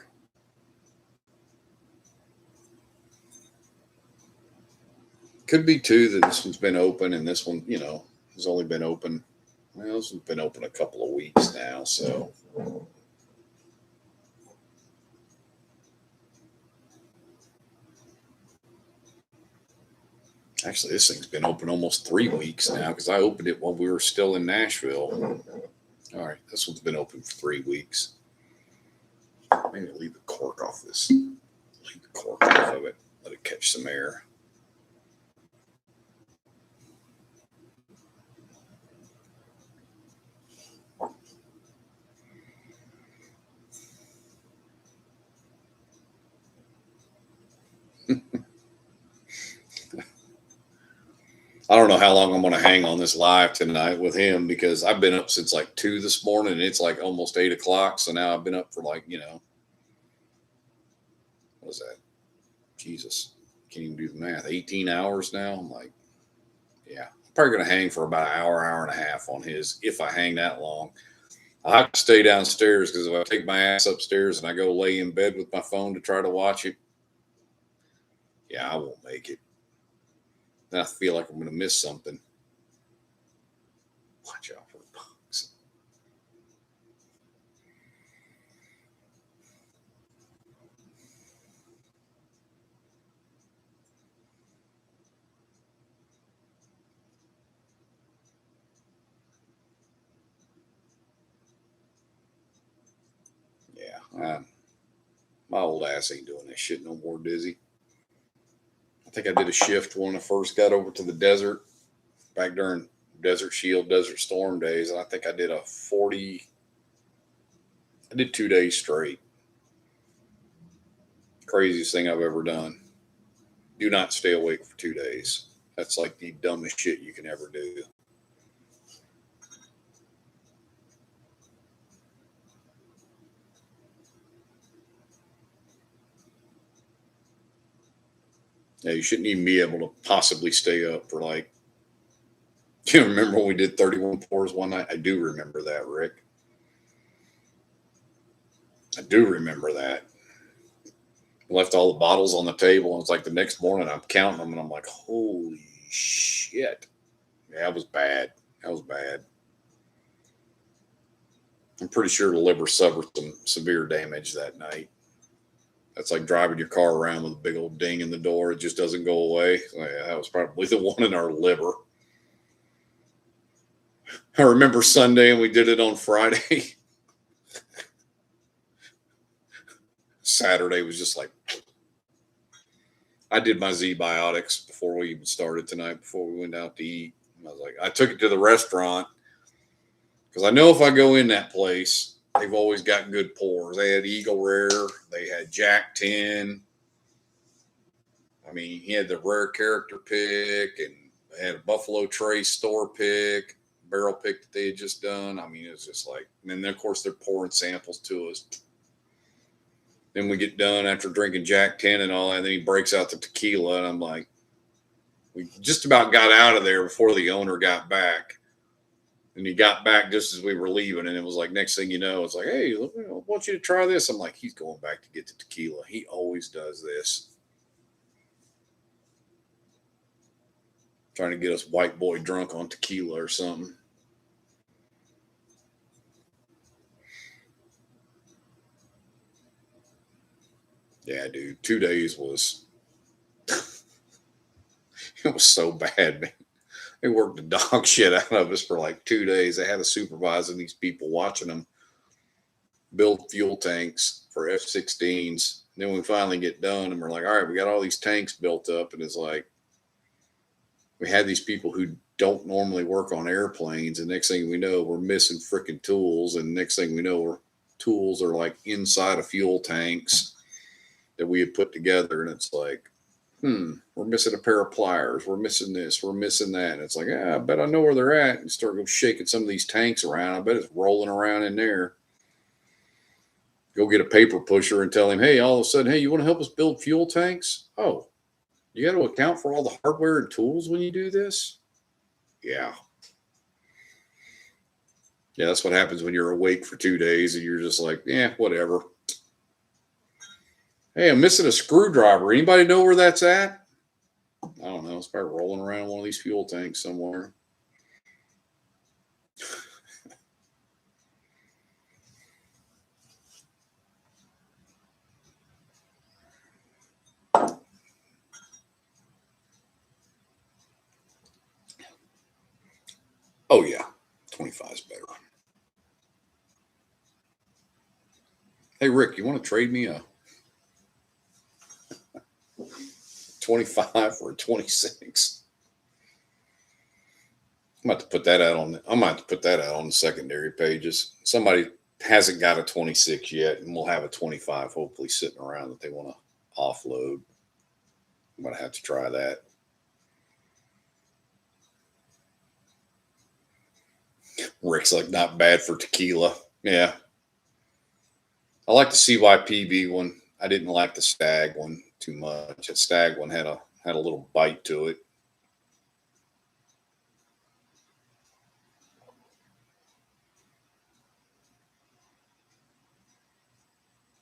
Could be too that this one's been open and this one, has only been open. Well, this one's been open a couple of weeks now, so. Actually, this thing's been open almost 3 weeks now because I opened it while we were still in Nashville. All right, this one's been open for 3 weeks. Maybe leave the cork off this. Leave the cork off of it. Let it catch some air. I don't know how long I'm going to hang on this live tonight with him because I've been up since like 2 this morning and it's like almost 8 o'clock. So now I've been up for like, what is that? Jesus. Can't even do the math. 18 hours now. I'm like, yeah, I'm probably going to hang for about an hour and a half on his if I hang that long. I'll have to stay downstairs because if I take my ass upstairs and I go lay in bed with my phone to try to watch it, yeah, I won't make it. Then I feel like I'm going to miss something. Watch out for the bugs. Yeah, my old ass ain't doing this shit no more, Dizzy. I think I did a shift when I first got over to the desert back during Desert Shield, Desert Storm days. And I think I did I did 2 days straight. Craziest thing I've ever done. Do not stay awake for 2 days. That's like the dumbest shit you can ever do. Yeah, you shouldn't even be able to possibly stay up for like, you remember when we did 31 pours one night? I do remember that, Rick. I do remember that. Left all the bottles on the table, and it's like the next morning I'm counting them, and I'm like, holy shit. Yeah, that was bad. That was bad. I'm pretty sure the liver suffered some severe damage that night. That's like driving your car around with a big old ding in the door. It just doesn't go away. So yeah, that was probably the one in our liver. I remember Sunday, and we did it on Friday. Saturday was just like, I did my Z-biotics before we even started tonight, before we went out to eat. I was like, I took it to the restaurant because I know if I go in that place, they've always got good pours. They had Eagle Rare, they had Jack 10. I mean, he had the rare character pick, and they had a Buffalo Trace store pick, barrel pick that they had just done. I mean, it was just like, and then of course they're pouring samples to us. Then we get done after drinking Jack 10 and all that, and then he breaks out the tequila, and I'm like, we just about got out of there before the owner got back. And he got back just as we were leaving, and it was like, next thing you know, it's like, hey, I want you to try this. I'm like, he's going back to get the tequila. He always does this. Trying to get us white boy drunk on tequila or something. Yeah, dude, 2 days was, it was so bad, man. They worked the dog shit out of us for like 2 days. They had us supervising these people, watching them build fuel tanks for F-16s. Then we finally get done, and we're like, all right, we got all these tanks built up, and it's like, we had these people who don't normally work on airplanes, and next thing we know, we're missing freaking tools, and next thing we know, our tools are like inside of fuel tanks that we had put together, and it's like, we're missing a pair of pliers, we're missing this, we're missing that, and it's like, I bet I know where they're at, and start go shaking some of these tanks around. I bet it's rolling around in there. Go get a paper pusher and tell him, hey, all of a sudden, hey, you want to help us build fuel tanks? Oh, you got to account for all the hardware and tools when you do this? Yeah. Yeah, that's what happens when you're awake for 2 days and you're just like, whatever. Hey, I'm missing a screwdriver. Anybody know where that's at? I don't know. It's probably rolling around one of these fuel tanks somewhere. Oh, yeah. 25 is better. Hey, Rick, you want to trade me a 25 for a 26? I'm about to put that out on. I'm about to put that out on the secondary pages. Somebody hasn't got a 26 yet, and we'll have a 25 hopefully sitting around that they want to offload. I'm gonna have to try that. Rick's like, not bad for tequila. Yeah, I like the CYPB one. I didn't like the Stag one too much. That Stag one had a little bite to it.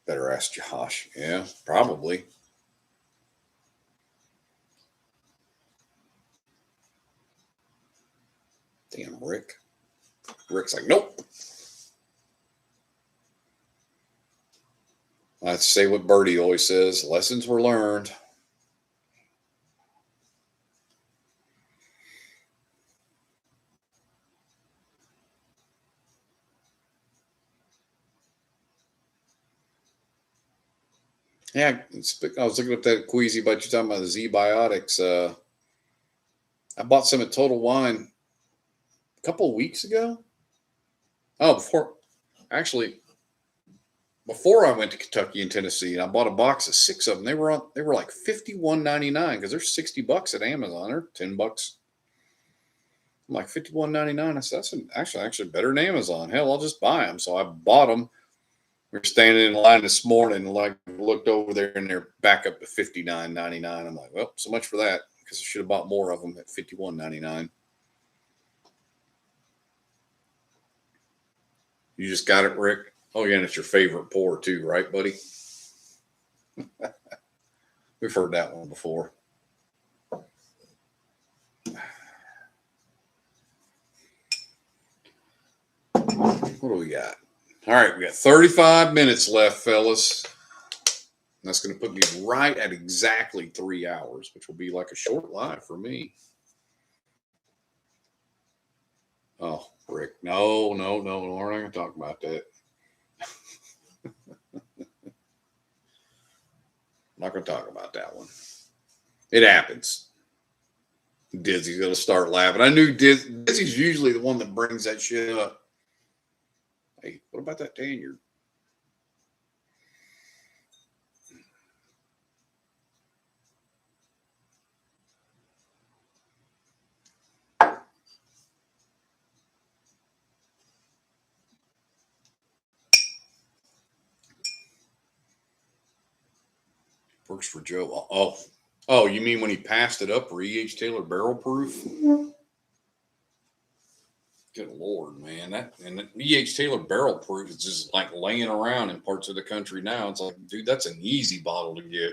Better ask Josh. Yeah, probably. Damn, Rick. Rick's like, nope. I have to say what Birdie always says, lessons were learned. Yeah, I was looking up that queasy about you talking about the Z-biotics. I bought some at Total Wine a couple of weeks ago. Oh, before I went to Kentucky and Tennessee, and I bought a box of 6 of them. They were like $51.99 because they're $60 at Amazon. They're $10. I'm like $51.99. I said that's actually better than Amazon. Hell, I'll just buy them. So I bought them. We were standing in line this morning, and like looked over there, and they're back up to $59.99. I'm like, well, so much for that, because I should have bought more of them at $51.99. You just got it, Rick. Oh, yeah, and it's your favorite pour too, right, buddy? We've heard that one before. What do we got? All right, we got 35 minutes left, fellas. That's going to put me right at exactly 3 hours, which will be like a short live for me. Oh, Rick. No. We're not going to talk about that. I'm not going to talk about that one. It happens. Dizzy's going to start laughing. I knew Dizzy's usually the one that brings that shit up. Hey, what about that Tanyard? Works for Joe. Oh, you mean when he passed it up for E.H. Taylor barrel proof? Good Lord, man. That and E.H. Taylor barrel proof is just like laying around in parts of the country now. It's like, dude, that's an easy bottle to get.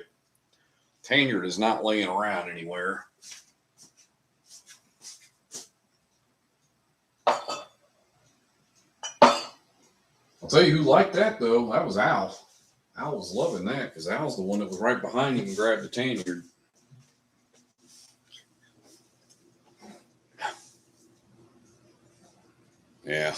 Tanyard is not laying around anywhere. I'll tell you who liked that, though. That was Al. Al was loving that because Al's the one that was right behind him and grabbed the Tanyard. Yeah.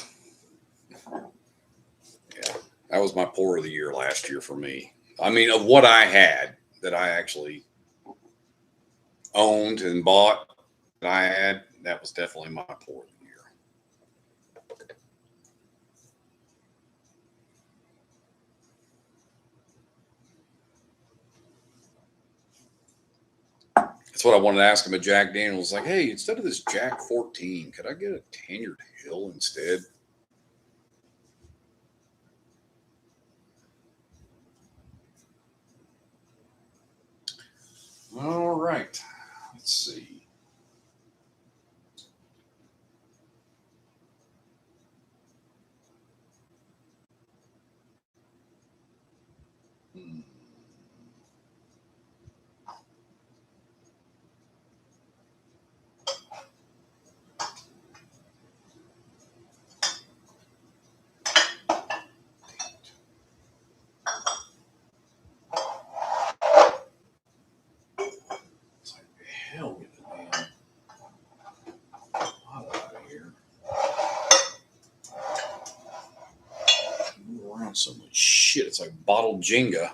That was my pour of the year last year for me. I mean, of what I had that I actually owned and bought that I had, that was definitely my pour of the year. That's what I wanted to ask him at Jack Daniels. Like, hey, instead of this Jack 14, could I get a Tanyard Hill instead? All right. Let's see. It's like, hell, get the damn pot out of here. Move around so much shit. It's like bottled Jenga.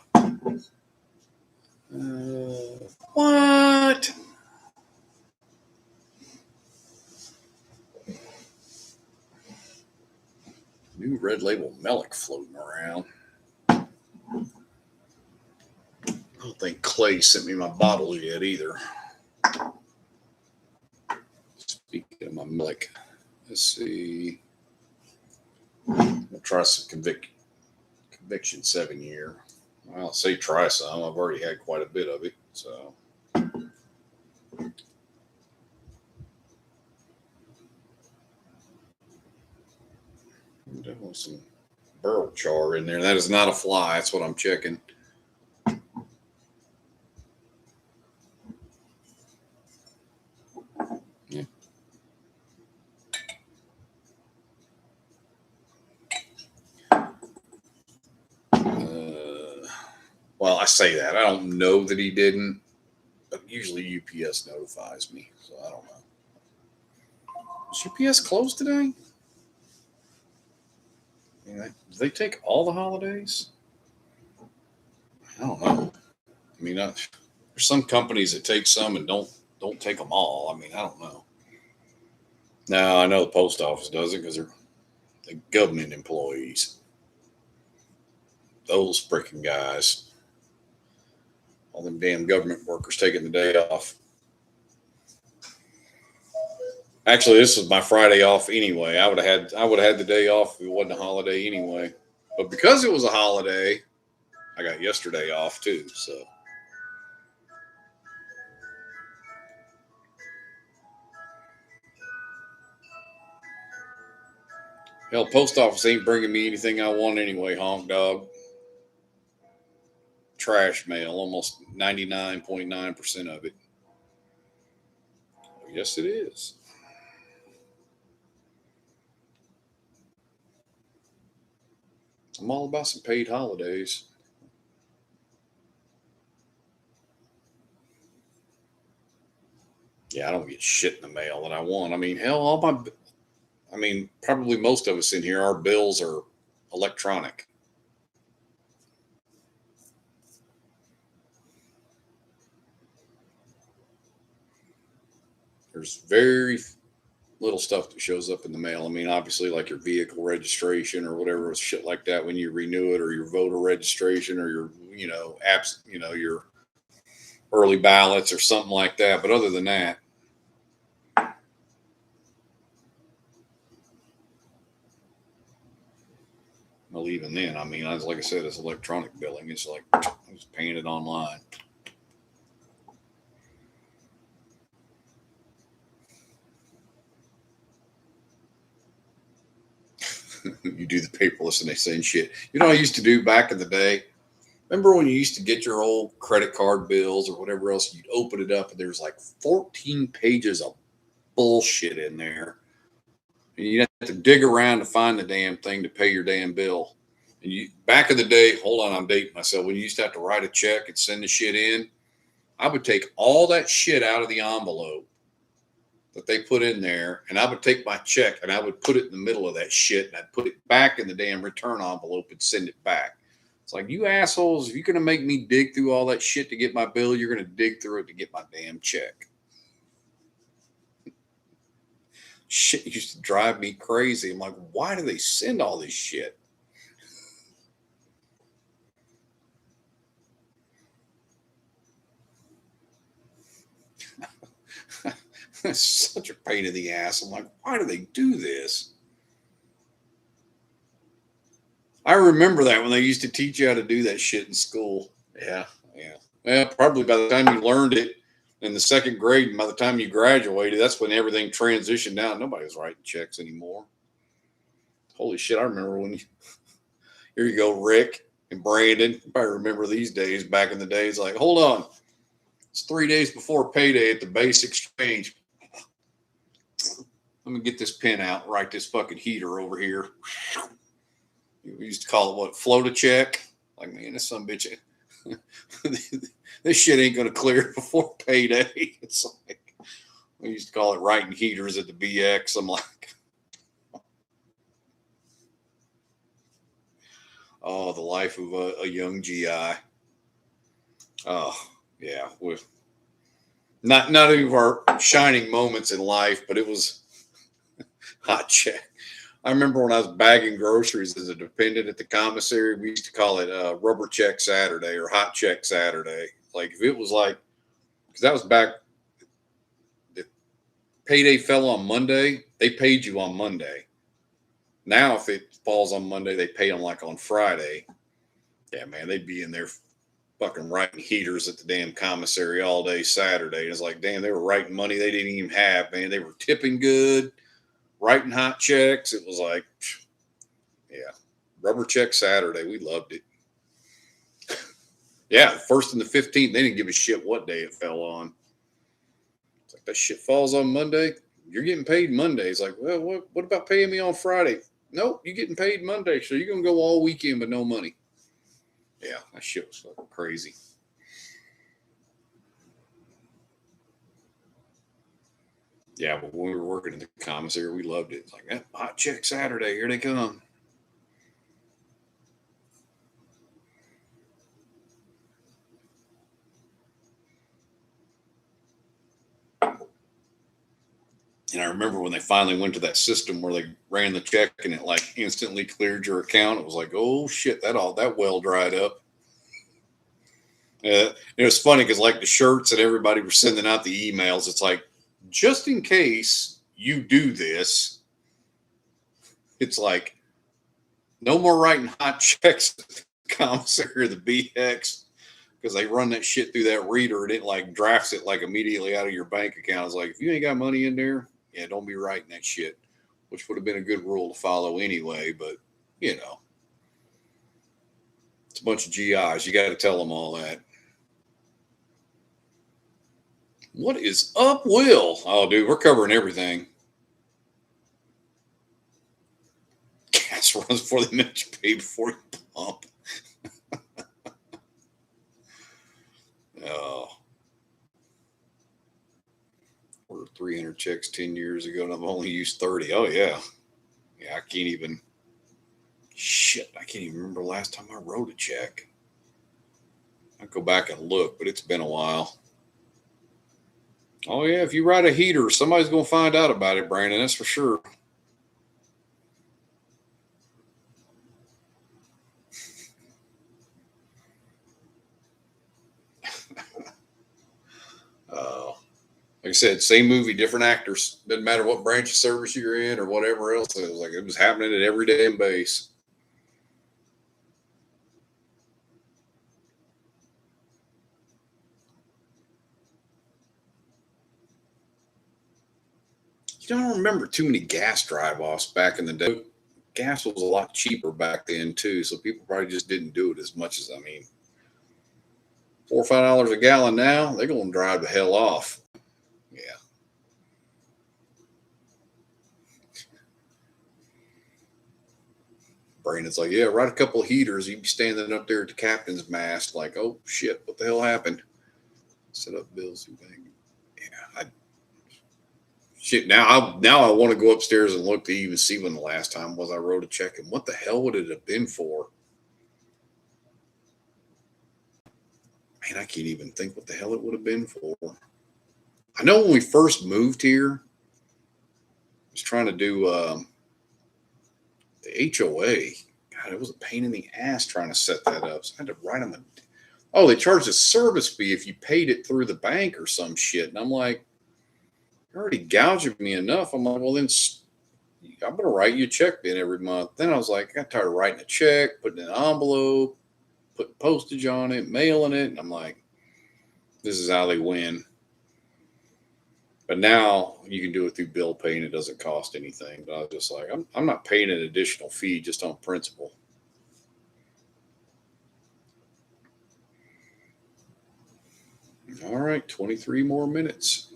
What? New Red Label Melic floating around. I don't think Clay sent me my bottle yet either. Speaking of my Melic, let's see. We'll try some Conviction 7 year. I'll say try some. I've already had quite a bit of it. So. Definitely some barrel char in there. That is not a fly. That's what I'm checking. Yeah. Well, I say that. I don't know that he didn't, but usually UPS notifies me, so I don't know. Is UPS closed today? Do they take all the holidays? I don't know. I mean, there's some companies that take some and don't take them all. I mean, I don't know. No, I know the post office does it because they're the government employees. Those freaking guys. All them damn government workers taking the day off. Actually, this was my Friday off anyway. I would have had the day off if it wasn't a holiday anyway. But because it was a holiday, I got yesterday off too. So Hell, post office ain't bringing me anything I want anyway, honk dog. Trash mail, almost 99.9% of it. Yes, it is. I'm all about some paid holidays. Yeah, I don't get shit in the mail that I want. I mean, hell, probably most of us in here, our bills are electronic. There's very little stuff that shows up in the mail. I mean, obviously, like your vehicle registration or whatever shit like that when you renew it, or your voter registration, or your apps, your early ballots or something like that. But other than that, well, even then, I mean, like I said, it's electronic billing. It's like I'm just paying it online. You do the paperless and they send shit. You know what I used to do back in the day? Remember when you used to get your old credit card bills or whatever else? You'd open it up and there's like 14 pages of bullshit in there. And you'd have to dig around to find the damn thing to pay your damn bill. And you back in the day, hold on, I'm dating myself. When you used to have to write a check and send the shit in, I would take all that shit out of the envelope that they put in there, and I would take my check and I would put it in the middle of that shit, and I'd put it back in the damn return envelope and send it back. It's like, you assholes, if you're going to make me dig through all that shit to get my bill, you're going to dig through it to get my damn check. Shit used to drive me crazy. I'm like, why do they send all this shit? It's such a pain in the ass. I'm like, why do they do this? I remember that when they used to teach you how to do that shit in school. Yeah, yeah. Well, probably by the time you learned it in the second grade, and by the time you graduated, that's when everything transitioned out. Nobody was writing checks anymore. Holy shit! I remember when. Here you go, Rick and Brandon. You probably remember these days. Back in the days, like, hold on, it's 3 days before payday at the base exchange. Let me get this pen out. Write this fucking heater over here. We used to call it what? Float a check. Like, man, this some bitch. This shit ain't gonna clear before payday. It's like we used to call it writing heaters at the BX. I'm like, oh, the life of a young GI. Oh, yeah, with not any of our shining moments in life, but it was hot check. I remember when I was bagging groceries as a dependent at the commissary, we used to call it rubber check Saturday or hot check Saturday. Like if it was like, because that was back, the payday fell on Monday, they paid you on Monday. Now, if it falls on Monday, they pay them like on Friday. Yeah, man, they'd be in there fucking writing heaters at the damn commissary all day Saturday. And it's like, damn, they were writing money they didn't even have, man. They were tipping good, writing hot checks. It was like, yeah, rubber check Saturday. We loved it. Yeah, the 1st and the 15th, they didn't give a shit what day it fell on. It's like, that shit falls on Monday. You're getting paid Monday. It's like, well, what about paying me on Friday? Nope, you're getting paid Monday. So you're going to go all weekend with no money. Yeah, that shit was fucking crazy. Yeah, but when we were working in the commissary, we loved it. It's like, that hot check Saturday, here they come. And I remember when they finally went to that system where they ran the check and it like instantly cleared your account. It was like, oh shit, that well dried up. It was funny because like the shirts and everybody were sending out the emails. It's like, just in case you do this, it's like no more writing hot checks at the commissary or the BX because they run that shit through that reader and it like drafts it like immediately out of your bank account. It's like, if you ain't got money in there, yeah, don't be writing that shit. which would have been a good rule to follow anyway. But, you know, it's a bunch of GIs. You got to tell them all that. What is up, Will? Oh, dude, we're covering everything. Gas runs before the minute you pay before you pump. Oh. Ordered 300 checks 10 years ago, and I've only used 30. Oh, yeah. Yeah, I can't even. Shit, I can't even remember the last time I wrote a check. I'll go back and look, but it's been a while. Oh, yeah, if you write a heater, somebody's going to find out about it, Brandon. That's for sure. Like I said, same movie, different actors. Doesn't matter what branch of service you're in or whatever else. It was like it was happening at every damn base. You don't remember too many gas drive-offs back in the day. Gas was a lot cheaper back then too, so people probably just didn't do it as much as, I mean, $4 or $5 a gallon now, they're going to drive the hell off. Yeah. Brandon's like, yeah, write a couple of heaters. You'd be standing up there at the captain's mast, like, oh shit, what the hell happened? Set up bills and things. Yeah, shit. Now I want to go upstairs and look to even see when the last time was I wrote a check, and what the hell would it have been for? Man, I can't even think what the hell it would have been for. I know when we first moved here, I was trying to do the HOA. God, it was a pain in the ass trying to set that up. So I had to write them oh, they charged a service fee if you paid it through the bank or some shit. And I'm like, you're already gouging me enough. I'm like, well, then I'm going to write you a check then every month. Then I was like, I got tired of writing a check, putting an envelope, putting postage on it, mailing it. And I'm like, this is how they win. But now you can do it through bill pay and it doesn't cost anything. But I was just like, I'm not paying an additional fee just on principle. All right, 23 more minutes.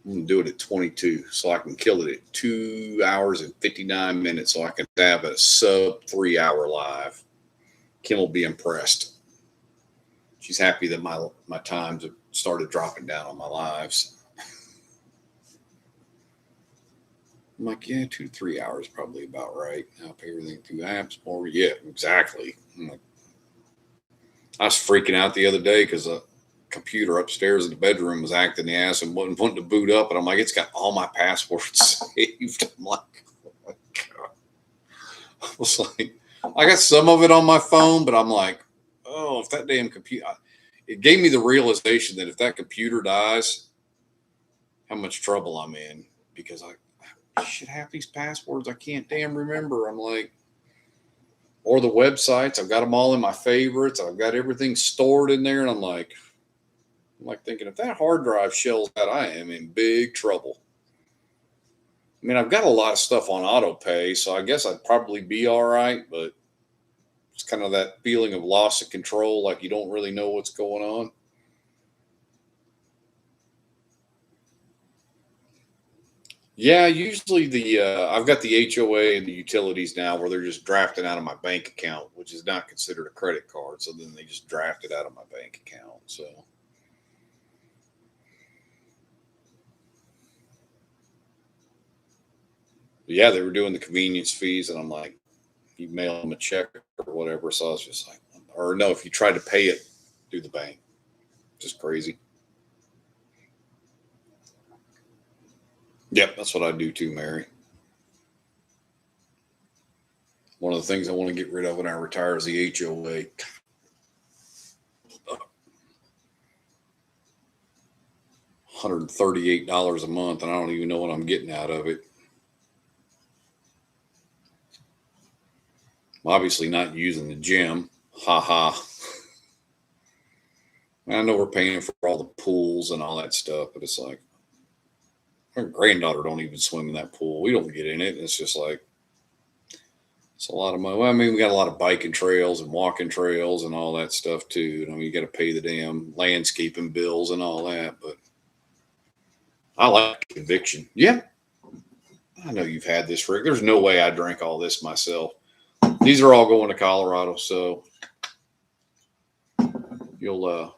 I'm going to do it at 22 so I can kill it at 2 hours and 59 minutes so I can have a sub 3 hour live. Kim will be impressed. She's happy that my times have started dropping down on my lives. I'm like, yeah, 2 to 3 hours probably about right. I'll pay everything through apps more. Yeah, exactly. I was freaking out the other day because a computer upstairs in the bedroom was acting the ass and wasn't wanting to boot up. And I'm like, it's got all my passwords saved. I'm like, oh my God. I was like, I got some of it on my phone, but I'm like, oh, if that damn computer, it gave me the realization that if that computer dies, how much trouble I'm in, because I should have these passwords I can't damn remember. I'm like, or the websites, I've got them all in my favorites. I've got everything stored in there. And I'm like thinking, if that hard drive shells out, I am in big trouble. I mean, I've got a lot of stuff on auto pay, so I guess I'd probably be all right, but it's kind of that feeling of loss of control, like you don't really know what's going on. Yeah, usually I've got the HOA and the utilities now where they're just drafting out of my bank account, which is not considered a credit card. So then they just draft it out of my bank account. So yeah, they were doing the convenience fees, and I'm like, you mail them a check or whatever. So I was just like, or no, if you try to pay it through the bank, just crazy. Yep, that's what I do too, Mary. One of the things I want to get rid of when I retire is the HOA. $138 a month, and I don't even know what I'm getting out of it. I'm obviously not using the gym. Ha ha. I know we're paying for all the pools and all that stuff, but it's like, My granddaughter don't even swim in that pool. We don't get in it. It's just like, it's a lot of money. Well, I mean, we got a lot of biking trails and walking trails and all that stuff too. I mean, you got to pay the damn landscaping bills and all that. But I like conviction. Yeah, I know you've had this, Rick. There's no way I drank all this myself. These are all going to Colorado, so you'll.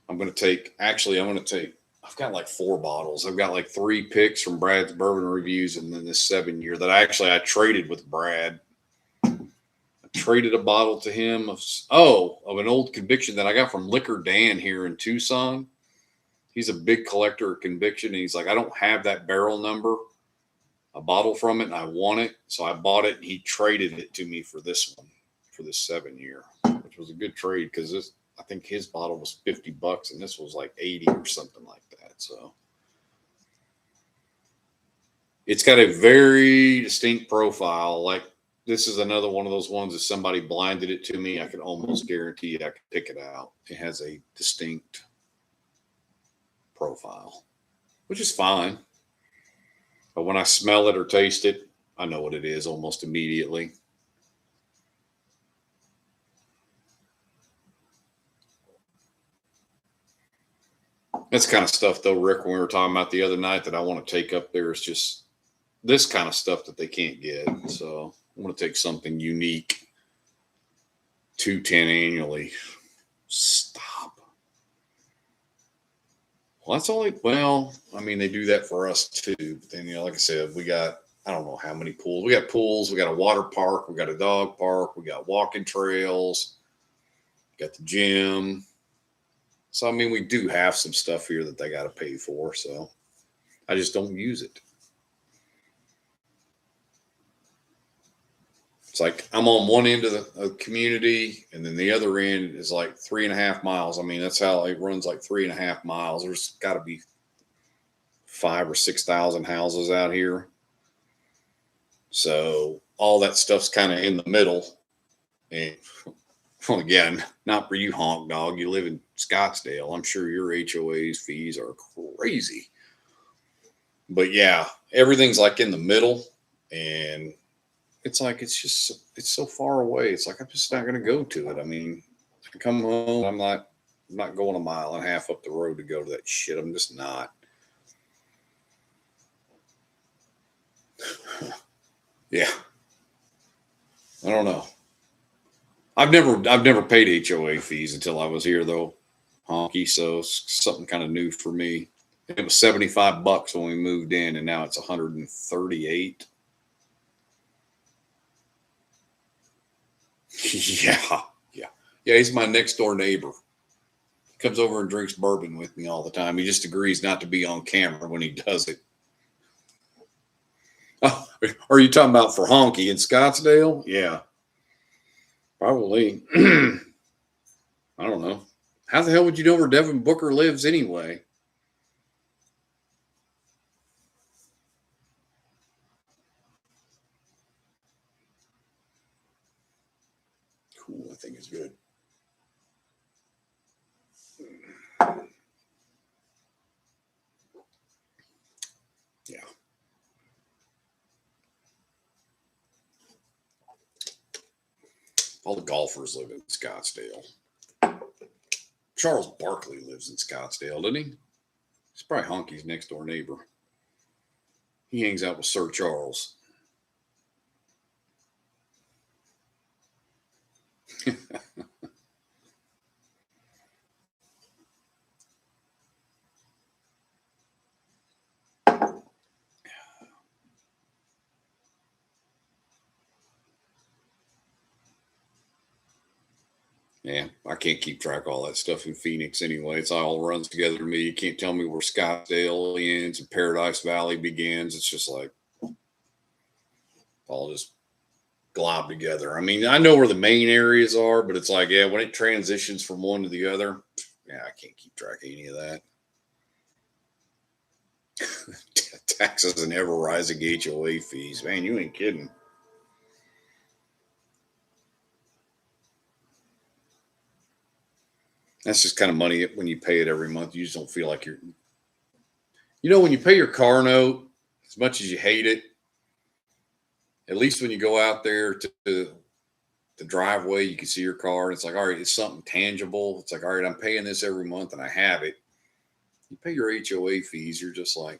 I'm going to take. Actually, I'm going to take. I've got like 4 bottles. I've got like 3 picks from Brad's Bourbon Reviews, and then this 7-year that I traded with Brad. I traded a bottle to him of an old conviction that I got from Liquor Dan here in Tucson. He's a big collector of conviction, and he's like, I don't have that barrel number, a bottle from it, and I want it, so I bought it. And he traded it to me for this one, for this 7-year, which was a good trade because this. I think his bottle was $50 and this was like 80 or something like that. So it's got a very distinct profile. Like this is another one of those ones. If somebody blinded it to me, I can almost guarantee I could pick it out. It has a distinct profile, which is fine. But when I smell it or taste it, I know what it is almost immediately. That's kind of stuff, though, Rick, when we were talking about the other night that I want to take up there is just this kind of stuff that they can't get. So I want to take something unique. 210 annually. Stop. Well, that's only, well, I mean, they do that for us too. But then, like I said, we got, I don't know how many pools. We got pools. We got a water park. We got a dog park. We got walking trails. We got the gym. So, I mean, we do have some stuff here that they got to pay for. So, I just don't use it. It's like I'm on one end of the community, and then the other end is like 3.5 miles. I mean, that's how it runs, like 3.5 miles. There's got to be 5,000 or 6,000 houses out here. So, all that stuff's kind of in the middle. And well, again, not for you, honk dog. You live in Scottsdale. I'm sure your HOA's fees are crazy. But yeah, everything's like in the middle, and it's like it's so far away. It's like I'm just not going to go to it. I mean, I come home, I'm not going 1.5 miles up the road to go to that shit. I'm just not. Yeah, I don't know. I've never paid HOA fees until I was here though, honky. So it's something kind of new for me. It was $75 when we moved in, and now it's 138. Yeah. He's my next door neighbor. He comes over and drinks bourbon with me all the time. He just agrees not to be on camera when he does it. Oh, are you talking about for honky in Scottsdale? Yeah. Probably. I don't know. How the hell would you know where Devin Booker lives anyway? Cool. I think it's good. Yeah. All the golfers live in Scottsdale. Charles Barkley lives in Scottsdale, doesn't he? He's probably honky's next door neighbor. He hangs out with Sir Charles. Yeah, I can't keep track of all that stuff in Phoenix anyway. It's all runs together to me. You can't tell me where Scottsdale ends and Paradise Valley begins. It's just like all just glob together. I mean, I know where the main areas are, but it's like, yeah, when it transitions from one to the other, yeah, I can't keep track of any of that. Taxes and ever rising HOA fees. Man, you ain't kidding. That's just kind of money when you pay it every month. You just don't feel like You know, when you pay your car note, as much as you hate it, at least when you go out there to the driveway, you can see your car. And it's like, all right, it's something tangible. It's like, all right, I'm paying this every month and I have it. You pay your HOA fees, you're just like,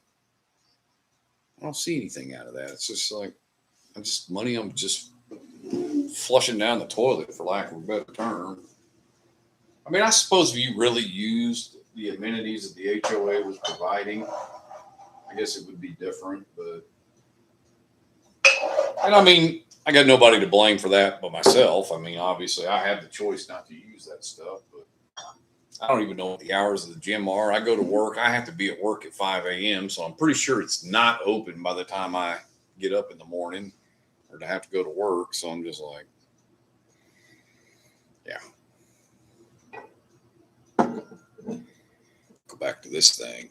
I don't see anything out of that. It's just like, I'm just flushing down the toilet, for lack of a better term. I mean, I suppose if you really used the amenities that the HOA was providing, I guess it would be different. But, and I mean, I got nobody to blame for that but myself. I mean, obviously, I have the choice not to use that stuff, but I don't even know what the hours of the gym are. I go to work. I have to be at work at 5 a.m., so I'm pretty sure it's not open by the time I get up in the morning or to have to go to work. So I'm just like, yeah. Go back to this thing.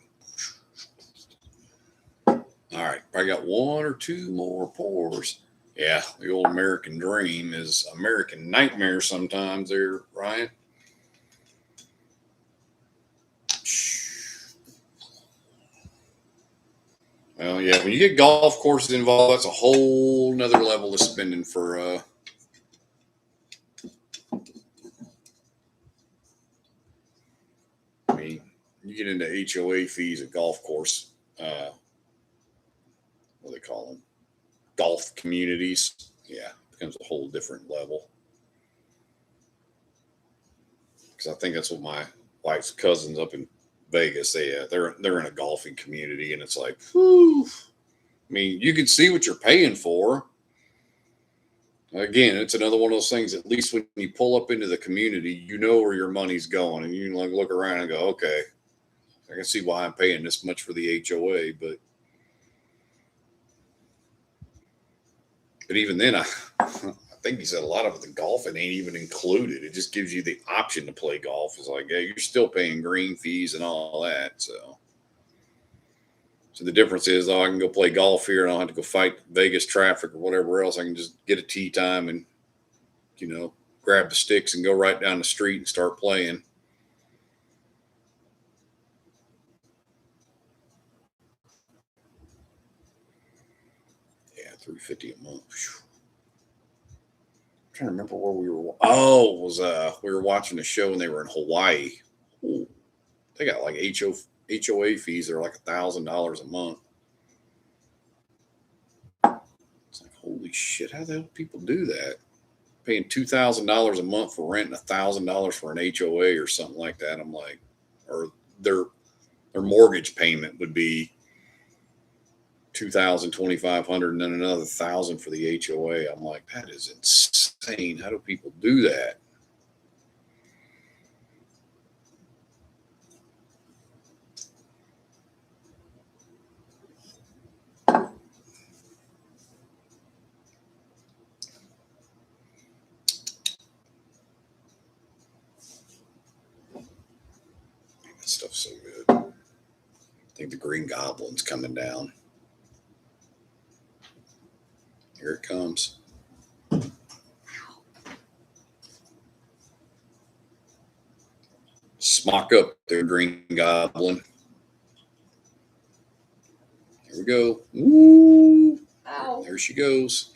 All right, I got one or two more pours. Yeah, the old American dream is American nightmare sometimes there, Ryan. Well, yeah, when you get golf courses involved, that's a whole nother level of spending for I mean, you get into HOA fees at golf course, what do they call them? Golf communities. Yeah, it becomes a whole different level. Because I think that's what my wife's cousins up in Vegas, they're in a golfing community, and it's like, whew. I mean, you can see what you're paying for. Again, it's another one of those things. At least when you pull up into the community, you know where your money's going, and you can like look around and go, okay, I can see why I'm paying this much for the HOA. But even then, I think he said a lot of the golfing ain't even included. It just gives you the option to play golf. It's like, yeah, you're still paying green fees and all that. So the difference is, I can go play golf here and I don't have to go fight Vegas traffic or whatever else. I can just get a tee time and, grab the sticks and go right down the street and start playing. Yeah, $350 a month. Whew. I'm trying to remember where we were. Oh, it was we were watching a show and they were in Hawaii. Ooh, they got like HOA fees. They're like $1,000 a month. It's like, holy shit! How the hell do people do that? Paying $2,000 a month for rent and $1,000 for an HOA or something like that. I'm like, or their mortgage payment would be $2,000, $2,500, and then another $1,000 for the HOA. I'm like, that is insane. How do people do that? That stuff's so good. I think the Green Goblin's coming down. Here it comes. Smock up there, Green Goblin. Here we go. Woo! Ow. There she goes.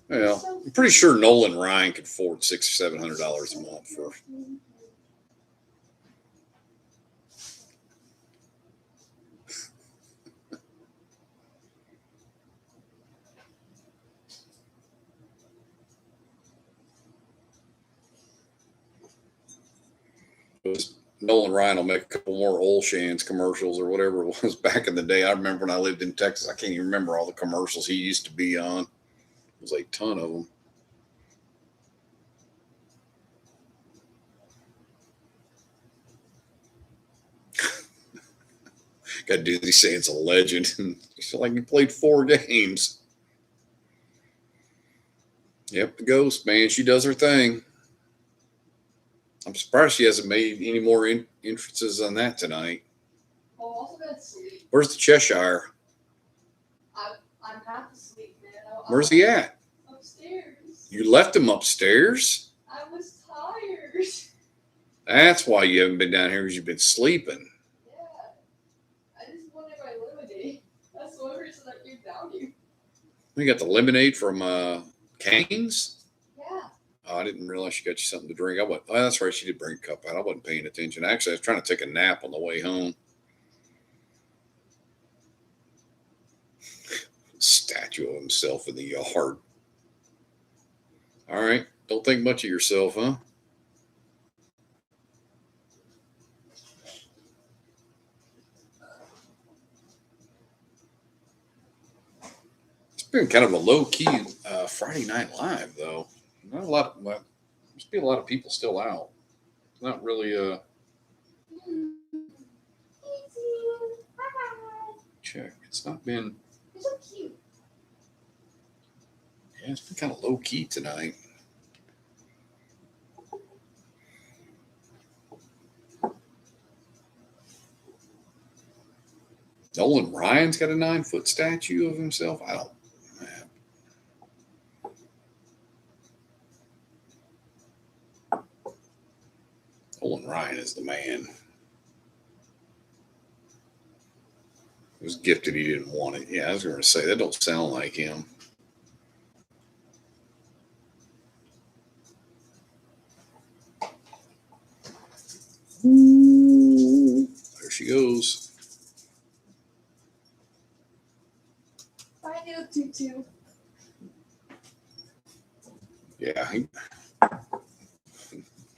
Well, I'm pretty sure Nolan Ryan could afford $600 or $700 a month for. Nolan Ryan will make a couple more oil shans commercials or whatever it was back in the day. I remember when I lived in Texas. I can't even remember all the commercials he used to be on. It was a ton of them. Got Dizzy saying it's a legend. It's like he played 4 games. Yep, the ghost, man. She does her thing. I'm surprised she hasn't made any more entrances on that tonight. Oh, also got sleep. Where's the Cheshire? I'm half asleep, man. Where's he at? Upstairs. You left him upstairs? I was tired. years. That's why you haven't been down here, because you've been sleeping. Yeah. I just wanted my lemonade. That's the only reason I came down here. You got the lemonade from Cane's? Yeah. Oh, I didn't realize she got you something to drink. Oh, that's right. She did bring a cup out. I wasn't paying attention. Actually, I was trying to take a nap on the way home. Statue of himself in the yard. All right. Don't think much of yourself, huh? It's been kind of a low key Friday Night Live, though. Not a lot. Well, must be a lot of people still out. Not really. Check. It's not been. You're so cute. Yeah, it's been kind of low key tonight. Nolan Ryan's got a 9-foot statue of himself. I don't. Man. Nolan Ryan is the man. It was gifted. He didn't want it. Yeah, I was going to say that don't sound like him. There she goes. Bye, little tutu. Yeah,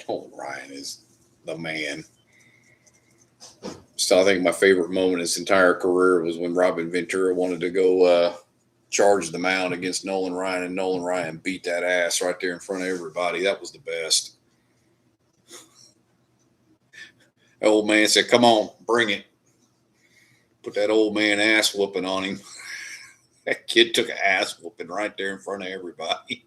Nolan Ryan is the man. So I think my favorite moment in his entire career was when Robin Ventura wanted to go charge the mound against Nolan Ryan, and Nolan Ryan beat that ass right there in front of everybody. That was the best. The old man said, "Come on, bring it." Put that old man ass whooping on him. That kid took an ass whooping right there in front of everybody.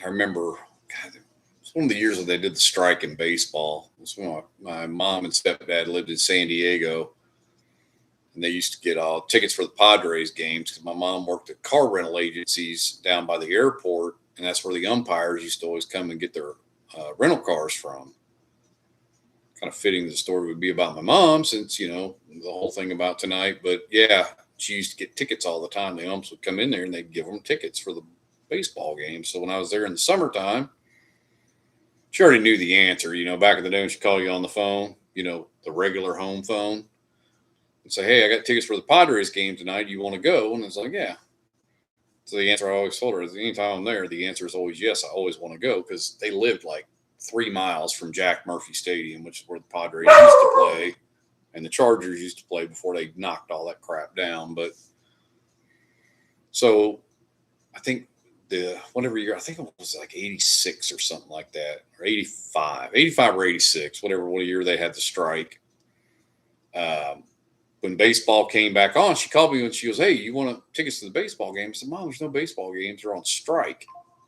I remember, God, it was one of the years that they did the strike in baseball. It was when my mom and stepdad lived in San Diego, and they used to get all tickets for the Padres games because my mom worked at car rental agencies down by the airport, and that's where the umpires used to always come and get their rental cars from. Kind of fitting the story would be about my mom, since the whole thing about tonight. But yeah, she used to get tickets all the time. The umps would come in there and they'd give them tickets for the baseball game. So when I was there in the summertime, she already knew the answer. Back in the day when she'd call you on the phone, the regular home phone, and say, "Hey, I got tickets for the Padres game tonight. You want to go?" And it's like, "Yeah." So the answer I always told her is, anytime I'm there, the answer is always yes. I always want to go, because they lived like 3 miles from Jack Murphy Stadium, which is where the Padres used to play, and the Chargers used to play before they knocked all that crap down. But so I think whatever year, I think it was like 86 or something like that, or 85 or 86, what year they had the strike. When baseball came back on, she called me and she goes, "Hey, you want tickets to the baseball game?" I said, "Mom, there's no baseball games. They're on strike."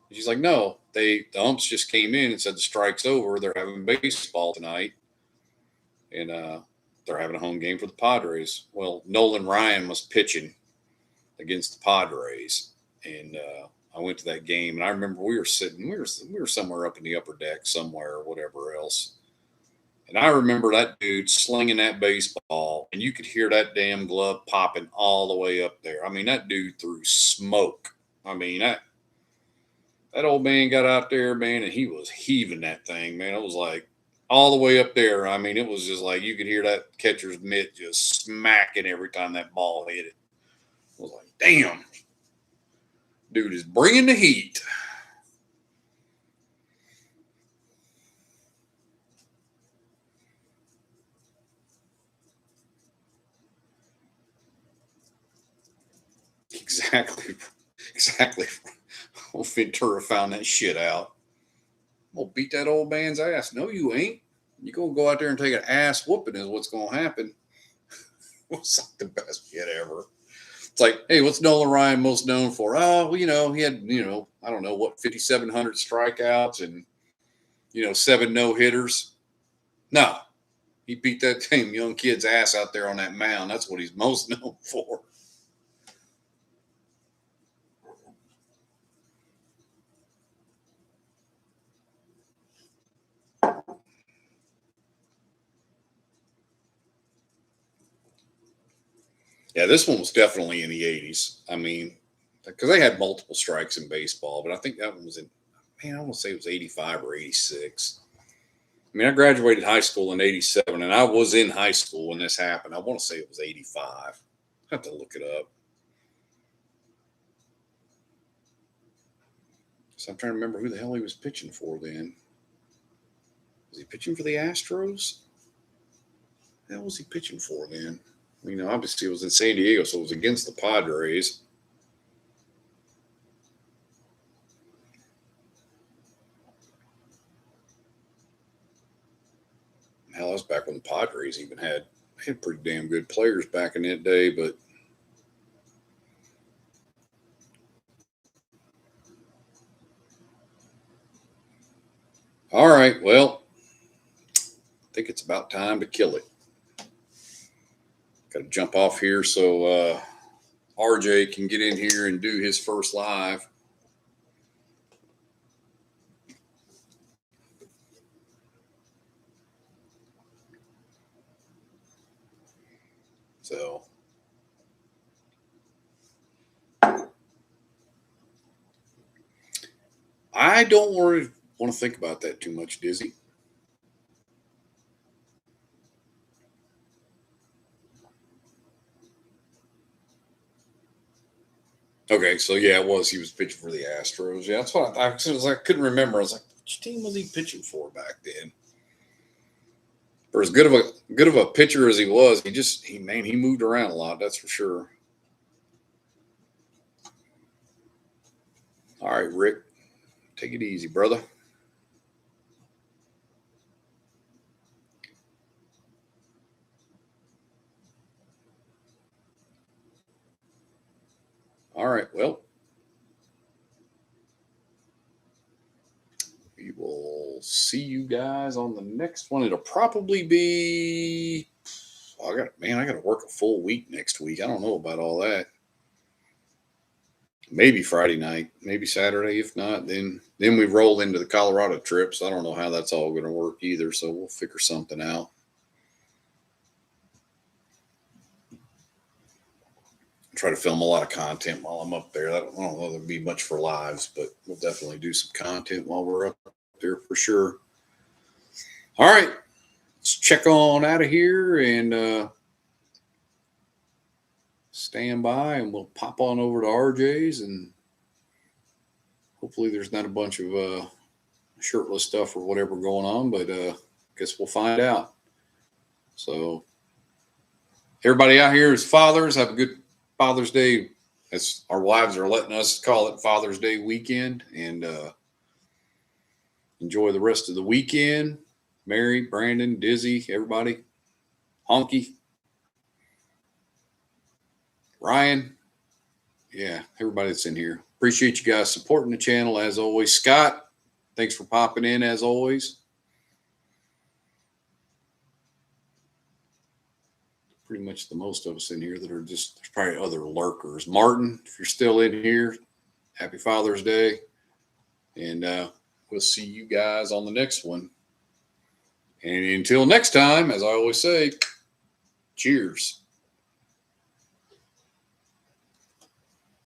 And she's like, "No, the umps just came in and said the strike's over. They're having baseball tonight. And they're having a home game for the Padres." Well, Nolan Ryan was pitching against the Padres. And I went to that game, and I remember we were somewhere up in the upper deck somewhere or whatever else. And I remember that dude slinging that baseball, and you could hear that damn glove popping all the way up there. I mean, that dude threw smoke. I mean, that old man got out there, man, and he was heaving that thing, man. It was like all the way up there. I mean, it was just like you could hear that catcher's mitt just smacking every time that ball hit it. I was like, damn, dude is bringing the heat. Exactly. Old Ventura found that shit out. I'm gonna beat that old man's ass. No, you ain't. You're gonna go out there and take an ass whooping is what's gonna happen. It was like the best shit ever. It's like, hey, what's Nolan Ryan most known for? Oh, well, he had, I don't know what, 5,700 strikeouts and, 7 no-hitters. No, he beat that same young kid's ass out there on that mound. That's what he's most known for. Yeah, this one was definitely in the 80s. I mean, because they had multiple strikes in baseball, but I think that one was I want to say it was 85 or 86. I mean, I graduated high school in 87, and I was in high school when this happened. I want to say it was 85. I have to look it up. So I'm trying to remember who the hell he was pitching for then. Was he pitching for the Astros? What the hell was he pitching for then? Obviously it was in San Diego, so it was against the Padres. Hell, that was back when the Padres even had pretty damn good players back in that day, but all right, well, I think it's about time to kill it. Got to jump off here so RJ can get in here and do his first live. So I don't want to think about that too much, Dizzy. Okay, so yeah, it was. He was pitching for the Astros. Yeah, that's what I couldn't remember. I was like, which team was he pitching for back then? For as good of a pitcher as he was, he moved around a lot. That's for sure. All right, Rick, take it easy, brother. All right, well, we will see you guys on the next one. It'll probably be. I got to work a full week next week. I don't know about all that. Maybe Friday night, maybe Saturday. If not, then we roll into the Colorado trip. So I don't know how that's all going to work either. So we'll figure something out. Try to film a lot of content while I'm up there. I don't know if there'll be much for lives, but we'll definitely do some content while we're up there for sure. All right, let's check on out of here and stand by, and we'll pop on over to RJ's, and hopefully there's not a bunch of shirtless stuff or whatever going on, but I guess we'll find out. So everybody out here is fathers. Have a good Father's Day, as our wives are letting us call it, Father's Day weekend, and enjoy the rest of the weekend. Mary, Brandon, Dizzy, everybody, Honky, Ryan, yeah, everybody that's in here. Appreciate you guys supporting the channel as always. Scott, thanks for popping in as always. Pretty much the most of us in here that are just, there's probably other lurkers. Martin, if you're still in here, happy Father's Day. And we'll see you guys on the next one. And until next time, as I always say, cheers.